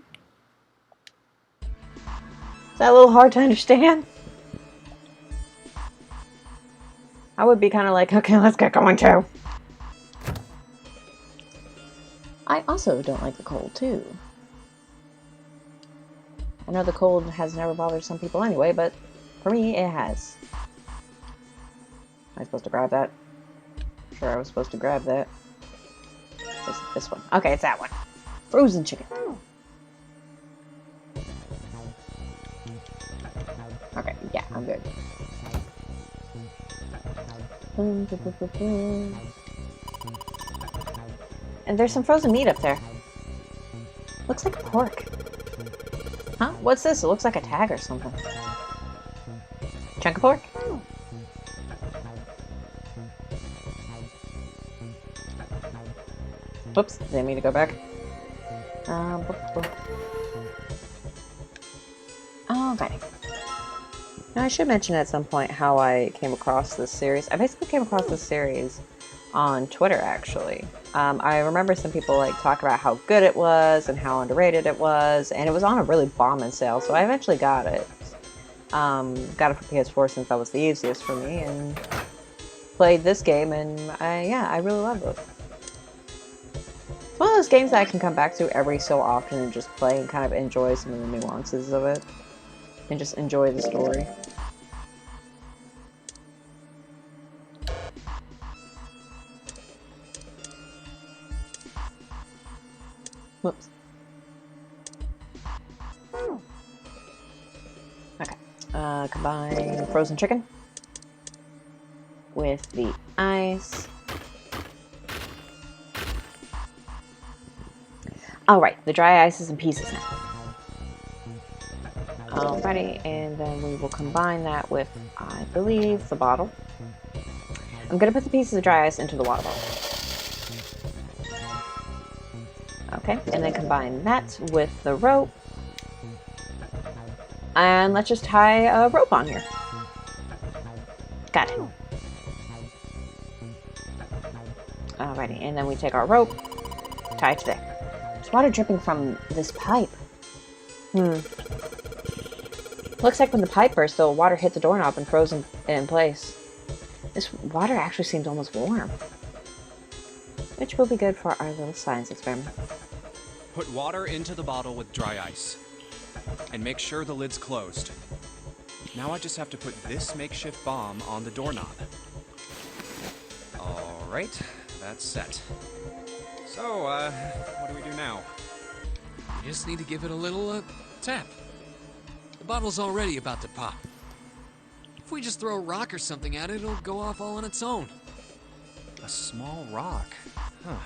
Is that a little hard to understand? I would be kind of like, okay, let's get going too. I also don't like the cold too. I know the cold has never bothered some people anyway, but for me, it has. Am I supposed to grab that? Sure, I was supposed to grab that. This one. Okay, it's that one. Frozen chicken. Okay, yeah, I'm good. And there's some frozen meat up there. Looks like pork. Huh? What's this? It looks like a tag or something. Chunk of pork? Whoops, didn't mean to go back. Okay. Now, I should mention at some point how I came across this series. I basically came across this series on Twitter, actually. I remember some people like talk about how good it was and how underrated it was, and it was on a really bombing sale, so I eventually got it. Got it for PS4 since that was the easiest for me, and played this game, and I really love it. It's one of those games that I can come back to every so often and just play and kind of enjoy some of the nuances of it, and just enjoy the story. Whoops. Okay. Combine frozen chicken with the ice. Alright, the dry ice is in pieces now. Alrighty, and then we will combine that with, I believe, the bottle. I'm gonna put the pieces of dry ice into the water bottle. Okay, and then combine that with the rope. And let's just tie a rope on here. Got it. Alrighty, and then we take our rope, tie it to there. There's water dripping from this pipe. Looks like when the pipe burst, the water hit the doorknob and froze in place. This water actually seems almost warm. Which will be good for our little science experiment. Put water into the bottle with dry ice. And make sure the lid's closed. Now I just have to put this makeshift bomb on the doorknob. Alright, that's set. So, what do we do now? You just need to give it a little, tap. The bottle's already about to pop. If we just throw a rock or something at it, it'll go off all on its own. A small rock. Huh.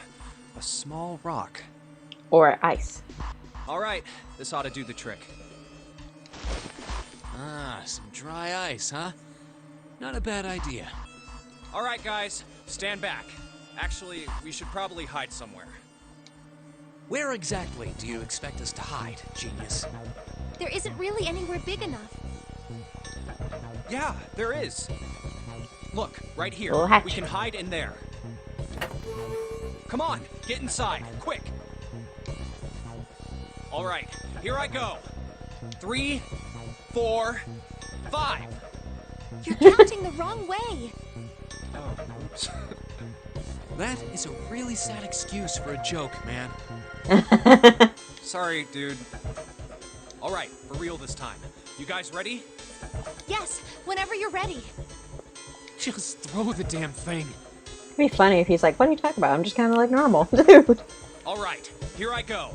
A small rock. Or ice. Alright, this ought to do the trick. Ah, some dry ice, huh? Not a bad idea. Alright, guys, stand back. Actually, we should probably hide somewhere. Where exactly do you expect us to hide, genius? There isn't really anywhere big enough. Yeah, there is. Look, right here. Little hatch. We can hide in there. Come on, get inside, quick. All right, here I go. 3, 4, 5. You're counting the wrong way. Oh, oops. That is a really sad excuse for a joke, man. Sorry, dude. All right, for real this time. You guys ready? Yes, whenever you're ready. Just throw the damn thing. It'd be funny if he's like, what are you talking about? I'm just kind of like normal. Dude. All right, here I go.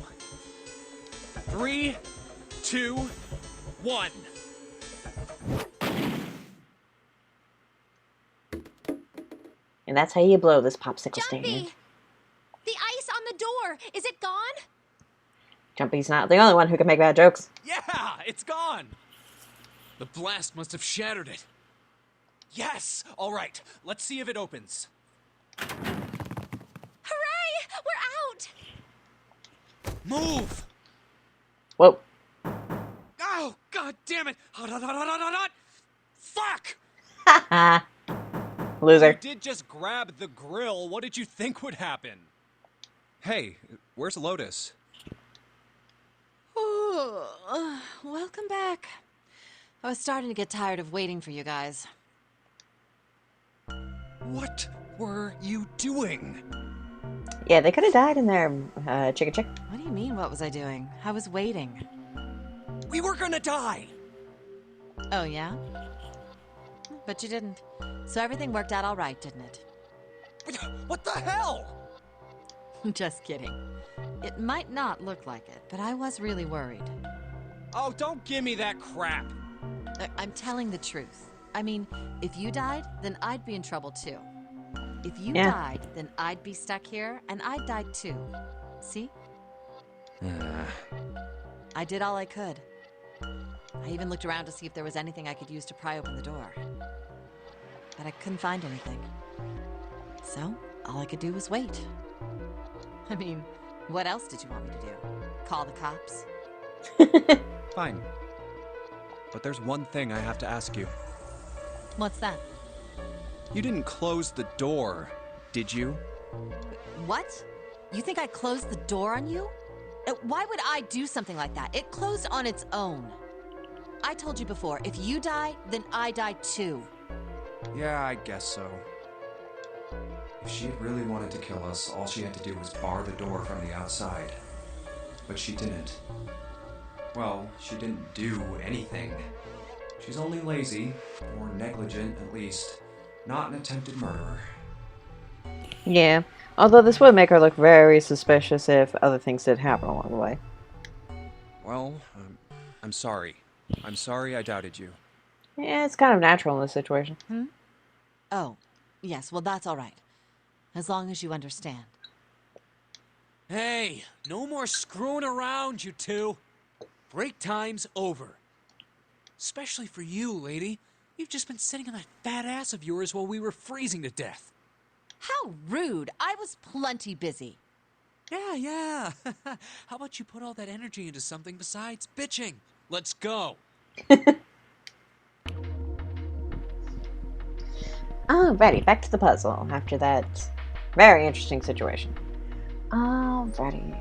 3, 2, 1. And that's how you blow this popsicle stand. Jumpy! The ice on the door! Is it gone? Jumpy's not the only one who can make bad jokes. Yeah, it's gone. The blast must have shattered it. Yes. All right, let's see if it opens. Hooray! We're out! Move. Whoa. Oh, god damn it. Hot, hot, hot, hot, hot, hot. Fuck! Haha. Loser. You did just grab the grill. What did you think would happen? Hey, where's Lotus? Oh, welcome back. I was starting to get tired of waiting for you guys. What were you doing? Yeah, they could have died in there, chicken chick. What do you mean, what was I doing? I was waiting. We were gonna die. Oh, yeah? But you didn't. So everything worked out all right, didn't it? What the hell? Just kidding. It might not look like it, but I was really worried. Oh, don't give me that crap. I'm telling the truth. I mean, if you died, then I'd be in trouble too. If you died, then I'd be stuck here, and I'd die too. See? I did all I could. I even looked around to see if there was anything I could use to pry open the door. But I couldn't find anything. So, all I could do was wait. I mean, What else did you want me to do? Call the cops? Fine. But there's one thing I have to ask you. What's that? You didn't close the door, did you? What? You think I closed the door on you? Why would I do something like that? It closed on its own. I told you before, if you die, then I die too. Yeah, I guess so. If she really wanted to kill us, all she had to do was bar the door from the outside. But she didn't. Well, she didn't do anything. She's only lazy, or negligent at least, not an attempted murderer. Yeah, although this would make her look very suspicious if other things did happen along the way. Well, I'm sorry. I'm sorry I doubted you. Yeah, it's kind of natural in this situation. Oh, yes, well that's all right. As long as you understand. Hey, no more screwing around, you two. Break time's over. Especially for you, lady. You've just been sitting on that fat ass of yours while we were freezing to death. How rude! I was plenty busy. Yeah. How about you put all that energy into something besides bitching? Let's go. Alrighty, back to the puzzle after that very interesting situation. Alrighty,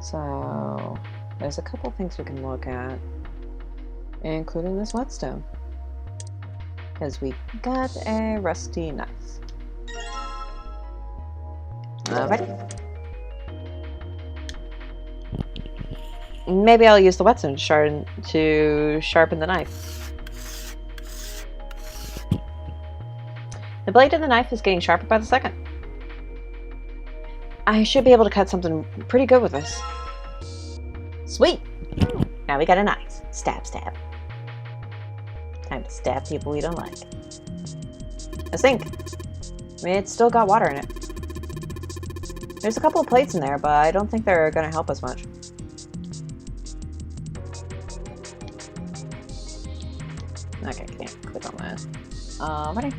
so there's a couple things we can look at, including this whetstone, because we got a rusty knife. Alrighty. Maybe I'll use the whetstone to sharpen the knife. The blade of the knife is getting sharper by the second. I should be able to cut something pretty good with this. Sweet! Now we got a knife. Stab, stab. Time to stab people we don't like. A sink. I mean, it's still got water in it. There's a couple of plates in there, but I don't think they're going to help us much. Okay, can't click on that. Ready?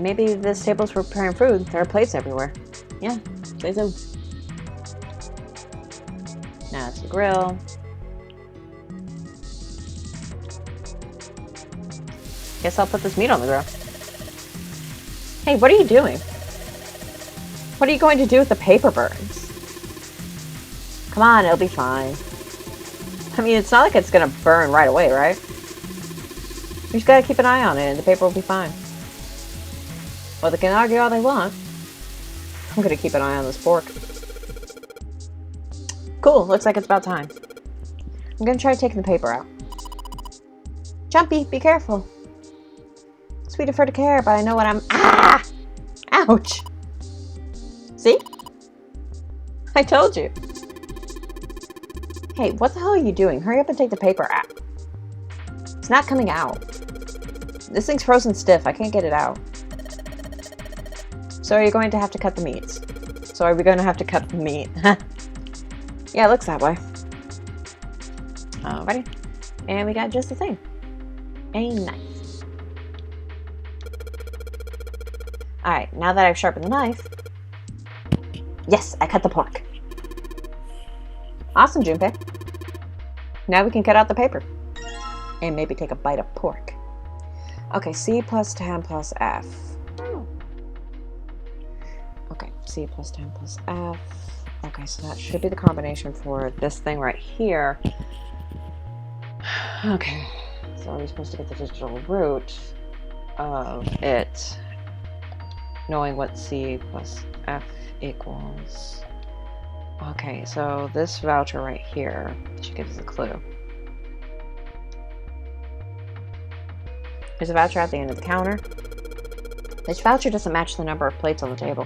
Maybe this table's for preparing food. There are plates everywhere. Yeah, they do. Now it's the grill. Guess I'll put this meat on the grill. Hey, what are you doing? What are you going to do with the paper burns? Come on, it'll be fine. I mean, it's not like it's gonna burn right away, right? You just gotta keep an eye on it and the paper will be fine. Well, they can argue all they want. I'm gonna keep an eye on this pork. Cool, looks like it's about time. I'm gonna try taking the paper out. Jumpy, be careful. Sweet of her to care, but I know what I'm... Ah! Ouch! See? I told you. Hey, what the hell are you doing? Hurry up and take the paper out. It's not coming out. This thing's frozen stiff. I can't get it out. So you're going to have to cut the meat. So are we going to have to cut the meat? Yeah, it looks that way. Alrighty. And we got just the thing. A knife. Alright, now that I've sharpened the knife... Yes, I cut the pork. Awesome, Junpei. Now we can cut out the paper. And maybe take a bite of pork. Okay, C plus 10 plus F. Okay, C plus 10 plus F. Okay, so that should be the combination for this thing right here. Okay, so are we supposed to get the digital root of it, knowing what C plus F equals? Okay, so this voucher right here should give us a clue. There's a voucher at the end of the counter. This voucher doesn't match the number of plates on the table.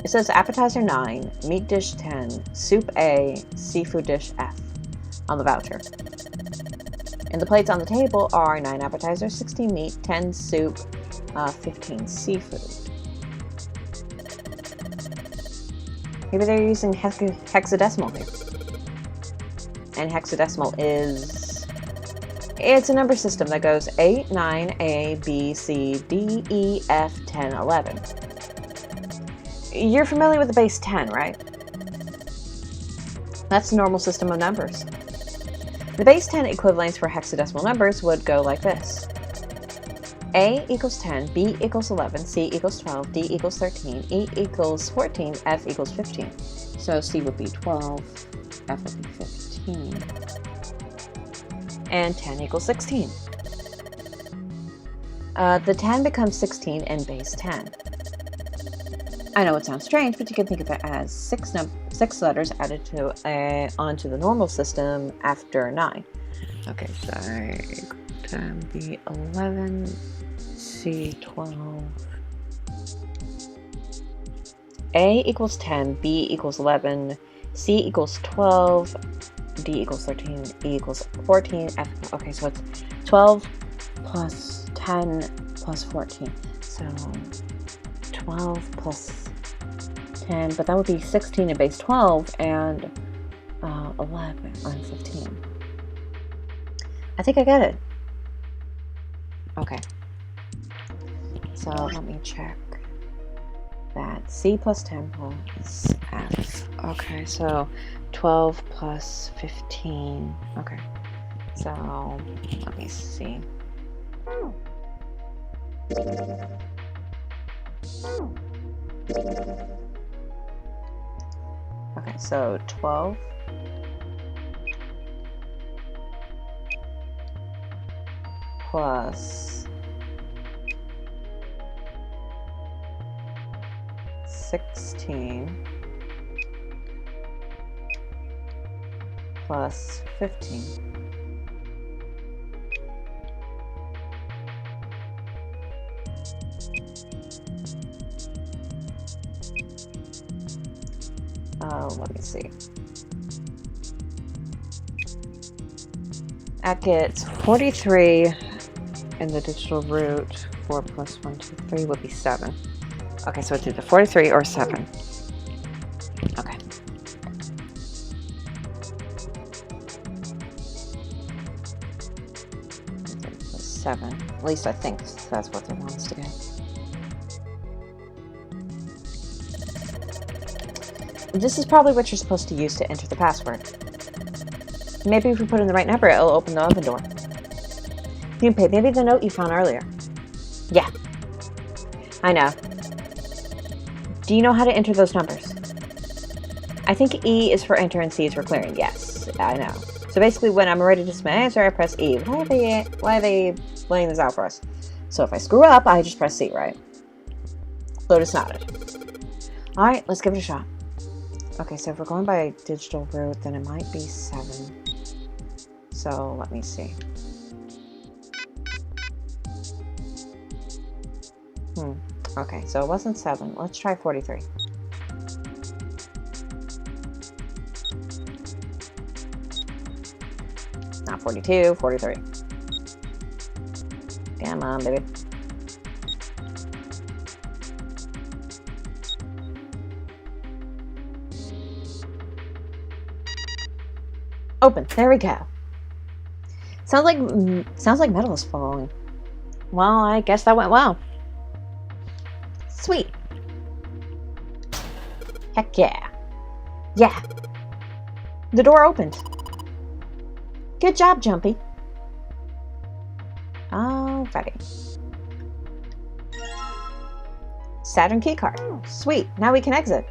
It says appetizer 9, meat dish 10, soup A, seafood dish F on the voucher. And the plates on the table are 9 appetizers, 16 meat, 10 soup, 15 seafood. Maybe they're using hexadecimal here. And hexadecimal is It's a number system that goes 8, 9, A, B, C, D, E, F, 10, 11. You're familiar with the base 10, right? That's the normal system of numbers. The base 10 equivalents for hexadecimal numbers would go like this. A equals 10, B equals 11, C equals 12, D equals 13, E equals 14, F equals 15. So C would be 12, F would be 15, and 10 equals 16. The 10 becomes 16 in base 10. I know it sounds strange, but you can think of it as six letters added to onto the normal system after 9. Okay, so 10, B 11, C 12. A equals 10, B equals 11, C equals 12, D equals 13, E equals 14, F, okay, so it's 12 plus 10 plus 14. So 12 plus 10, but that would be 16 in base 12 and 11 on 15. I think I get it. Okay. So let me check that. C plus 10 plus F. Okay, so 12 plus 15. Okay. So let me see. Okay, so 12 plus 16 plus 15. Let me see. That gets 43 in the digital root. 4 plus 1, 2, 3 would be 7. Okay, so it's either 43 or 7. Okay. Plus 7. At least I think that's what they want us to get. This is probably what you're supposed to use to enter the password. Maybe if we put in the right number, it'll open the oven door. Junpei, maybe the note you found earlier. Yeah. I know. Do you know how to enter those numbers? I think E is for enter and C is for clearing. Yes, I know. So basically when I'm ready to submit an answer, I press E. Why are they laying this out for us? So if I screw up, I just press C, right? Lotus nodded. Alright, let's give it a shot. Okay, so if we're going by digital root, then it might be 7. So let me see. Okay, so it wasn't 7. Let's try 43. Not 42, 43. Come on, baby. Open. There we go. Sounds like metal is falling. Well, I guess that went well. Sweet. Heck yeah. Yeah. The door opened. Good job, Jumpy. Alrighty. Saturn keycard. Sweet. Now we can exit.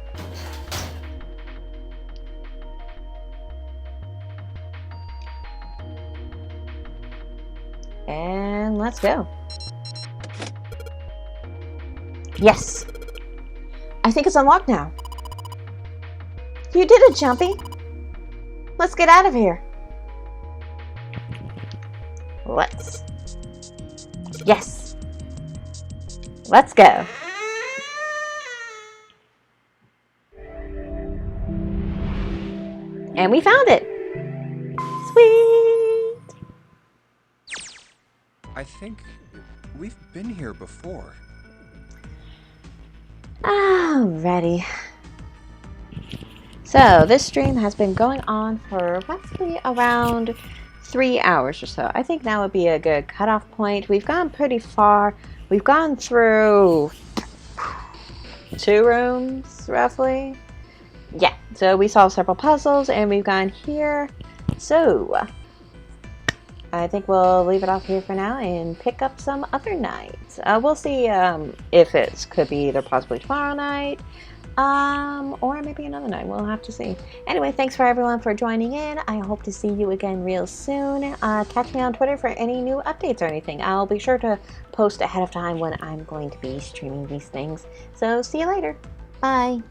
And let's go. Yes! I think it's unlocked now. You did it, Jumpy! Let's get out of here. Let's. Yes! Let's go. And we found it! Sweet! I think we've been here before. Alrighty. So, this stream has been going on for roughly around 3 hours or so. I think now would be a good cutoff point. We've gone pretty far. We've gone through 2 rooms, roughly. Yeah, so we solved several puzzles, and we've gone here. So, I think we'll leave it off here for now and pick up some other nights. We'll see if it could be either possibly tomorrow night, or maybe another night. We'll have to see. Anyway, thanks for everyone for joining in. I hope to see you again real soon. Catch me on Twitter for any new updates or anything. I'll be sure to post ahead of time when I'm going to be streaming these things. So, see you later. Bye.